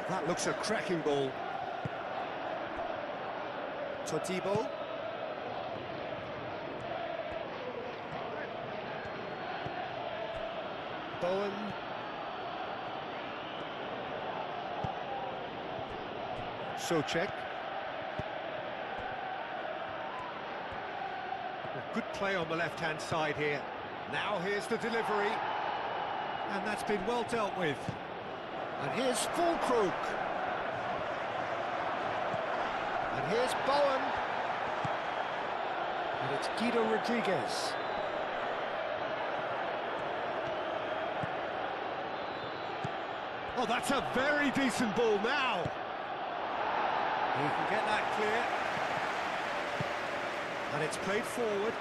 That looks a cracking ball. Todibo. Bowen. Socek. Good play on the left-hand side here. Now here's the delivery. And that's been well dealt with. And here's Fulkrug. And here's Bowen. And it's Guido Rodriguez. Oh, that's a very decent ball now. He can get that clear. And it's played forward.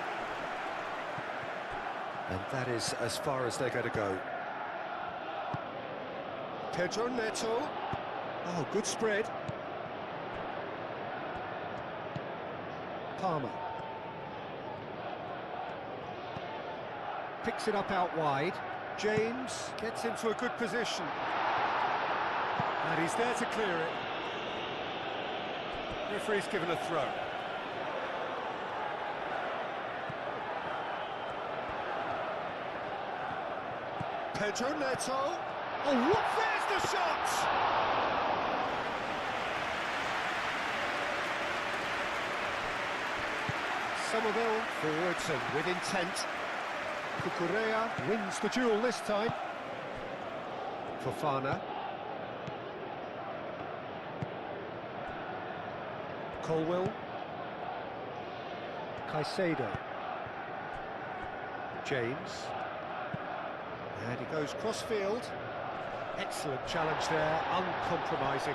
And that is as far as they're going to go. Pedro Neto. Oh, good spread. Palmer. Picks it up out wide. James gets into a good position. And he's there to clear it. Referee's given a throw. Pedro Neto. Oh, what? There's the shot! Somerville forwards and with intent. Cucurella wins the duel this time. Fofana. Colwill. Caicedo. James. And he goes cross-field. Excellent challenge there, uncompromising.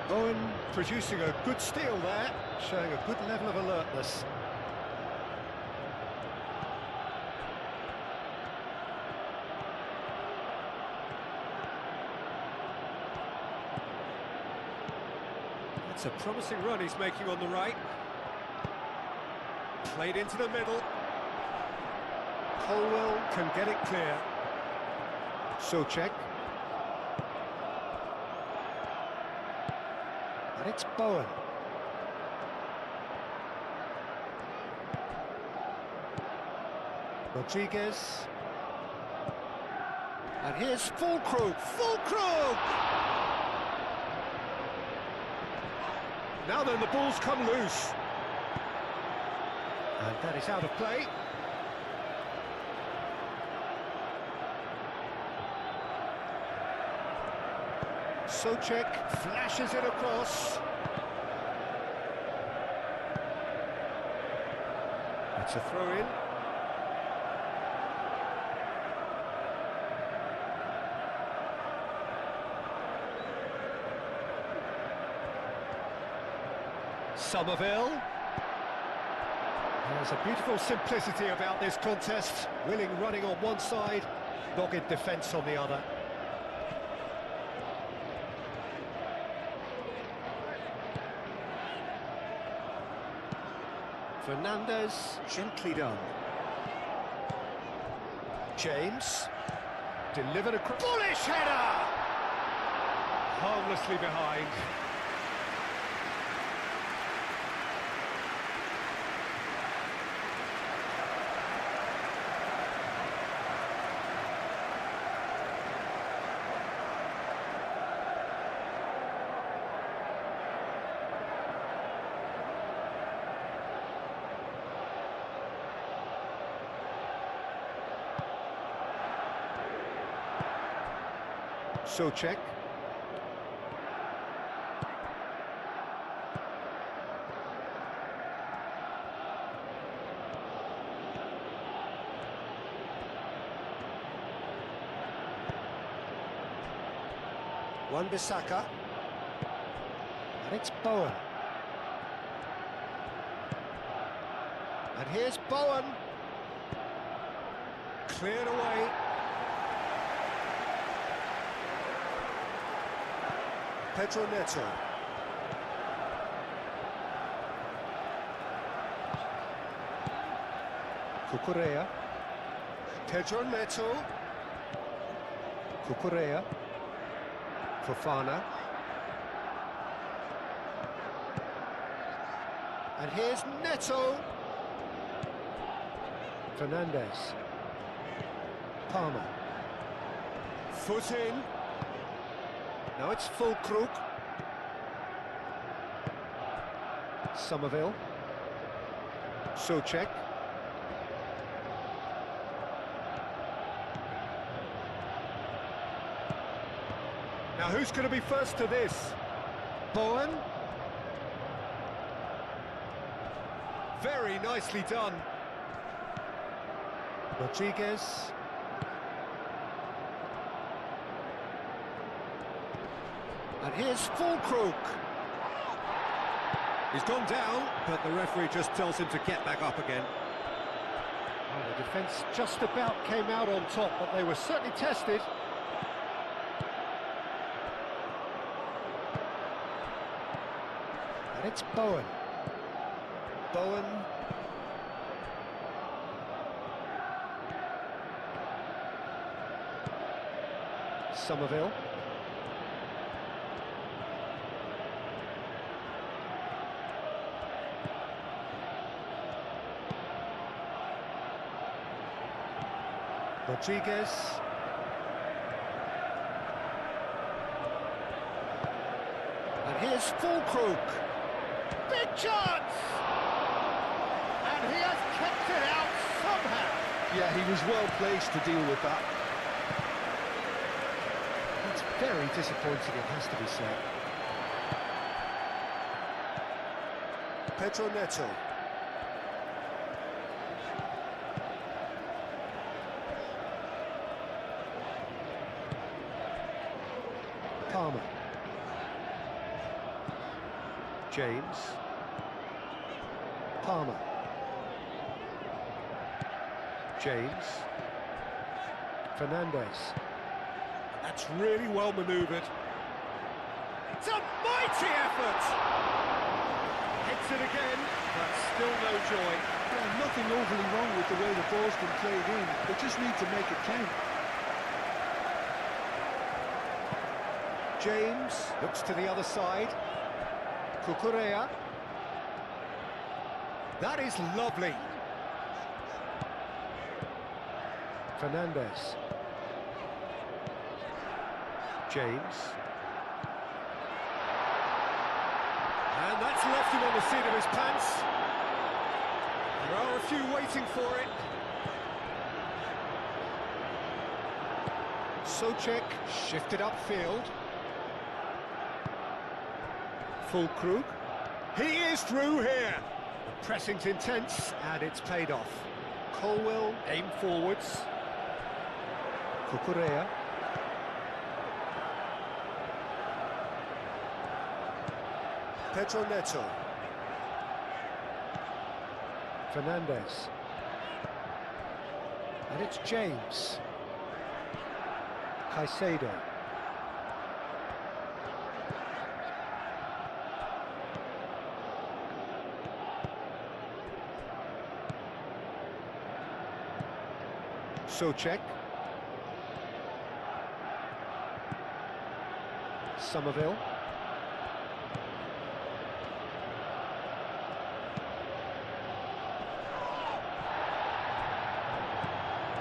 Bowen producing a good steal there, showing a good level of alertness. That's a promising run he's making on the right. Played into the middle. Colwill can get it clear. Socek. And it's Bowen. Rodriguez. And here's Fulkrug. Fulkrug! Now then, the ball's come loose. And that is out of play. Socek flashes it across. It's a throw-in. Somerville. There's a beautiful simplicity about this contest. Willing running on one side, dogged defence on the other. Fernandez, gently done. James, delivered a bullish header! Harmlessly behind. Souček. Wan-Bissaka. And it's Bowen. And here's Bowen. Cleared away. Pedro Neto. Cucurella. Pedro Neto. Cucurella. Fofana. And here's Neto. Fernandez. Palmer. Foot in. Now it's full crook. Somerville. Souček. Now who's going to be first to this? Bowen. Very nicely done. Rodriguez. And here's Fulkrug. He's gone down, but the referee just tells him to get back up again. Well, the defence just about came out on top, but they were certainly tested. And it's Bowen. Bowen. Somerville. Rodriguez. And here's Fulkrug. Big chance! And he has kept it out somehow. Yeah, he was well placed to deal with that. It's very disappointing, it has to be said. Pedro Neto. Palmer. James. Palmer. James. Fernandez. That's really well manoeuvred. It's a mighty effort! Hits it again, but still no joy. Yeah, nothing overly wrong with the way the ball's been played in. They just need to make it count. James looks to the other side. Cucurella. That is lovely. Fernandez. James. And that's left him on the seat of his pants. There are a few waiting for it. Souček shifted upfield. Fulkrug. He is through here. The pressing's intense and it's paid off. Colwell aim forwards. Cucurella. Pedro Neto. Fernandez. And it's James. Caicedo. Souček. Somerville.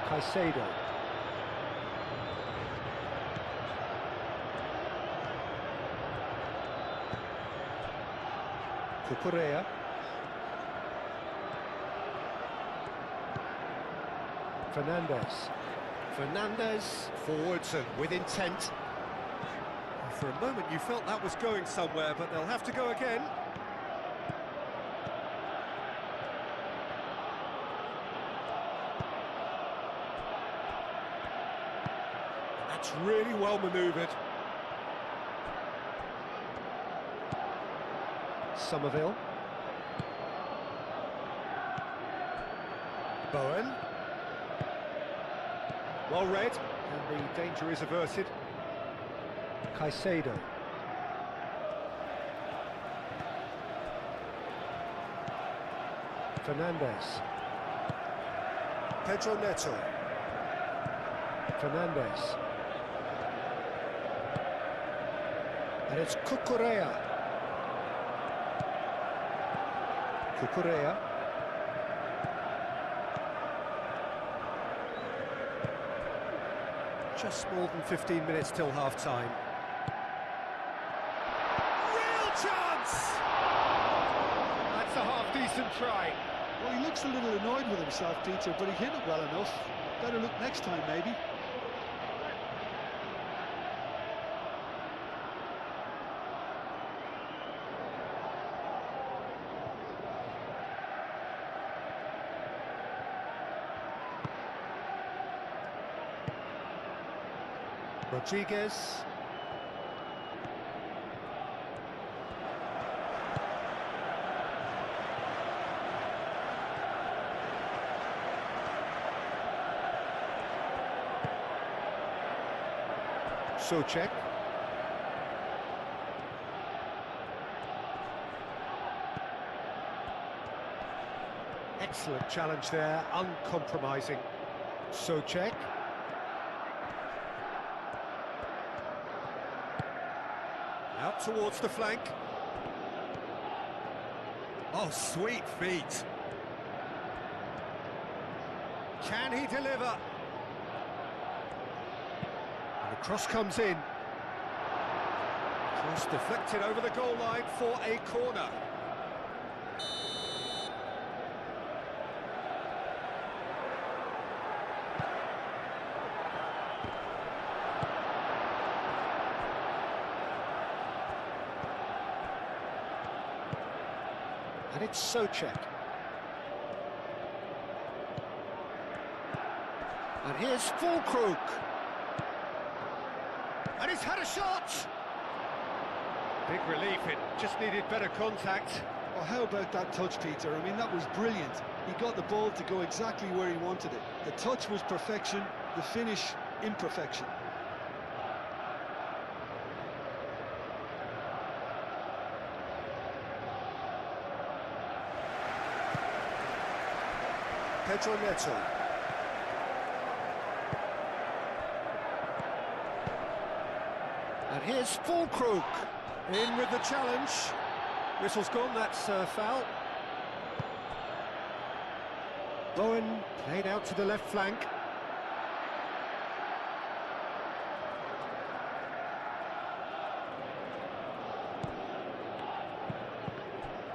Caicedo. Cucurella. Fernandez. Fernandez forwards and with intent. For a moment you felt that was going somewhere, but they'll have to go again. That's really well manoeuvred. Somerville. Bowen. Well read, and the danger is averted. Caicedo. Fernandez. Pedro Neto. Fernandez. And it's Cucurella. Cucurella. Just more than 15 minutes till half-time. Real chance! That's a half-decent try. Well, he looks a little annoyed with himself, Peter, but he hit it well enough. Better look next time, maybe. Rodriguez. Souček. Excellent challenge there, uncompromising. Souček. Out towards the flank. Oh, sweet feet. Can he deliver? And the cross comes in. Cross deflected over the goal line for a corner. And it's Souček. And here's Fulkrug. And he's had a shot! Big relief, it just needed better contact. Well, how about that touch, Peter? I mean, that was brilliant. He got the ball to go exactly where he wanted it. The touch was perfection, the finish, imperfection. Pedro Neto. And here's Fulkrug. In with the challenge. Whistle's gone, that's a foul. Bowen played out to the left flank.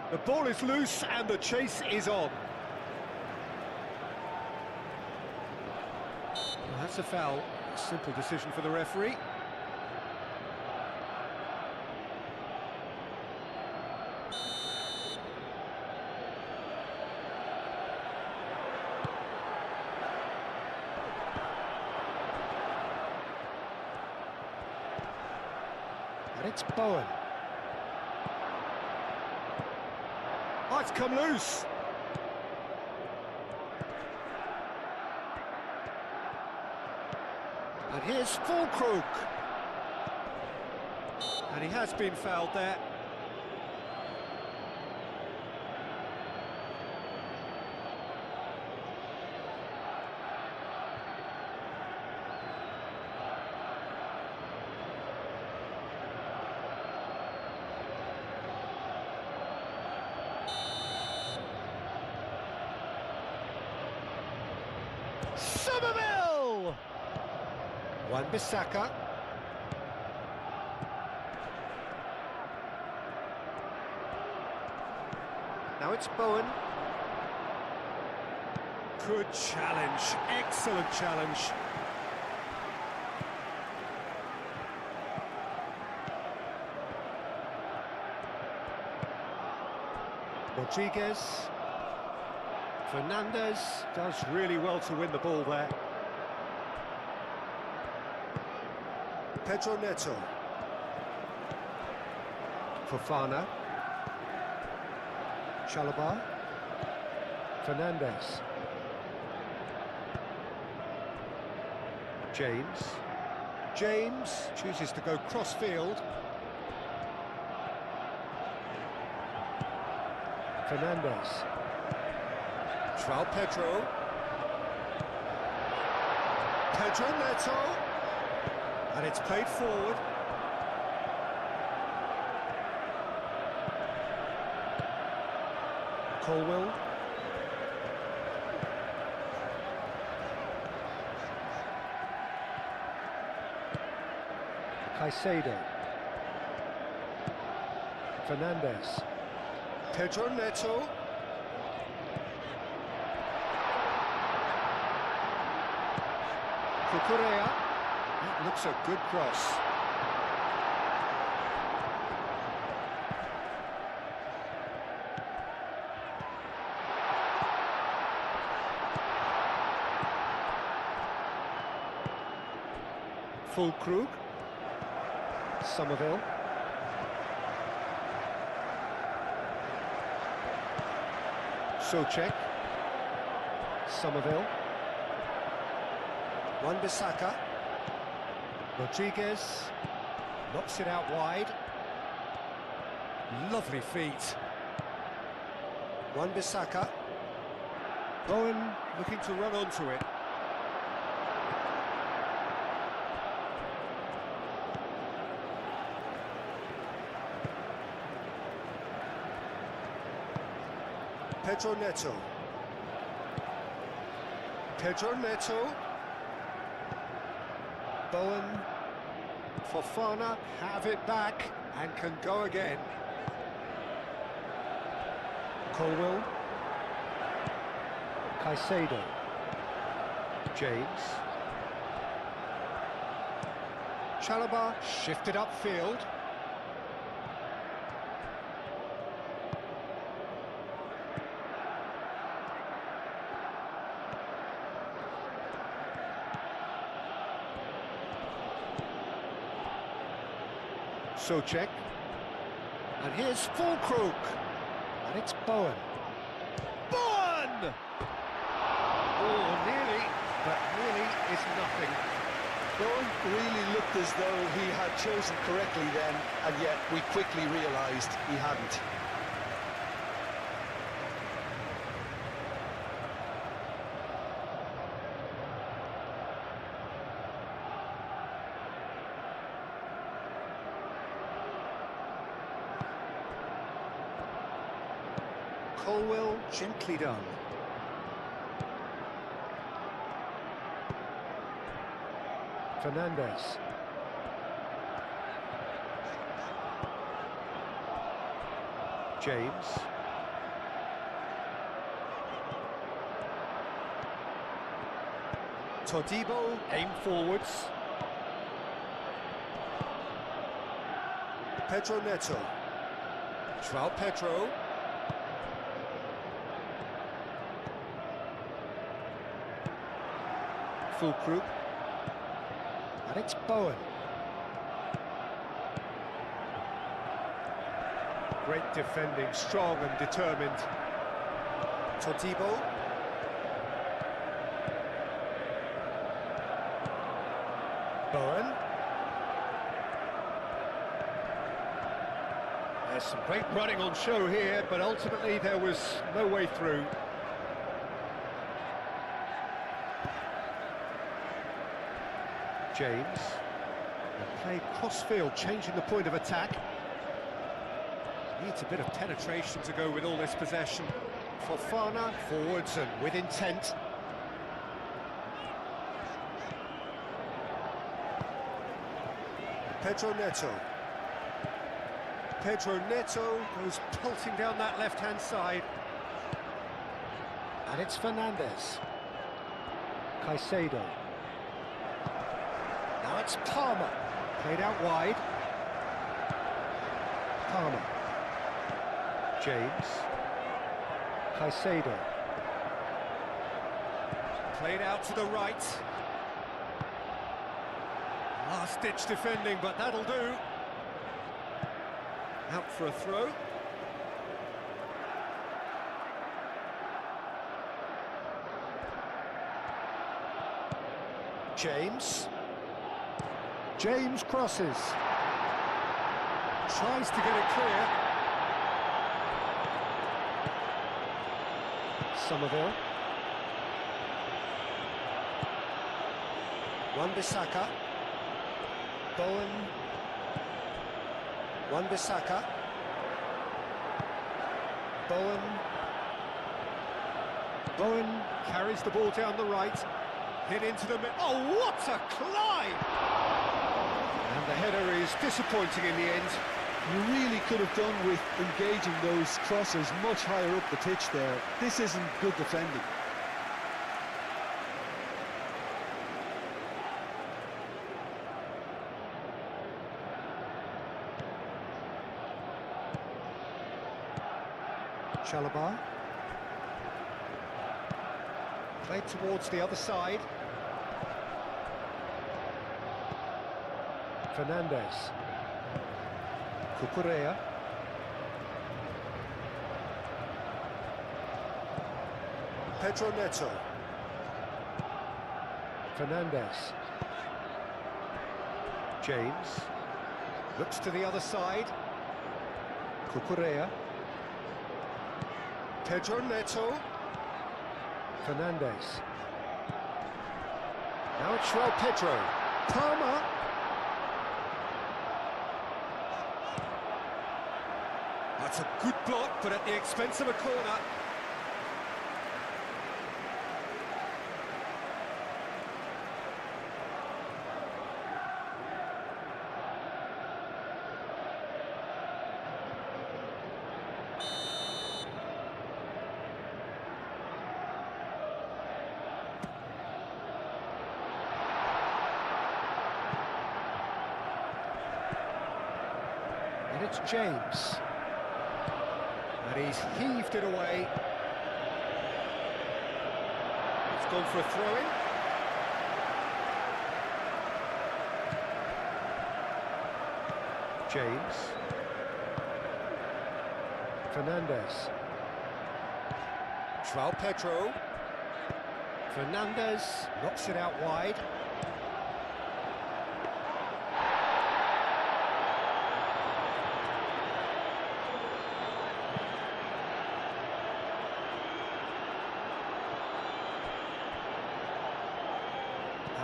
The ball is loose and the chase is on. Well, that's a foul. A simple decision for the referee. And it's Bowen. Oh, it's come loose. And here's Fulkrug. And he has been fouled there. Somerville! Wan-Bissaka. Now it's Bowen. Good challenge, excellent challenge. Rodriguez. Fernandez does really well to win the ball there. Pedro Neto. Fofana. Chalobah. Fernandez. James chooses to go cross-field. Fernandez. João Pedro. Pedro Neto. And it's played forward. Colwill. Caicedo. Fernandez. Pedro Neto. Cucurella. That looks a good cross. Fulkrug. Somerville. Souček. Somerville. Wan-Bissaka. Rodriguez knocks it out wide. Lovely feet. Wan-Bissaka. Bowen looking to run onto it. Pedro Neto. Pedro Neto. Bowen. Fofana have it back and can go again. Colwill. Caicedo. James. Chalobah shifted upfield. Souček. And here's Fulkrug. And it's Bowen. Bowen! Oh, nearly, but nearly is nothing. Bowen really looked as though he had chosen correctly then, and yet we quickly realised he hadn't. Colwill gently done. Fernandez. James. Todibo aim forwards. Pedro Neto. João Pedro. Fulkrug. And it's Bowen. Great defending, strong and determined. Todibo. Some great running on show here, but ultimately there was no way through. James. And played cross-field, changing the point of attack. Needs a bit of penetration to go with all this possession. Fofana forwards and with intent. Pedro Neto. Pedro Neto goes pelting down that left-hand side. And it's Fernandez. Caicedo. Now it's Palmer. Played out wide. Palmer. James. Caicedo. Played out to the right. Last-ditch defending, but that'll do. Out for a throw. James. James crosses. Tries to get it clear. Somerville. Wan-Bissaka. Bowen. Wan-Bissaka. Bowen. Bowen carries the ball down the right. Hit into the middle. Oh, what a climb! And the header is disappointing in the end. You really could have done with engaging those crossers much higher up the pitch there. This isn't good defending. Chalobah. Played towards the other side. Fernandez. Cucurella. Pedro Neto. Fernandez. James. Looks to the other side. Cucurella. Pedro Neto. Fernandez. Now it's João Pedro. Palmer. That's a good block, but at the expense of a corner. And it's James. And he's heaved it away. It's gone for a throw-in. James. Fernandez. João Pedro. Fernandez knocks it out wide.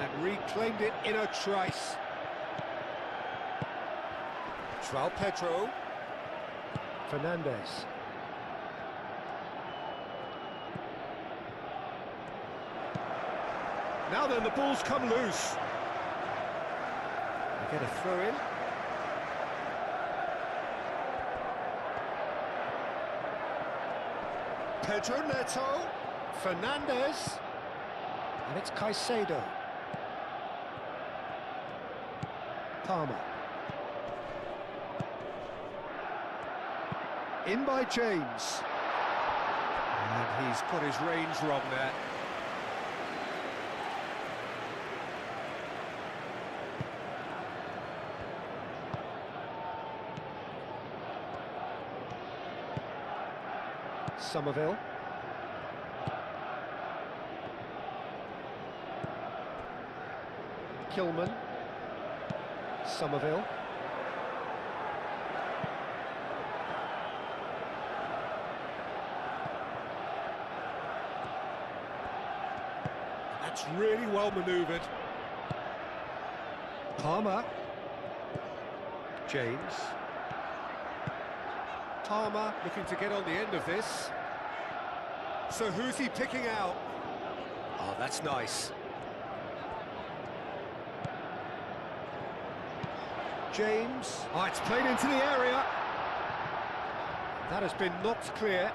And reclaimed it in a trice. João Pedro. Fernandez. Now then, the ball's come loose. They get a throw in. Pedro Neto. Fernandez. And it's Caicedo. Palmer. In by James. And he's got his range wrong there. Somerville. Kilman. Somerville. That's really well manoeuvred. Palmer. James. Palmer looking to get on the end of this. So who's he picking out? Oh, that's nice. James. Oh, it's played into the area. That has been knocked clear.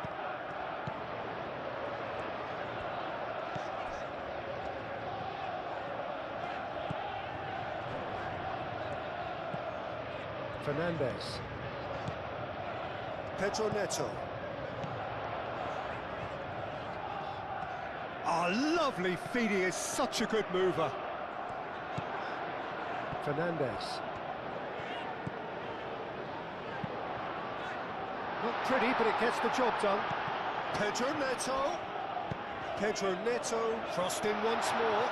Fernandez. Pedro Neto. Oh, lovely feed, he is such a good mover. Fernandez. Not pretty, but it gets the job done. Pedro Neto. Pedro Neto crossed in once more.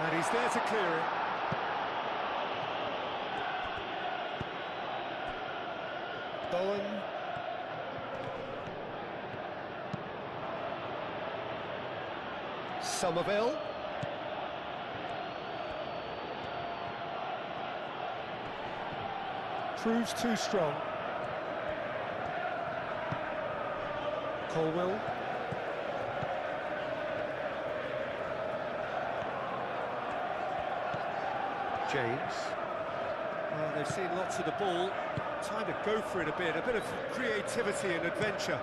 And he's there to clear it. Bowen. Somerville. Proves too strong. Colwell. James. Well, they've seen lots of the ball. Time to go for it a bit of creativity and adventure.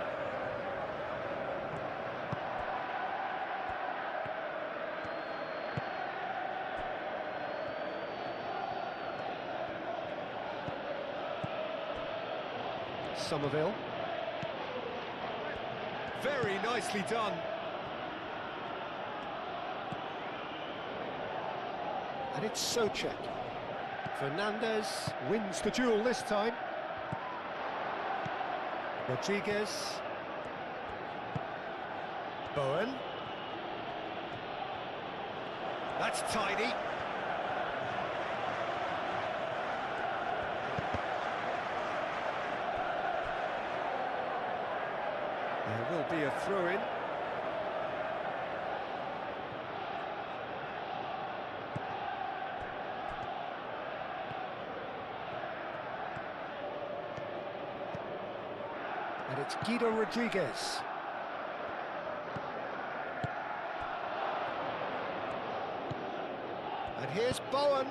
Somerville. Very nicely done. And it's Souček. Fernandez wins the duel this time. Rodriguez. Bowen. That's tidy. There will be a throw-in. And it's Guido Rodriguez. And here's Bowen.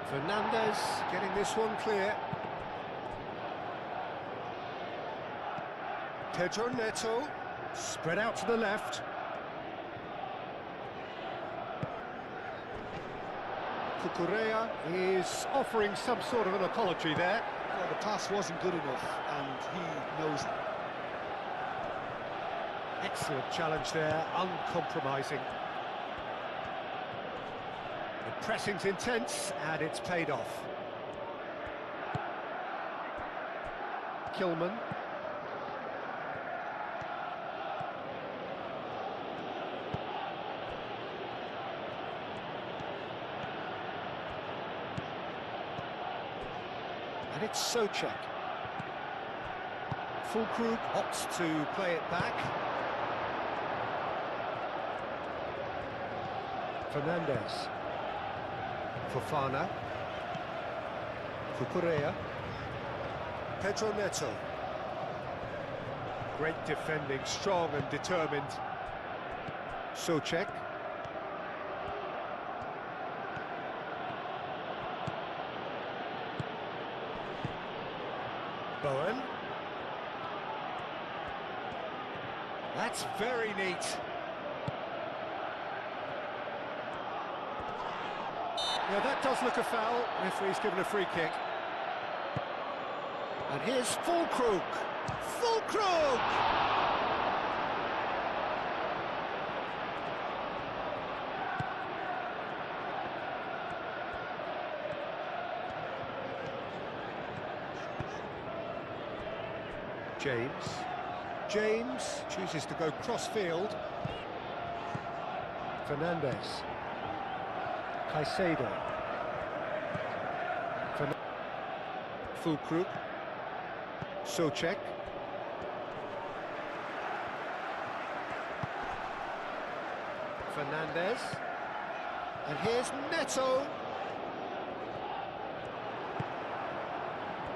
Fernandez getting this one clear. Pedro Neto, spread out to the left. Cucurella is offering some sort of an apology there. Well, the pass wasn't good enough, and he knows it. Excellent challenge there, uncompromising. The pressing's intense, and it's paid off. Kilman. And it's Souček. Fulkrug opts to play it back. Fernandez. Fofana. Cucurella. Pedro Neto. Great defending, strong and determined. Souček. Bowen. That's very neat. Now that does look a foul. Referee's given a free kick. And here's Fulkrug. Fulkrug! James chooses to go cross-field. Fernandez. Caicedo. Fulkrug. Soucek. Fernandez. And here's Neto.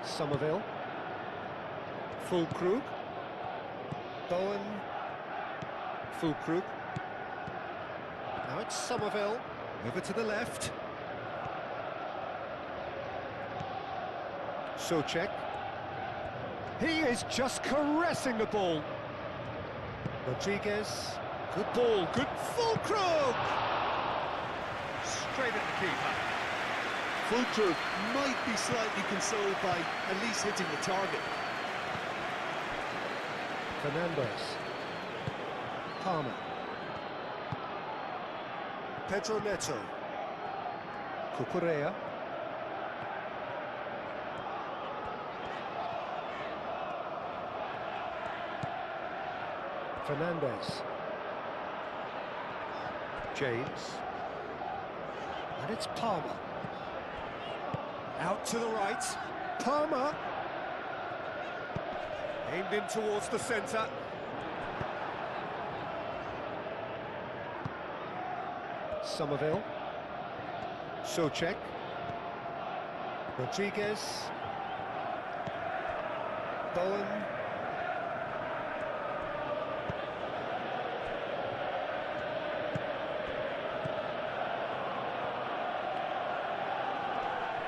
Somerville. Fulkrug. Bowen. Fulkrug. Now it's Somerville. Over to the left. Soucek. He is just caressing the ball. Rodriguez. Good ball, good Fulkrug! Straight at the keeper. Fulkrug might be slightly consoled by at least hitting the target. Fernandez. Palmer. Pedro Neto. Cucurella. Fernandez. James. And it's Palmer. Out to the right. Palmer. Aimed in towards the centre. Somerville. Soucek. Rodriguez. Bowen.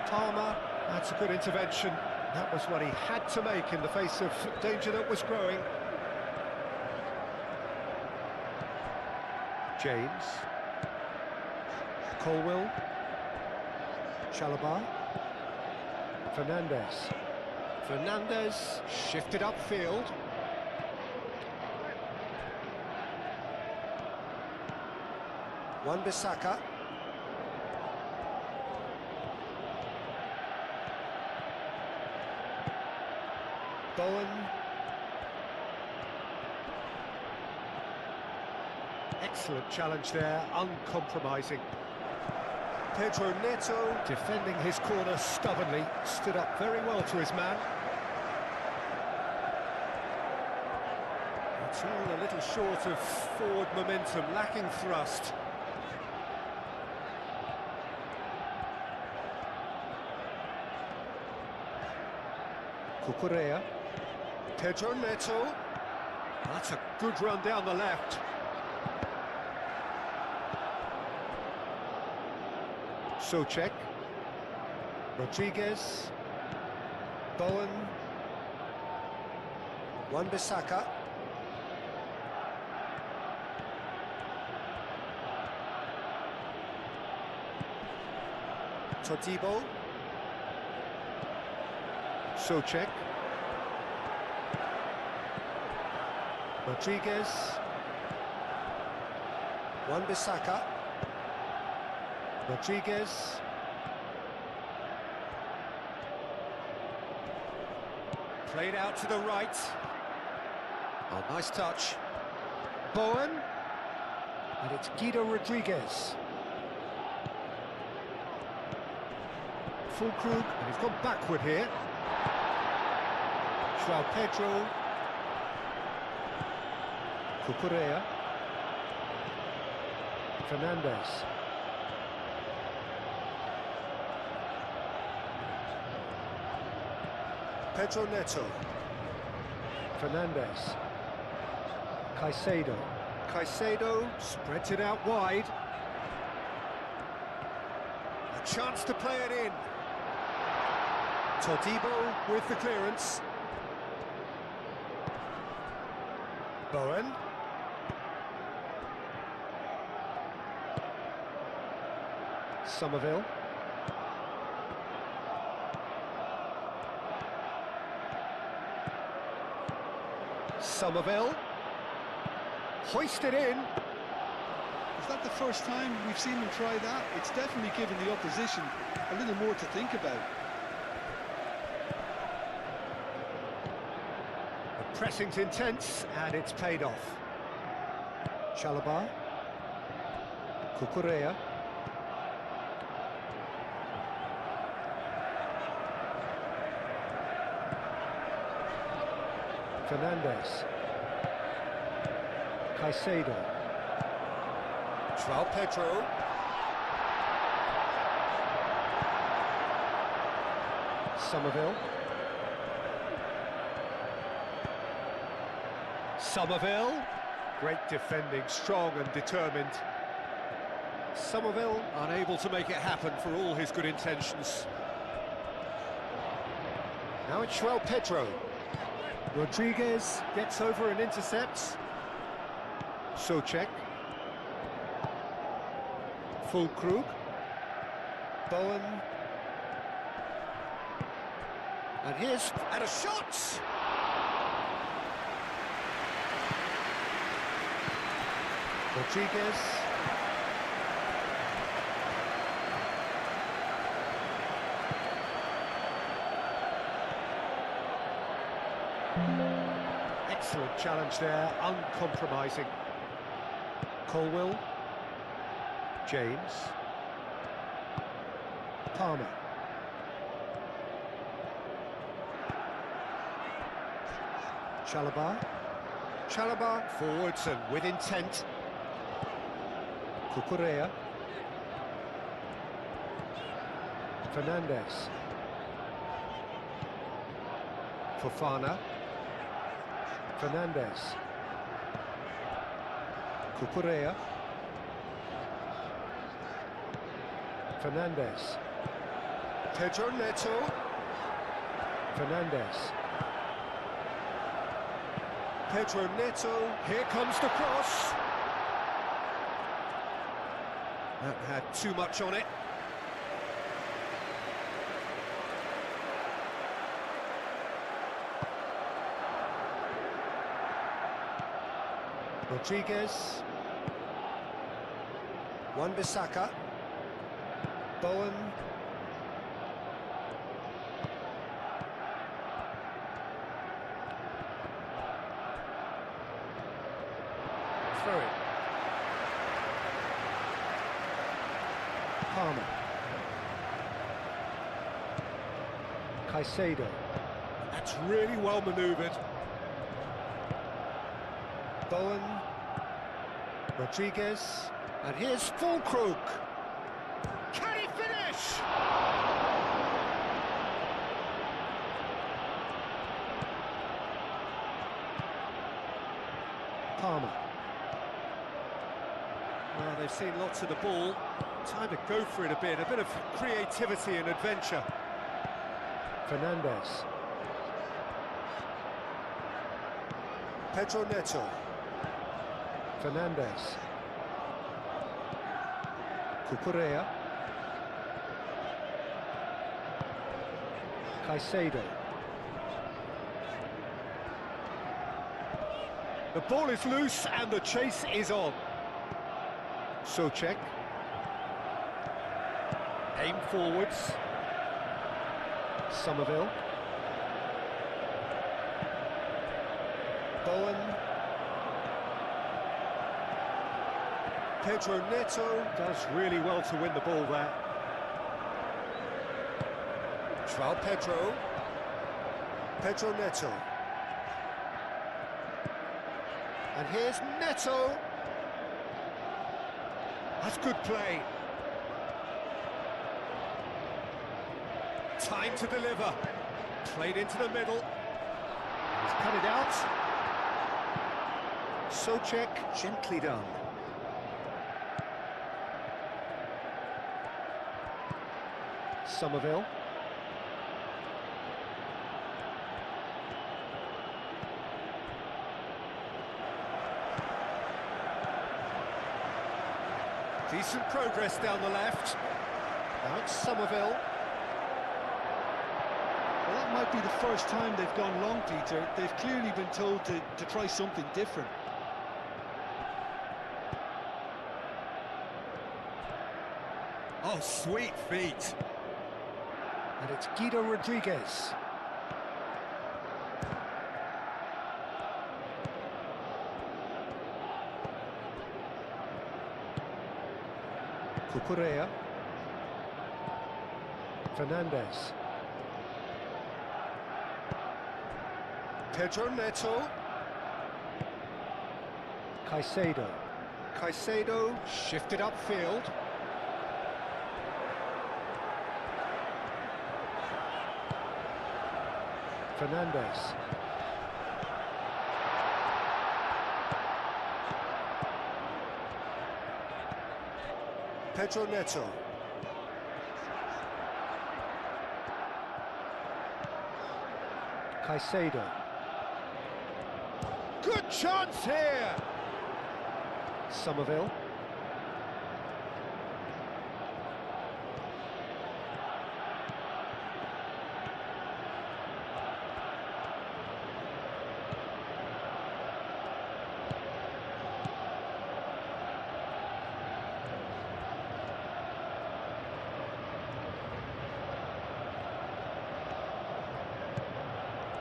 Palmer, that's a good intervention. That was what he had to make in the face of danger that was growing. James. Colwill. Chalobah. Fernandez. Fernandez shifted upfield. Wan-Bissaka. Bowen. Excellent challenge there, uncompromising. Pedro Neto, defending his corner stubbornly, stood up very well to his man. It's all a little short of forward momentum, lacking thrust. Cucurella. Pedro Neto. That's a good run down the left. Soucek. Rodriguez. Bowen. Wan-Bissaka. Todibo. Soucek. Rodriguez. Wan-Bissaka. Rodriguez. Played out to the right. Oh, nice touch. Bowen. And it's Guido Rodriguez. Fulkrug, and he's gone backward here. João Pedro. Cucurella. Fernandez. Pedro Neto. Fernandez. Caicedo. Caicedo spreads it out wide. A chance to play it in. Todibo with the clearance. Bowen. Somerville. Somerville. Hoisted in. Is that the first time we've seen him try that? It's definitely given the opposition a little more to think about. The pressing's intense, and it's paid off. Chalobah. Cucurella. Fernandez. Caicedo. João Pedro. Somerville. Somerville. Great defending, strong and determined. Somerville unable to make it happen for all his good intentions. Now it's João Pedro. Rodriguez gets over and intercepts. Souček. Fulkrug. Bowen. And here's a shot! Rodriguez. Excellent challenge there, uncompromising. Colwill. James. Palmer. Chalobah. Chalobah forwards and with intent. Cucurella. Fernandez. Fofana. Fernandez. Cucurella. Fernandez. Pedro Neto. Fernandez. Pedro Neto. Here comes the cross. That had too much on it. Rodriguez. Wan-Bissaka. Bowen. Throw it. Palmer. Caicedo. That's really well manoeuvred. Bowen. Rodriguez. And here's Fulkrug. Can he finish? Palmer. Well, they've seen lots of the ball. Time to go for it a bit of creativity and adventure. Fernandez. Pedro Neto. Fernandez. Cucurella. Caicedo. The ball is loose and the chase is on. Souček. Aim forwards. Somerville. Bowen. Pedro Neto does really well to win the ball there. João Pedro. Pedro Neto. And here's Neto. That's good play. Time to deliver. Played into the middle. He's cut it out. Souček, gently done. Somerville. Decent progress down the left. Now it's Somerville. Well, that might be the first time they've gone long, Peter. They've clearly been told to try something different. Oh, sweet feet. And it's Guido Rodriguez. Cucurella. Fernandez. Pedro Neto. Caicedo. Caicedo shifted upfield. Fernandes. Pedro Neto. Caicedo. Good chance here! Somerville.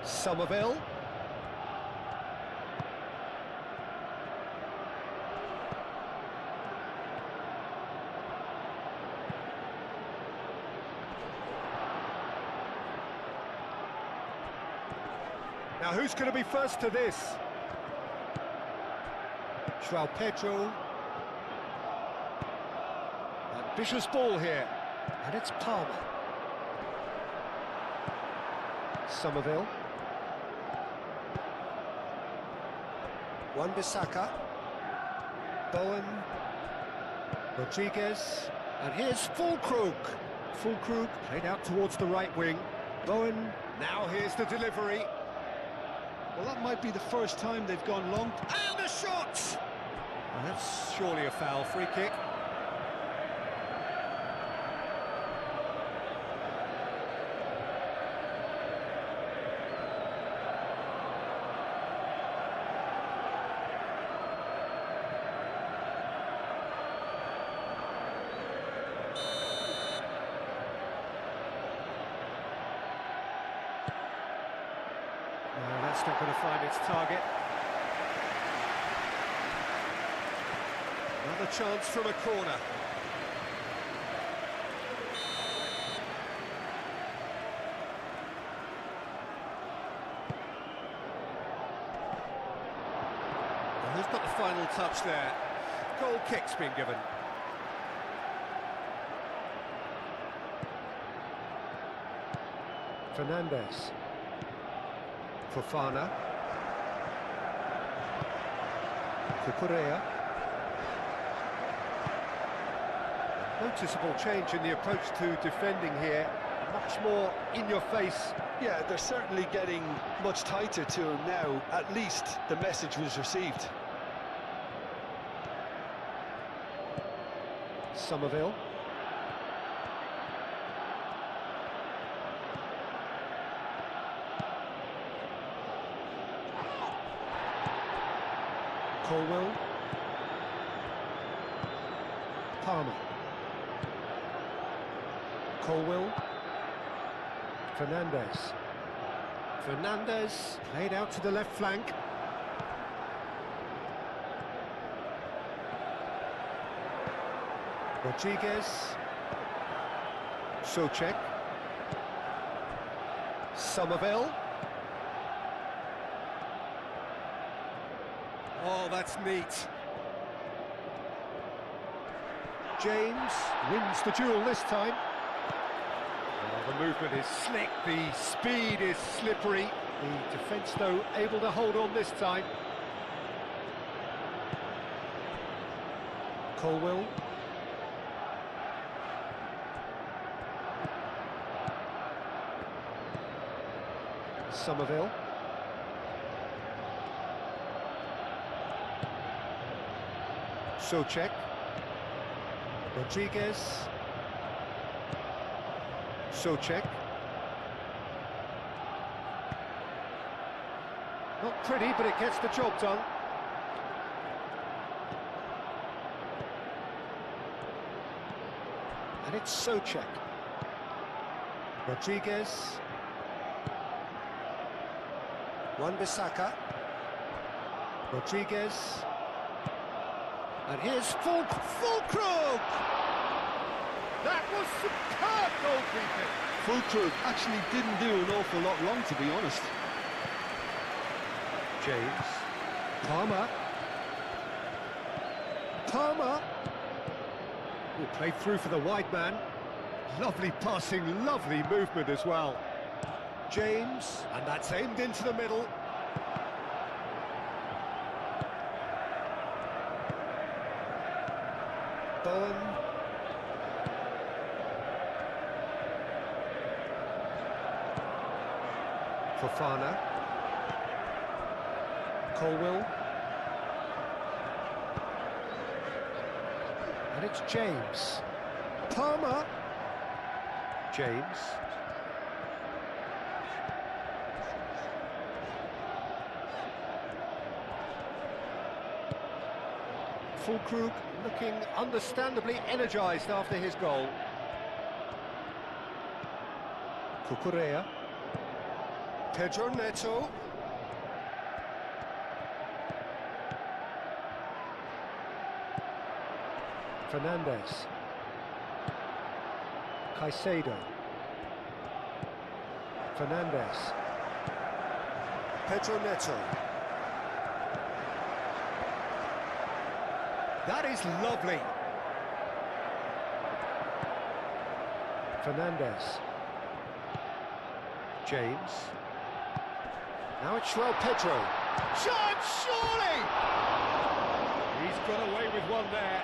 Somerville. Now who's going to be first to this? João Pedro. Ambitious ball here. And it's Palmer. Somerville. Wan-Bissaka. Bowen. Rodriguez. And here's Fulkrug. Fulkrug played out towards the right wing. Bowen. Now here's the delivery. Well, that might be the first time they've gone long. And a shot! Well, that's surely a foul. Free kick. No, that's not going to find its target. Another chance from a corner. Well, who's got the final touch there? Goal kick's been given. Fernandes. Fofana. Cucurella. Noticeable change in the approach to defending here. Much more in your face. Yeah, they're certainly getting much tighter to him now. At least the message was received. Somerville. Colwell. Palmer. Colwell. Fernandes. Fernandes played out to the left flank. Rodriguez. Souček. Somerville. Oh, that's neat. James wins the duel this time. Oh, the movement is slick, the speed is slippery. The defence, though, able to hold on this time. Colwell. Somerville. Souček. Rodriguez. Souček. Not pretty, but it gets the job done. And it's Souček. Rodriguez. Wan-Bissaka. Rodriguez. And here's Fulkrug! That was superb goalkeeping! Fulkrug actually didn't do an awful lot wrong, to be honest. James. Palmer. Palmer. Will play through for the wide man. Lovely passing, lovely movement as well. James, and that's aimed into the middle. Bowen. Fofana. Colwill. And it's James. Palmer. James. Fulkrug looking understandably energised after his goal. Cucurella. Pedro Neto. Fernandez. Caicedo. Fernandez. Pedro Neto. That is lovely. Fernandez. James. Now it's João Pedro. Chance, surely! He's got away with one there.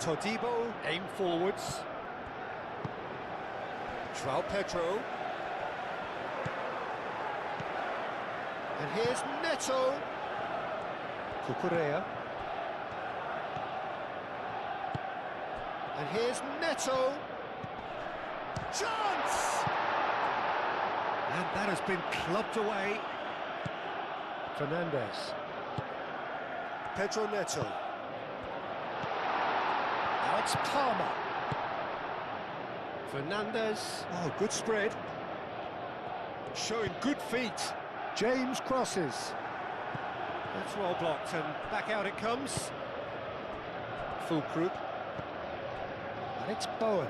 Todibo, aim forwards. João Pedro. And here's Neto. Cucurella. And here's Neto. Chance! And that has been clubbed away. Fernandez. Pedro Neto. Now it's Palmer. Fernandez. Oh, good spread. Showing good feet. James crosses. That's well blocked, and back out it comes. Fulkrug. And it's Bowen.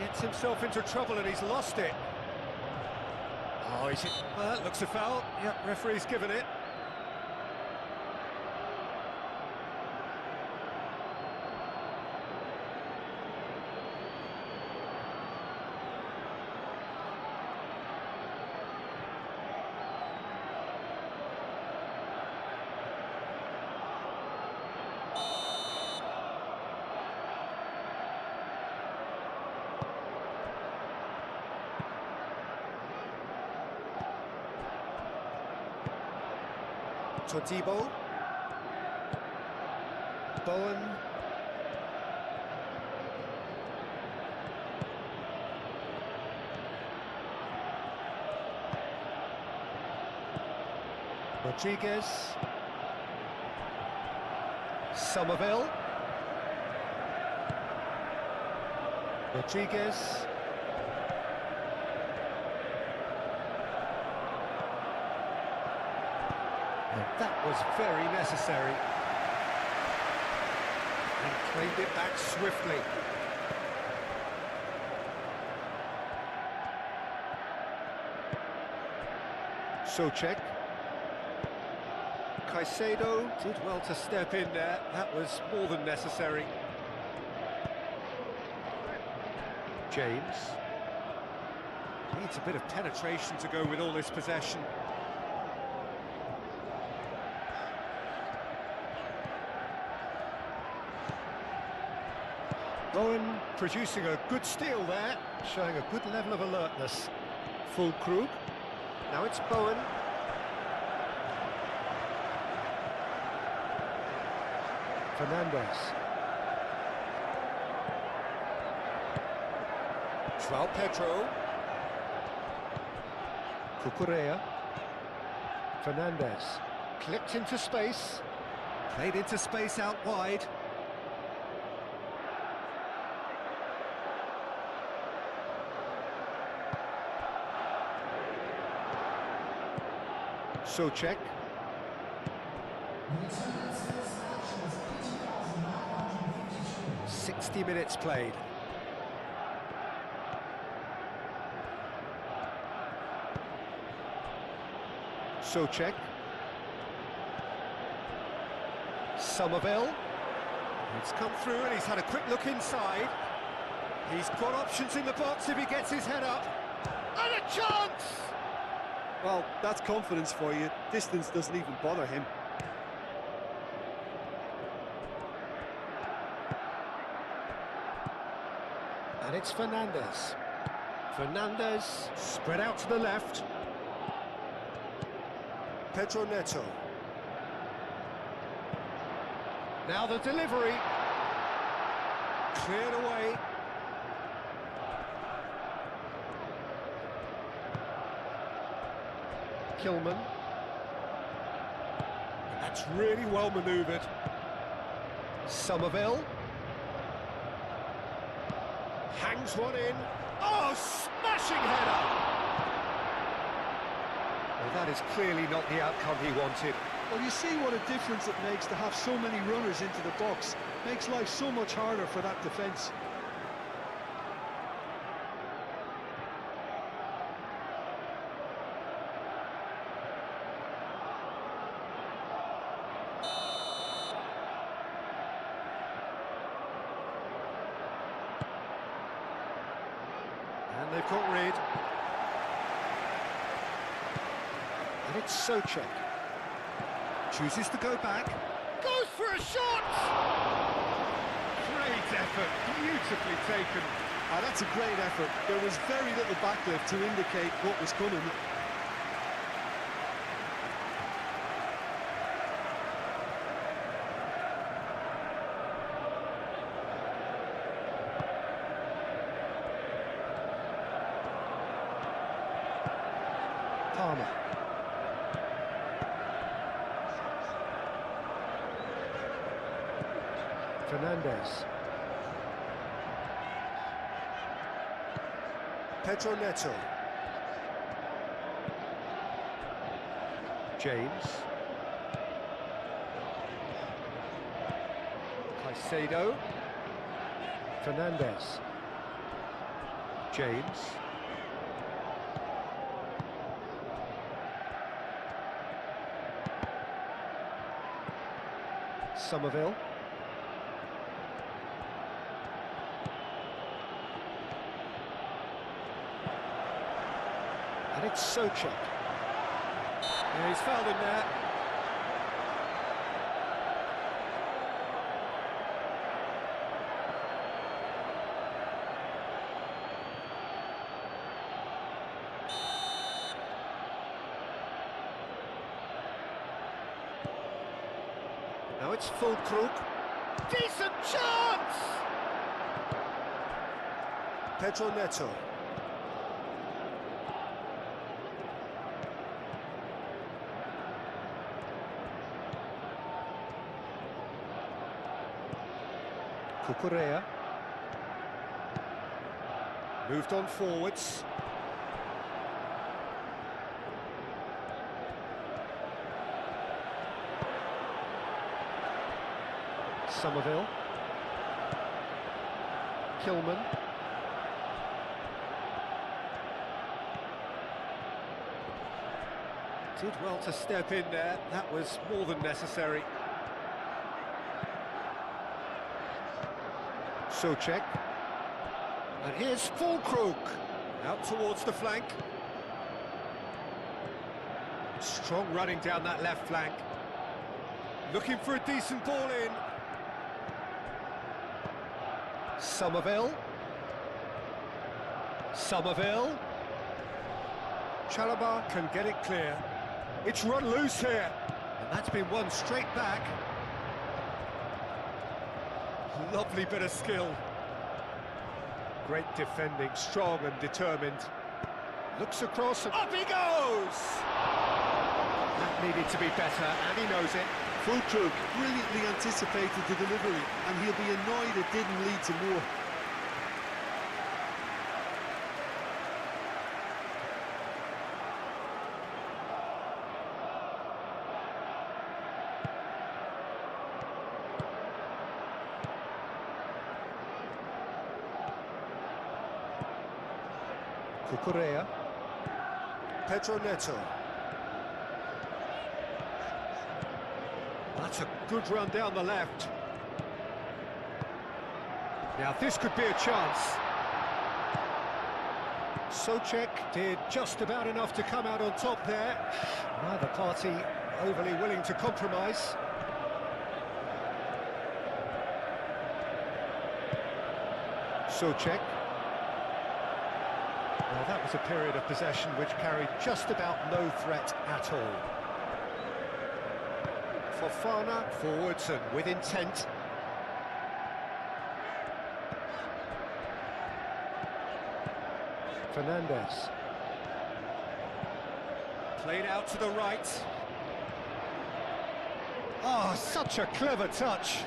Gets himself into trouble and he's lost it. Oh, is it? Well, that looks a foul. Yep, referee's given it. Todibo. Bowen. Rodriguez. Somerville. Rodriguez. That was very necessary. And claimed it back swiftly. Souček. Caicedo did well to step in there. That was more than necessary. James. Needs a bit of penetration to go with all this possession. Bowen producing a good steal there, showing a good level of alertness. Fulkrug. Now it's Bowen. Fernandez. João Pedro. Cucurella. Fernandez. Clipped into space. Played into space out wide. Souček. "60 minutes played. Souček. Somerville. It's come through and he's had a quick look inside. He's got options in the box if he gets his head up. And a chance! Well, that's confidence for you. Distance doesn't even bother him. And it's Fernandez. Fernandez spread out to the left. Pedro Neto. Now the delivery. Cleared away. Kilman. That's really well manoeuvred. Somerville. Hangs one in. Oh, smashing header! Well, that is clearly not the outcome he wanted. Well, you see what a difference it makes to have so many runners into the box. Makes life so much harder for that defence. And they've got rid. And it's Souček. Chooses to go back. Goes for a shot! Great effort, beautifully taken. That's a great effort. There was very little backlift to indicate what was coming. Palmer. Fernandez. Pedro Neto. James. Caicedo. Fernandez. James. Somerville. And it's Souček. And he's fouled him there. Now it's Fulkrug. Decent chance! Pedro Neto. Cucurella. Moved on forwards. Somerville. Kilman. Did well to step in there. That was more than necessary. Souček. And here's Fulkrug. Out towards the flank. Strong running down that left flank. Looking for a decent ball in. Somerville. Somerville. Chalobah can get it clear. It's run loose here. And that's been won straight back. Lovely bit of skill. Great defending, strong and determined. Looks across and up he goes! That needed to be better, and he knows it. Fulkrug brilliantly anticipated the delivery, and he'll be annoyed it didn't lead to more. Cucurella. Pedro Neto. That's a good run down the left. Now this could be a chance. Souček did just about enough to come out on top there. Neither party overly willing to compromise. Souček. Well, that was a period of possession which carried just about no threat at all. Fofana forwards and with intent. Fernandes. Played out to the right. Oh, such a clever touch.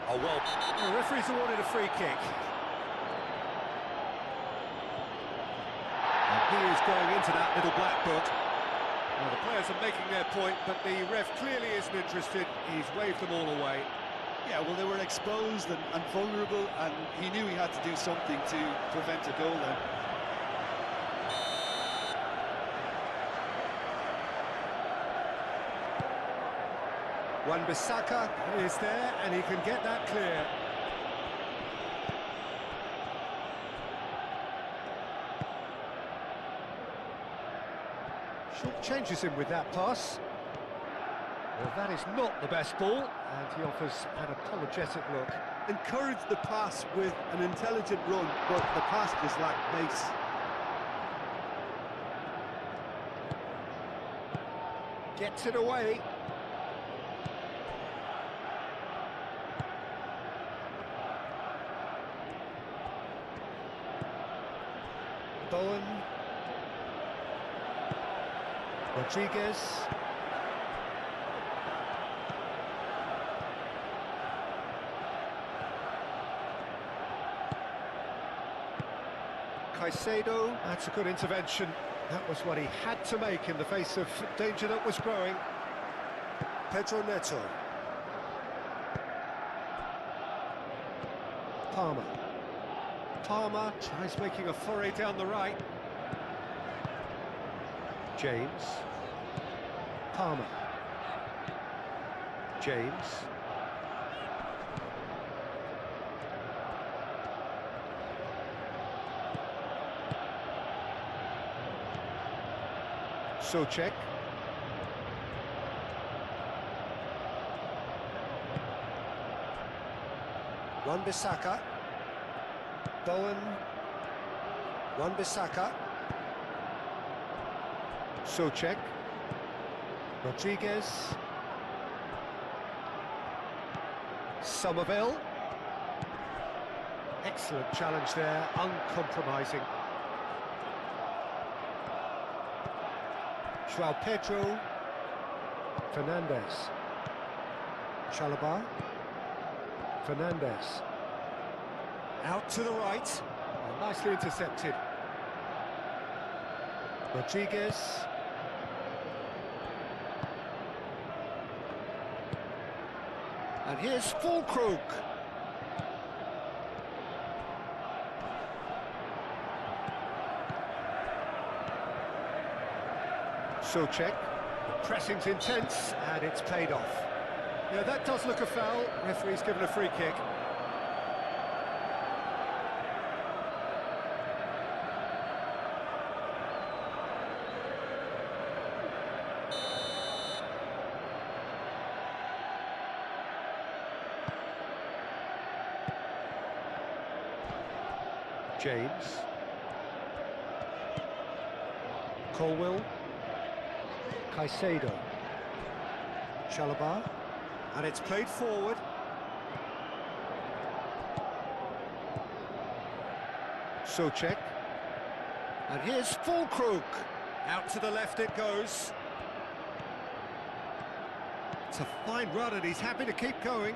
Oh, well. The referee's awarded a free kick. And he is going into that little black book. Well, the players are making their point, but the ref clearly isn't interested. He's waved them all away. Yeah, well, they were exposed and vulnerable, and he knew he had to do something to prevent a goal then. Wan-Bissaka is there, and he can get that clear. Short changes him with that pass. Well, that is not the best ball, and he offers an apologetic look. Encouraged the pass with an intelligent run, but the pass just lacked pace. Gets it away. Bowen. Rodriguez. Caicedo. That's a good intervention. That was what he had to make in the face of danger that was growing. Pedro Neto. Palmer. Palmer tries making a foray down the right. James. Palmer. James. Souček. Wan-Bissaka. Bowen. Wan-Bissaka. Souček. Rodriguez. Somerville. Excellent challenge there, uncompromising. João Pedro. Fernandes. Chalobah. Fernandes. Out to the right. Oh, nicely intercepted. Rodriguez. And here's Fulkrug. Souček. The pressing's intense, and it's paid off. Yeah, that does look a foul. Referee's given a free kick. James. Colwill. Caicedo. Chalobah. And it's played forward. Souček. And here's Fulkrug. Out to the left it goes. It's a fine run and he's happy to keep going.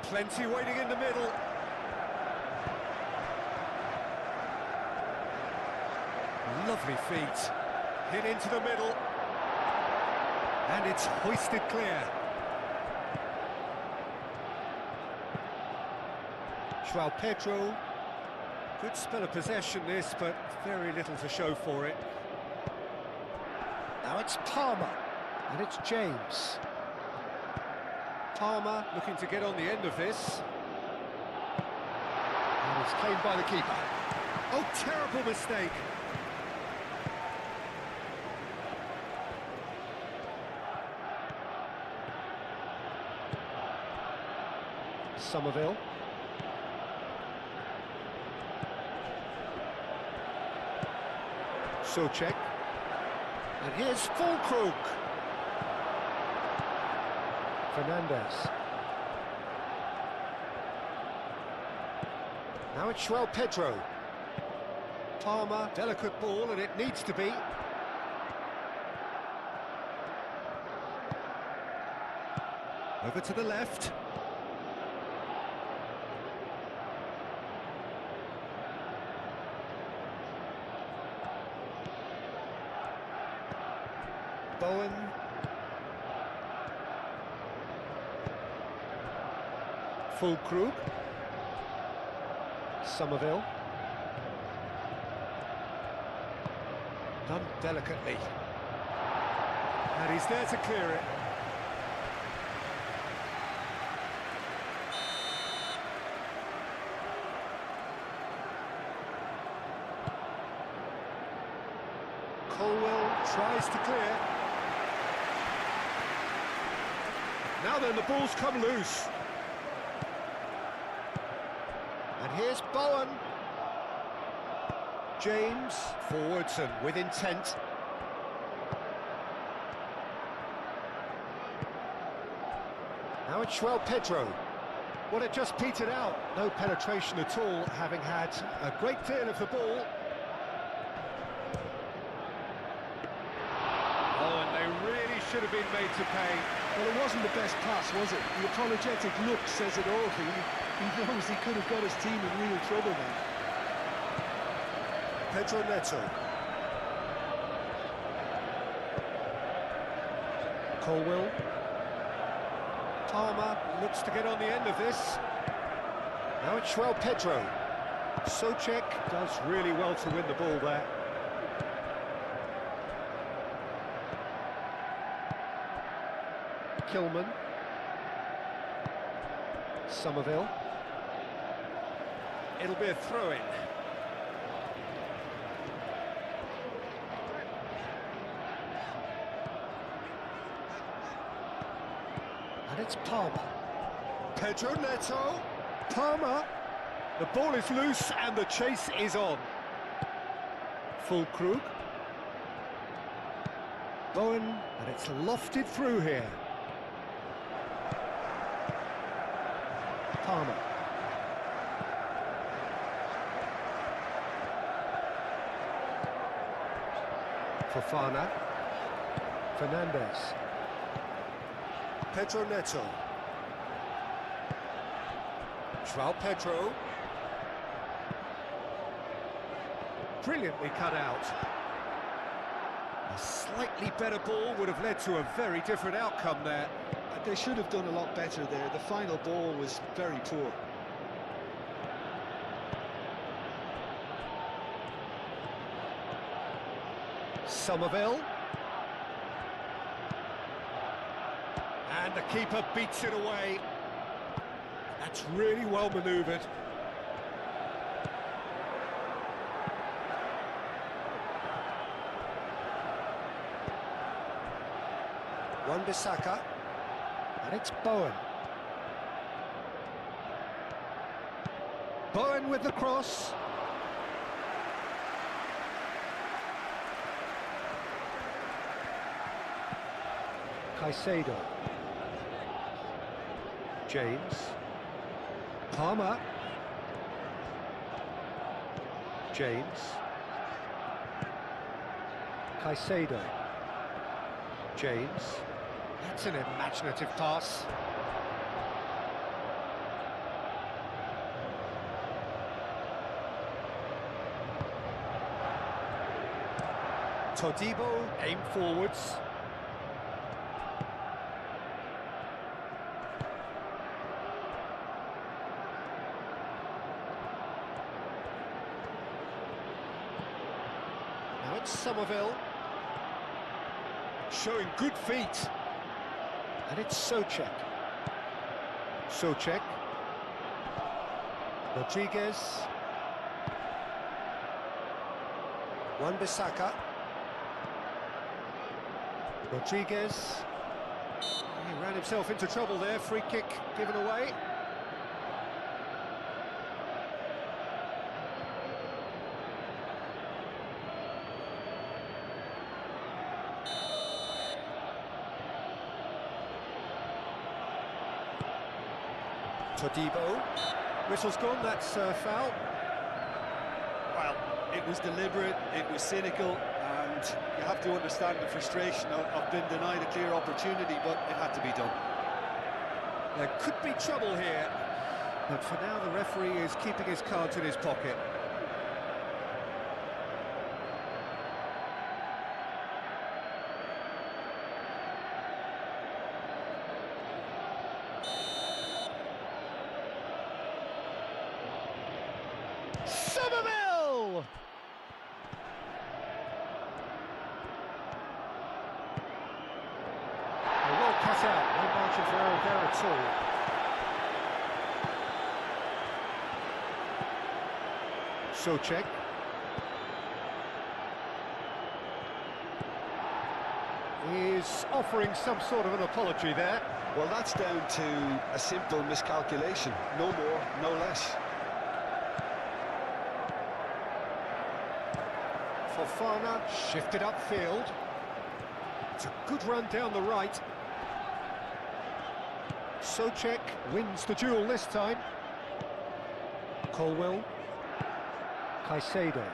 Plenty waiting in the middle. Lovely feet. Hit into the middle. And it's hoisted clear. João Pedro. Good spell of possession this, but very little to show for it. Now it's Palmer, and it's James. Palmer looking to get on the end of this. And it's claimed by the keeper. Oh, terrible mistake. Somerville. Socek. And here's Fulkrug. Fernandez. Now it's João Pedro. Palmer, delicate ball, and it needs to be. Over to the left. Bowen. Fulkrug. Somerville. Done delicately. And he's there to clear it. Colwell tries to clear. Now then, the ball's come loose. And here's Bowen. James, forwards and with intent. Now it's João Pedro. Well, it just petered out. No penetration at all, having had a great deal of the ball. Oh, and they really should have been made to pay. Well, it wasn't the best pass, was it? The apologetic look says it all for you. He knows he could have got his team in real trouble then. Pedro Neto. Colwell. Palmer looks to get on the end of this. Now it's João Pedro. Socek does really well to win the ball there. Kilman. Somerville. It'll be a throw-in. And it's Palmer. Pedro Neto. Palmer. The ball is loose and the chase is on. Fulkrug. Bowen, and it's lofted through here. Palmer. Fofana. Fernandez. Pedro Neto. João Pedro. Brilliantly cut out. A slightly better ball would have led to a very different outcome there. They should have done a lot better there. The final ball was very poor. Somerville. And the keeper beats it away. That's really well manoeuvred. Wan-Bissaka. And it's Bowen. Bowen with the cross. Caicedo. James. Palmer. James. Caicedo. James. That's an imaginative pass. Todibo aim forwards. Now it's Somerville. Showing good feet. And it's Souček. Souček. Rodriguez. Wan-Bissaka. Rodriguez. He ran himself into trouble there. Free kick given away. Todibo. Whistle's gone, that's foul. Well, it was deliberate, it was cynical, and you have to understand the frustration of being denied a clear opportunity, but it had to be done. There could be trouble here, but for now the referee is keeping his cards in his pocket. Somerville! Well cut out, no margin for error there at all. Souček. Is offering some sort of an apology there. Well, that's down to a simple miscalculation, no more, no less. Fofana shifted upfield. It's a good run down the right. Souček wins the duel this time. Colwill. Caicedo.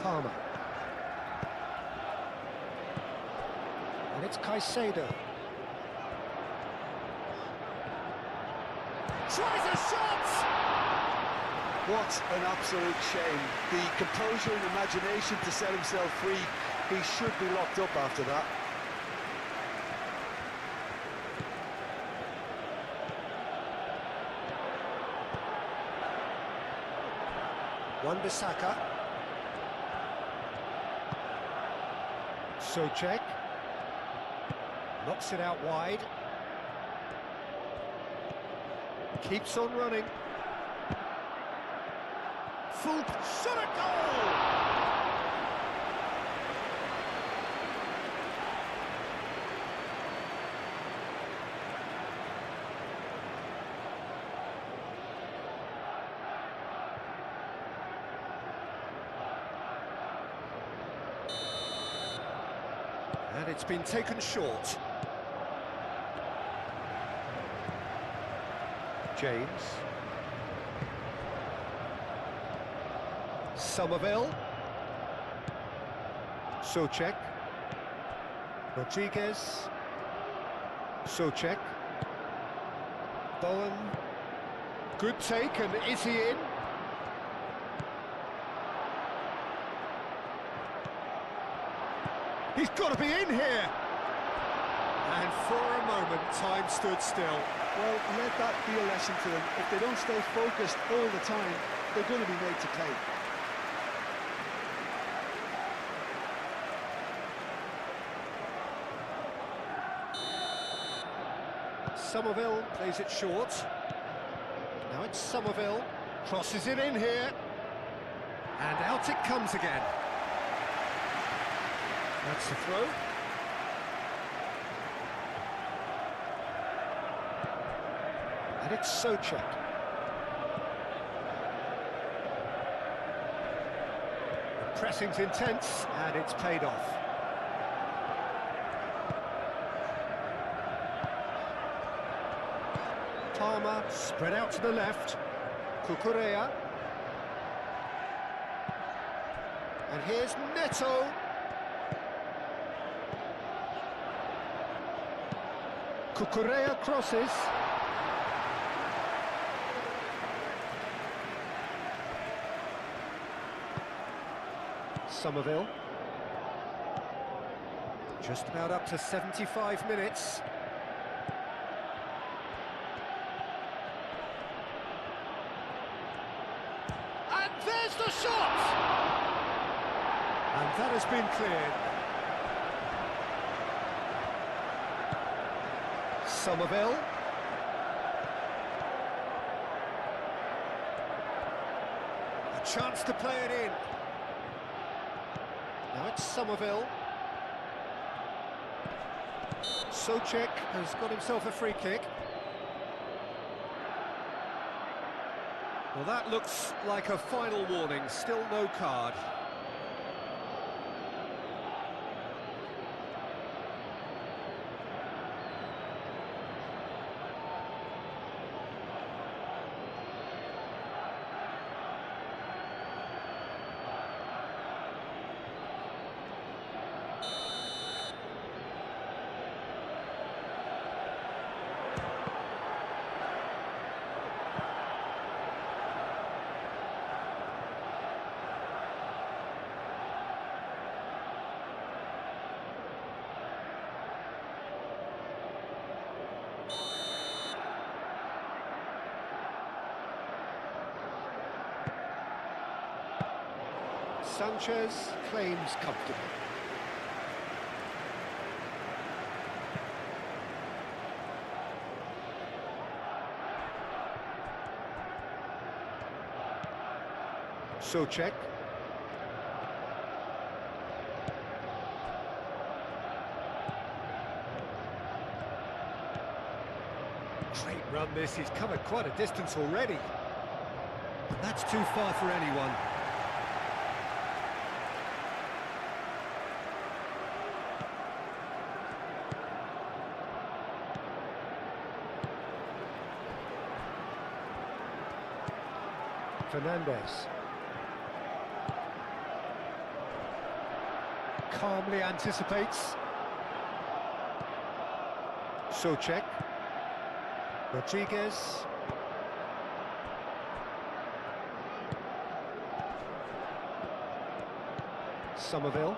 Palmer. And it's Caicedo. Tries a shot! What an absolute shame. The composure and imagination to set himself free. He should be locked up after that. Wan-Bissaka. Souček. Knocks it out wide. Keeps on running. Full shot, a goal! And it's been taken short. James. Somerville. Souček. Rodriguez. Souček. Bowen. Good take, and is he in? He's got to be in here! And for a moment, time stood still. Well, let that be a lesson to them. If they don't stay focused all the time, they're going to be made to pay. Somerville plays it short. Now it's Somerville. Crosses it in here. And out it comes again. That's the throw. And it's Souček. The pressing's intense, and it's paid off. Palmer spread out to the left. Cucurella. And here's Neto. Cucurella crosses. Somerville. Just about up to 75 minutes. And there's the shot! And that has been cleared. Somerville. A chance to play it in. Now it's Somerville. Souček has got himself a free kick. Well, that looks like a final warning, still no card. Sanchez claims comfortable. Souček. Great run this, he's covered quite a distance already. But that's too far for anyone. Fernandez. Calmly anticipates. Souček. Rodriguez. Somerville.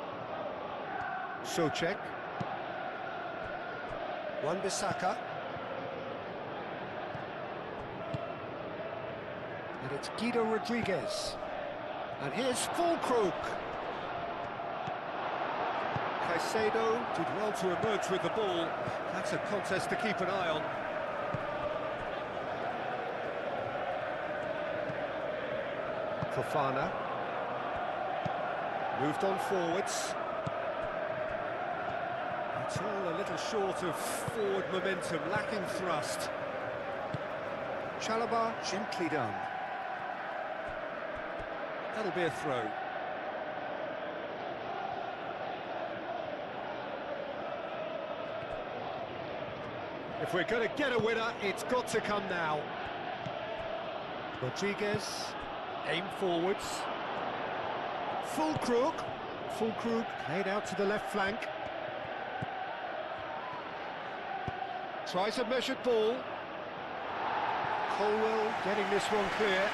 Souček. Wan-Bissaka. And it's Guido Rodriguez. And here's Fulkrug. Caicedo did well to emerge with the ball. That's a contest to keep an eye on. Fofana. Moved on forwards. It's all a little short of forward momentum, lacking thrust. Chalobah gently done. That'll be a throw. If we're going to get a winner, it's got to come now. Rodriguez, aim forwards. Fulkrug played out to the left flank. Tries a measured ball. Colwell getting this one clear.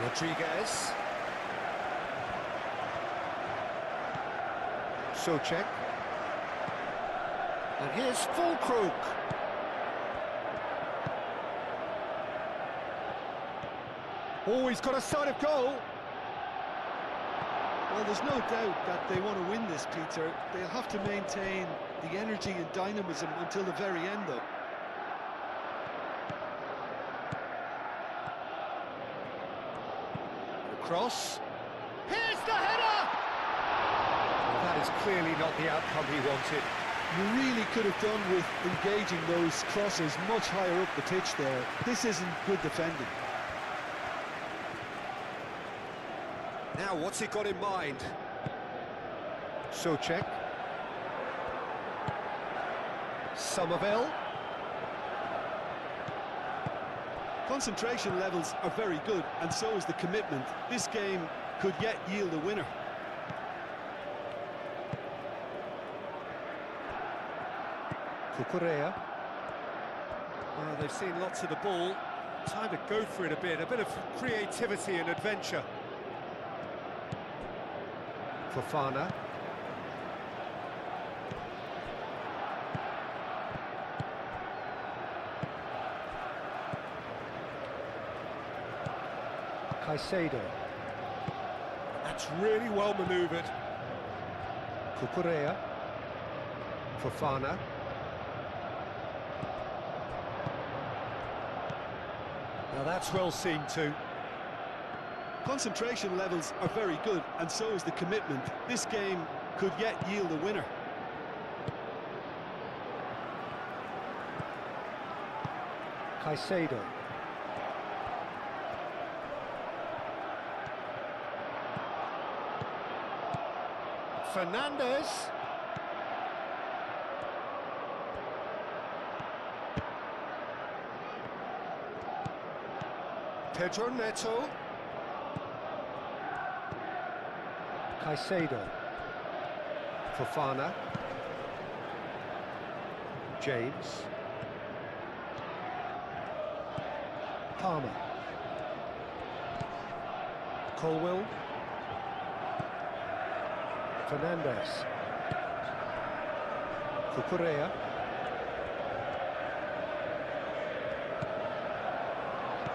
Rodriguez. Souček. And here's Fulkrug. Oh, he's got a sight of goal. Well, there's no doubt that they want to win this, Peter. They'll have to maintain the energy and dynamism until the very end, though. Cross. Here's the header! Well, that is clearly not the outcome he wanted. You really could have done with engaging those crosses much higher up the pitch there. This isn't good defending. Now, what's he got in mind? Souček. Somerville. Concentration levels are very good, and so is the commitment. This game could yet yield a winner. Cucurella. Well, they've seen lots of the ball. Time to go for it a bit of creativity and adventure. Fofana. Caicedo. That's really well manoeuvred. Cucurella. Fofana. Now that's well seen too. Concentration levels are very good, and so is the commitment. This game could yet yield a winner. Caicedo. Fernandes. Pedro Neto. Caicedo. Fofana. James. Palmer. Colwill. Fernandes. Cucurella.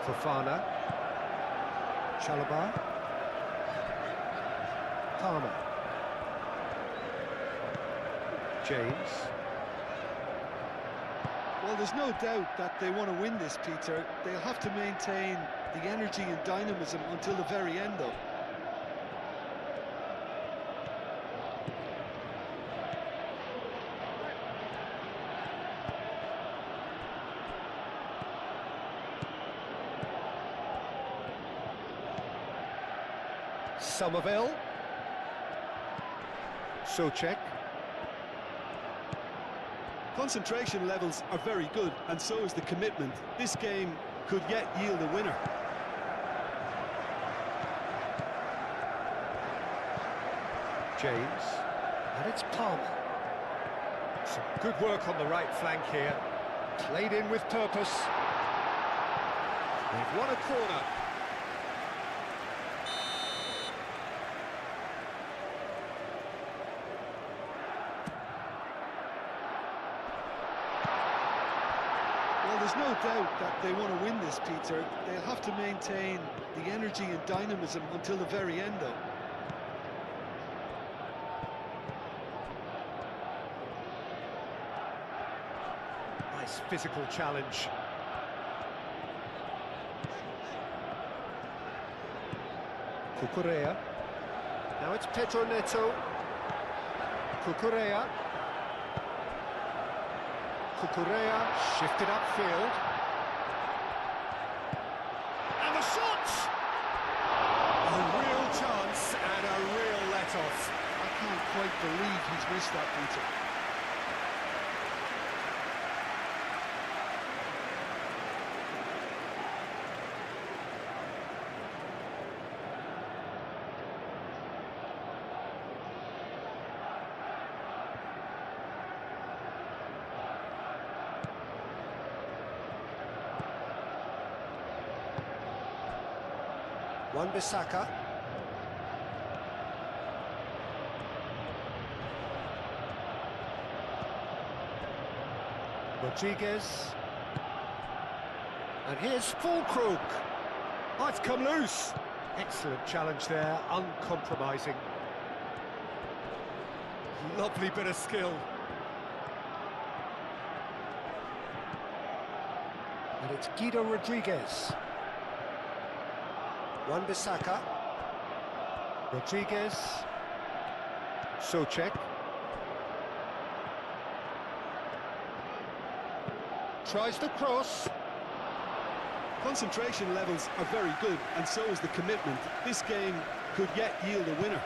Fofana. Chalobah. Palmer. James. Well, there's no doubt that they want to win this, Peter. They'll have to maintain the energy and dynamism until the very end, though. Somerville. Souček. Concentration levels are very good, and so is the commitment. This game could yet yield a winner. James. And it's Palmer. Some good work on the right flank here. Played in with purpose. They've won a corner. Well, there's no doubt that they want to win this, Peter. They'll have to maintain the energy and dynamism until the very end, though. Nice physical challenge. Cucurella. Now it's Pedro Neto. Cucurella. Cucurella shifted upfield. And the shot! A real chance and a real let-off. I can't quite believe he's missed that, Peter. Wan-Bissaka. Rodriguez. And here's Fulkrug. Oh, it's come loose. Excellent challenge there, uncompromising. Lovely bit of skill. And it's Guido Rodriguez. Wan-Bissaka. Rodriguez. Souček. Tries the cross. Concentration levels are very good, and so is the commitment. This game could yet yield a winner.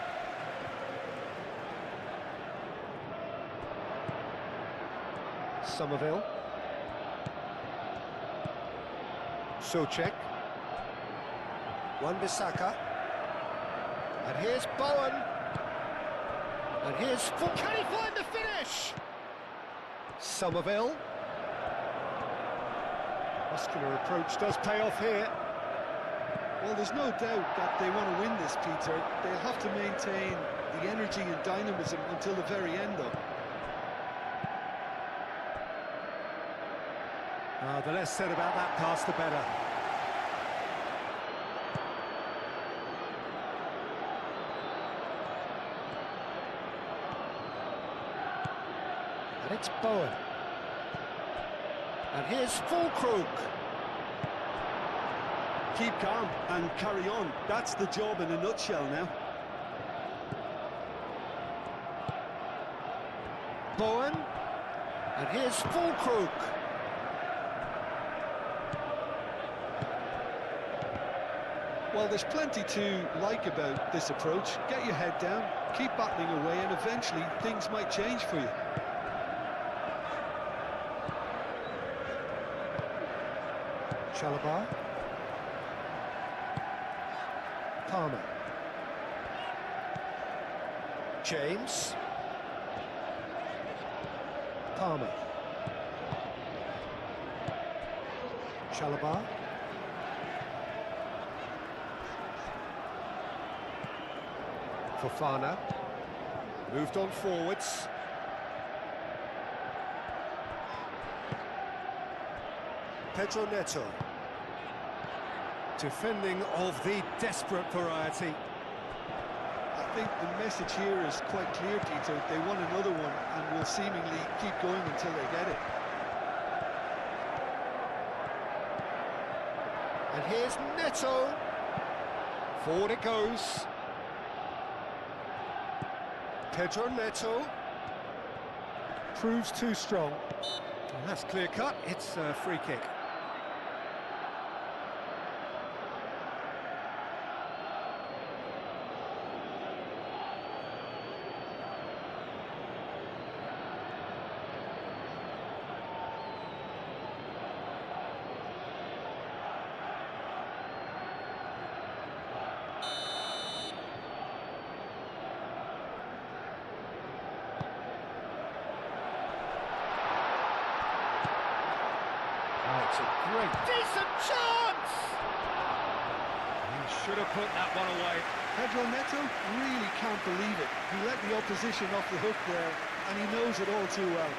Somerville. Souček. Wan-Bissaka. And here's Bowen. And here's Fulkrug. Can he find the finish? Somerville. Muscular approach does pay off here. Well, there's no doubt that they want to win this, Peter. They'll have to maintain the energy and dynamism until the very end, though. The less said about that pass, the better. And it's Bowen. And here's Fulkrug. Keep calm and carry on. That's the job in a nutshell now. Bowen. And here's Fulkrug. Well, there's plenty to like about this approach. Get your head down, keep battling away, and eventually things might change for you. Chalobah. Palmer. James. Palmer. Chalobah. Fofana. Moved on forwards. Pedro Neto. Defending of the desperate variety. I think the message here is quite clear, Peter. They want another one and will seemingly keep going until they get it. And here's Neto. Forward it goes. Pedro Neto. Proves too strong. And that's clear cut. It's a free kick. It's a great, decent chance! He should have put that one away. Pedro Neto really can't believe it. He let the opposition off the hook there, and he knows it all too well.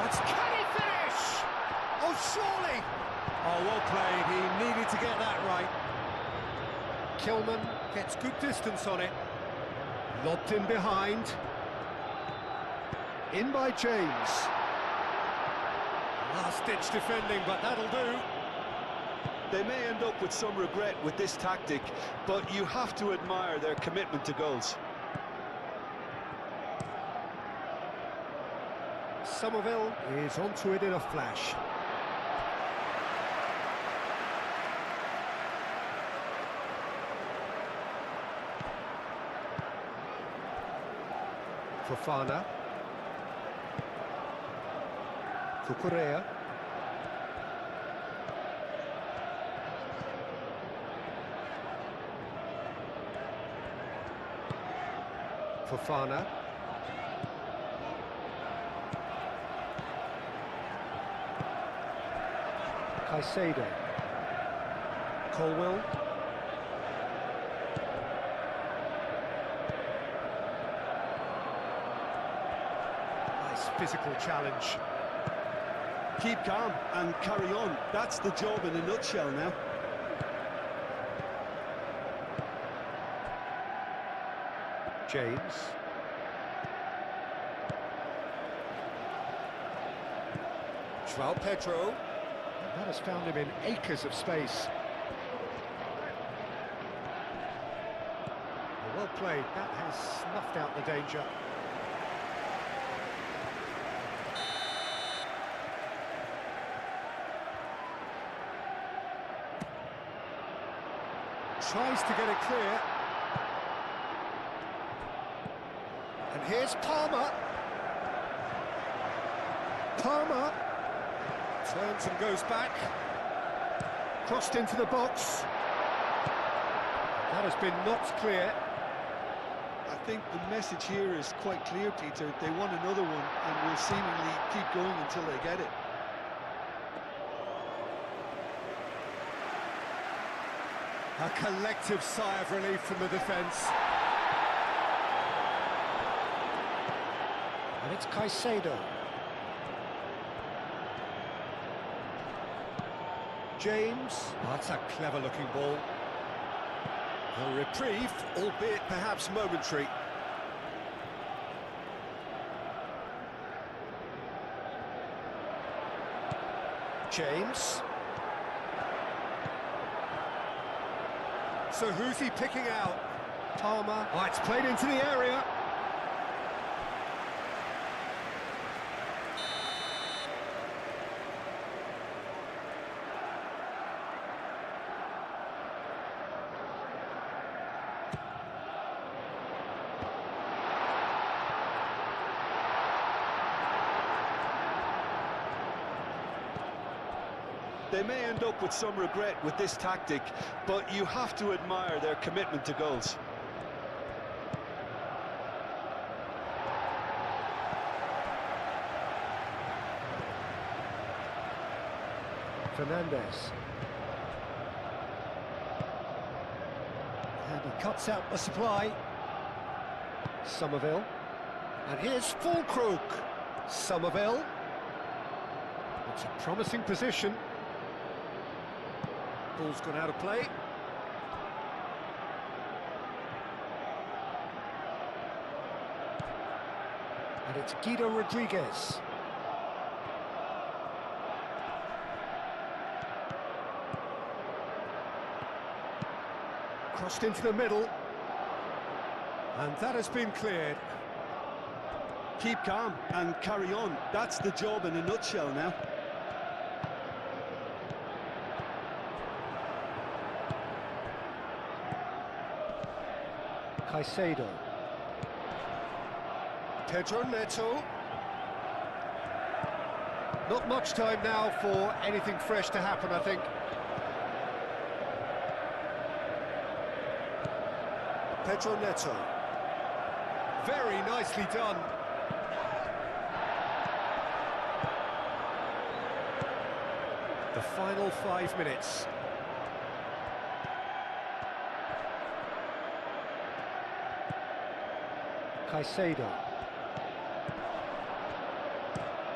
Can he finish? Oh, surely! Oh, well played. He needed to get that right. Kilman gets good distance on it. Lobbed in behind. In by James. Last-ditch defending, but that'll do. They may end up with some regret with this tactic, but you have to admire their commitment to goals. Somerville is onto it in a flash. Fofana. Cucurella. Fofana. Caicedo. Colwell. Nice physical challenge. Keep calm and carry on. That's the job in a nutshell now. James. João Pedro. That has found him in acres of space. Well played. That has snuffed out the danger. Tries to get it clear. And here's Palmer. Palmer. Turns and goes back. Crossed into the box. That has been knocked clear. I think the message here is quite clear, Peter. They want another one and will seemingly keep going until they get it. A collective sigh of relief from the defence. And it's Caicedo. James. Oh, that's a clever-looking ball. A reprieve, albeit perhaps momentary. James. So who's he picking out? Palmer. Oh, it's played into the area. They may end up with some regret with this tactic, but you have to admire their commitment to goals. Fernandez. And he cuts out the supply. Somerville. And here's Fulkrug. Somerville. It's a promising position. Ball's gone out of play. And it's Guido Rodriguez. Crossed into the middle. And that has been cleared. Keep calm and carry on. That's the job in a nutshell now. Caicedo. Pedro Neto. Not much time now for anything fresh to happen, I think. Pedro Neto. Very nicely done. The final 5 minutes. Caicedo.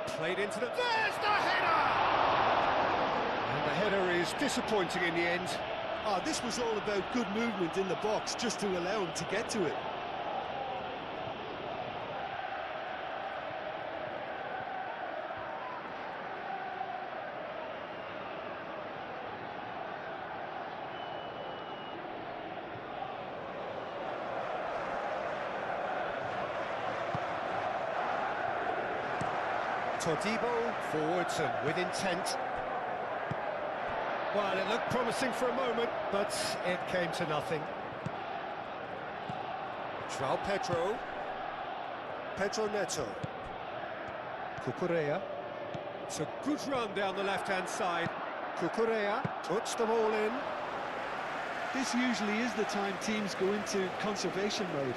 Played into the... There's the header! And the header is disappointing in the end. Oh, this was all about good movement in the box, just to allow him to get to it. Todibo forwards and with intent. Well, it looked promising for a moment, but it came to nothing. João Pedro. Pedro Neto. Cucurella. It's a good run down the left-hand side. Cucurella puts the ball in. This usually is the time teams go into conservation mode.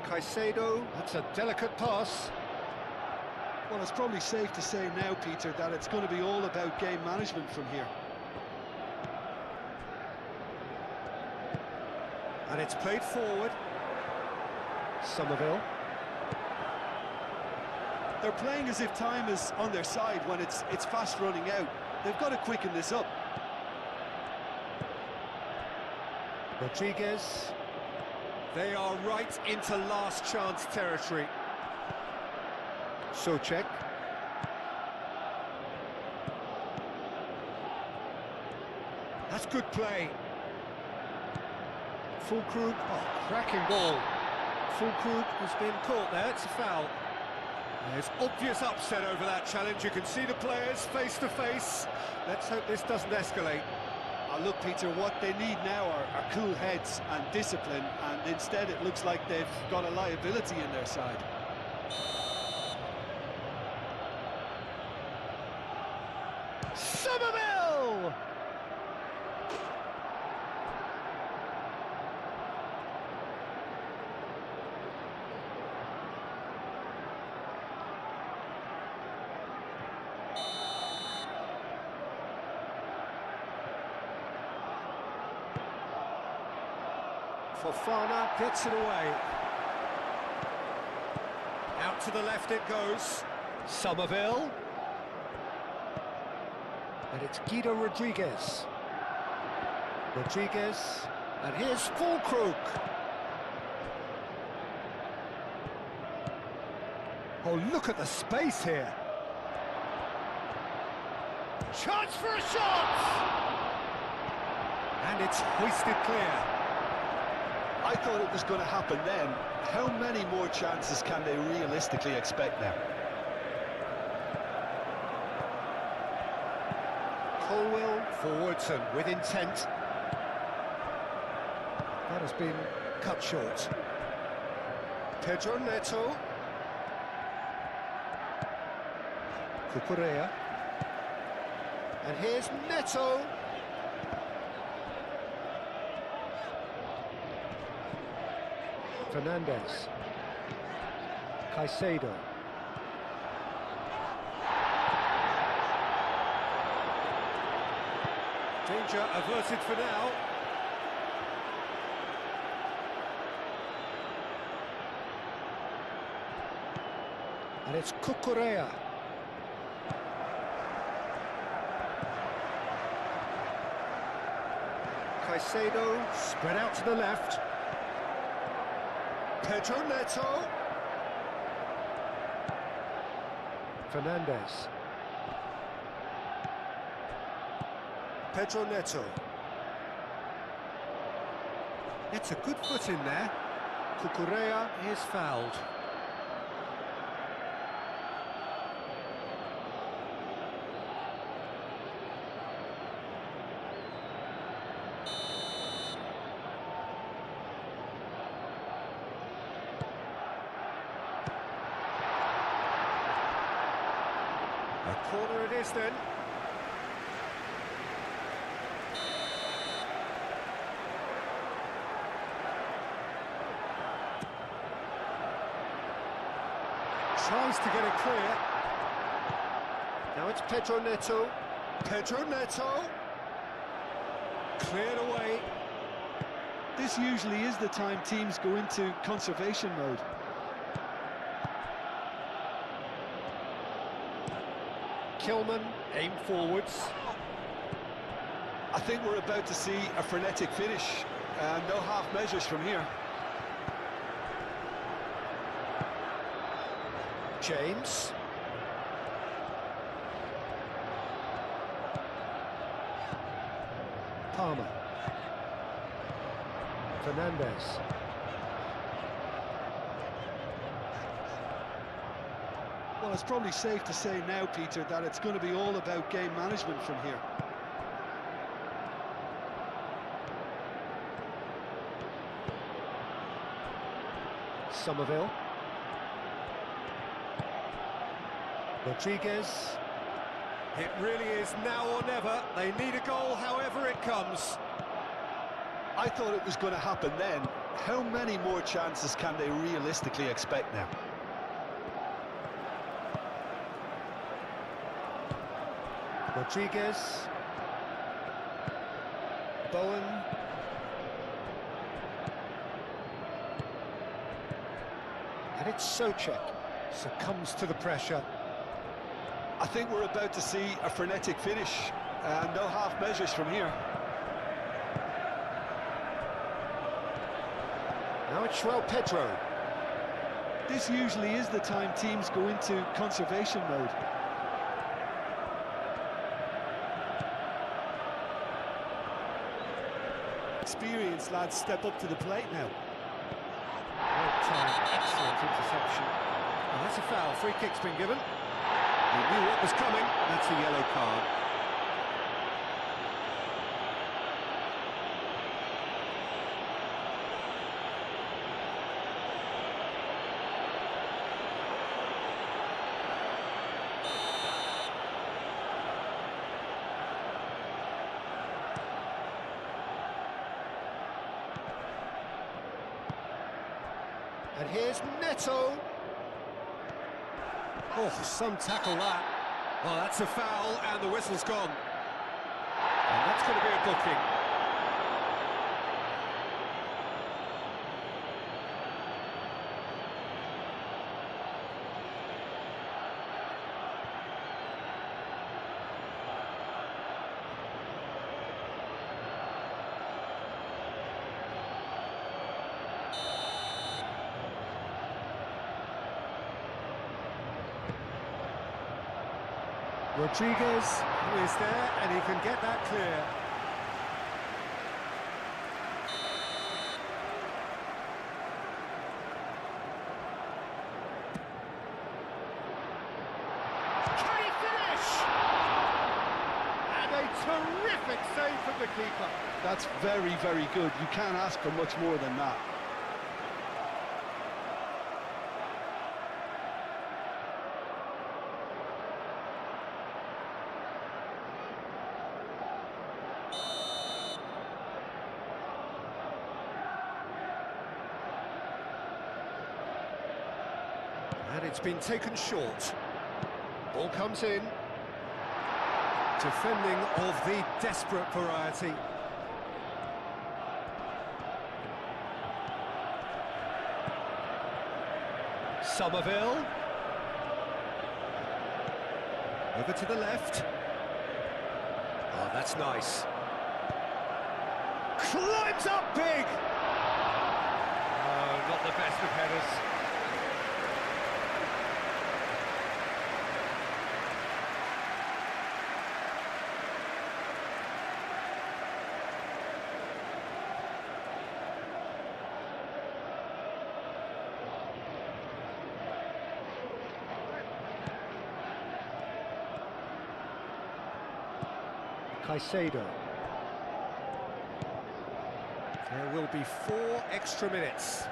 Caicedo, that's a delicate pass. Well, it's probably safe to say now, Peter, that it's going to be all about game management from here. And it's played forward. Somerville. They're playing as if time is on their side when it's fast running out. They've got to quicken this up. Rodriguez. They are right into last chance territory. Souček. That's good play. Fulkrug, oh, cracking ball. Fulkrug has been caught there, it's a foul. There's obvious upset over that challenge. You can see the players face to face. Let's hope this doesn't escalate. Look, Peter, what they need now are cool heads and discipline, and instead it looks like they've got a liability in their side. Somerville! Fofana gets it away. Out to the left it goes. Somerville. And it's Guido Rodriguez. Rodriguez. And here's Fulkrug. Oh, look at the space here. Chance for a shot! And it's hoisted clear. I thought it was going to happen then. How many more chances can they realistically expect now? Colwell forwards and with intent. That has been cut short. Pedro Neto. Cucurella. And here's Neto. Fernandez. Caicedo. Danger averted for now. And it's Cucurella. Caicedo spread out to the left. Pedro Neto. Fernandez. Pedro Neto. It's a good foot in there. Cucurella is fouled. A corner it is then. Tries to get it clear. Now it's Pedro Neto. Pedro Neto. Cleared away. This usually is the time teams go into conservation mode. Kilman aim forwards. I think we're about to see a frenetic finish. No half measures from here. James. Palmer. Fernandez. Well, it's probably safe to say now, Peter, that it's going to be all about game management from here. Somerville. Rodriguez. It really is now or never. They need a goal however it comes. I thought it was going to happen then. How many more chances can they realistically expect now? Rodriguez. Bowen. And it's Souček. Succumbs to the pressure. I think we're about to see a frenetic finish. No half measures from here. Now it's João Pedro. This usually is the time teams go into conservation mode. Experienced lads step up to the plate now. Well timed, excellent interception. And that's a foul. Free kick's been given. He knew what was coming. That's a yellow card. And here's Neto. Oh, some tackle that. Oh, that's a foul, and the whistle's gone. And that's going to be a booking. Rodriguez is there, and he can get that clear. Can he finish? And a terrific save from the keeper. That's very, very good. You can't ask for much more than that. And it's been taken short. Ball comes in. Defending of the desperate variety. Somerville. Over to the left. Oh, that's nice. Climbs up big! Oh, not the best of headers. Caicedo. There will be 4 extra minutes.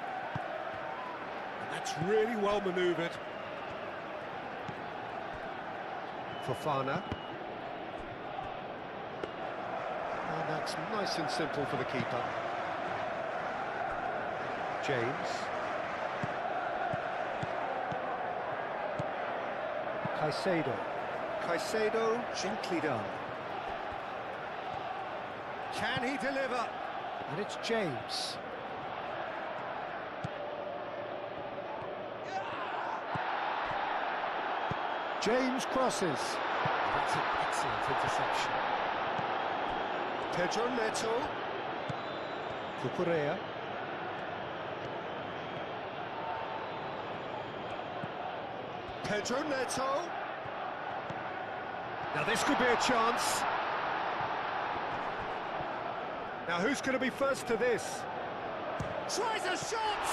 And that's really well manoeuvred. Fofana. And that's nice and simple for the keeper. James. Caicedo. Caicedo, gently done. Can he deliver? And it's James. James crosses. That's an excellent interception. Pedro Neto. Cucurella. Pedro Neto. Now this could be a chance. Now who's going to be first to this? Tries a shot!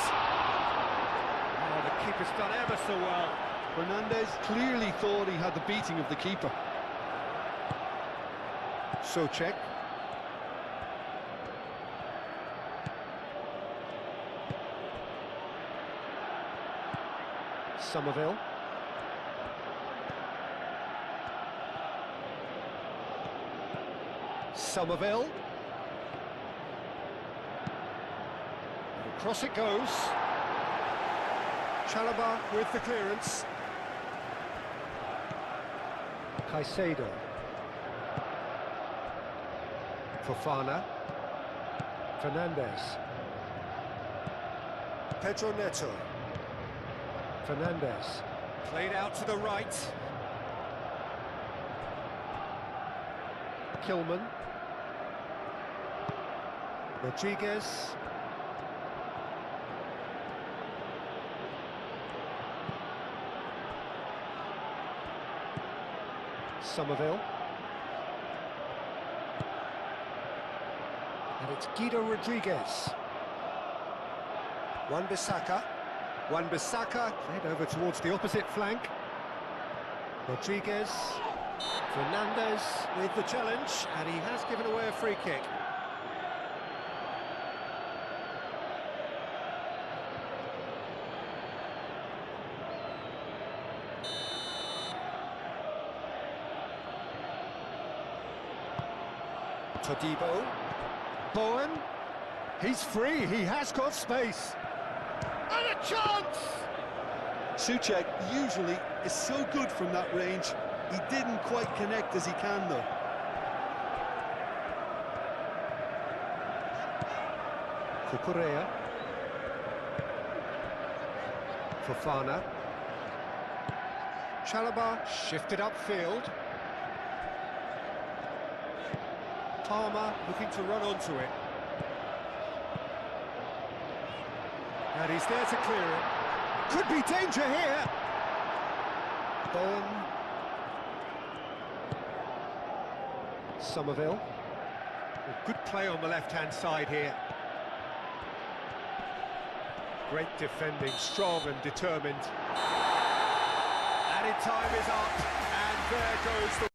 Oh, the keeper's done ever so well. Fernandez clearly thought he had the beating of the keeper. Souček. Somerville. Somerville. Across it goes. Chalobah with the clearance. Caicedo. Fofana. Fernandez. Pedro Neto. Fernandez. Played out to the right. Kilman. Rodriguez. Somerville. And it's Guido Rodriguez. Wan-Bissaka. Wan-Bissaka played over towards the opposite flank. Rodriguez. Fernandez with the challenge, and he has given away a free kick. Todibo. Bowen. He's free, he has got space. And a chance! Souček usually is so good from that range. He didn't quite connect as he can though. Cucurella. Fofana. Chalobah shifted upfield. Palmer looking to run onto it. And he's there to clear it. Could be danger here. Bowen. Somerville. Good play on the left-hand side here. Great defending, strong and determined. Added time is up, and there goes the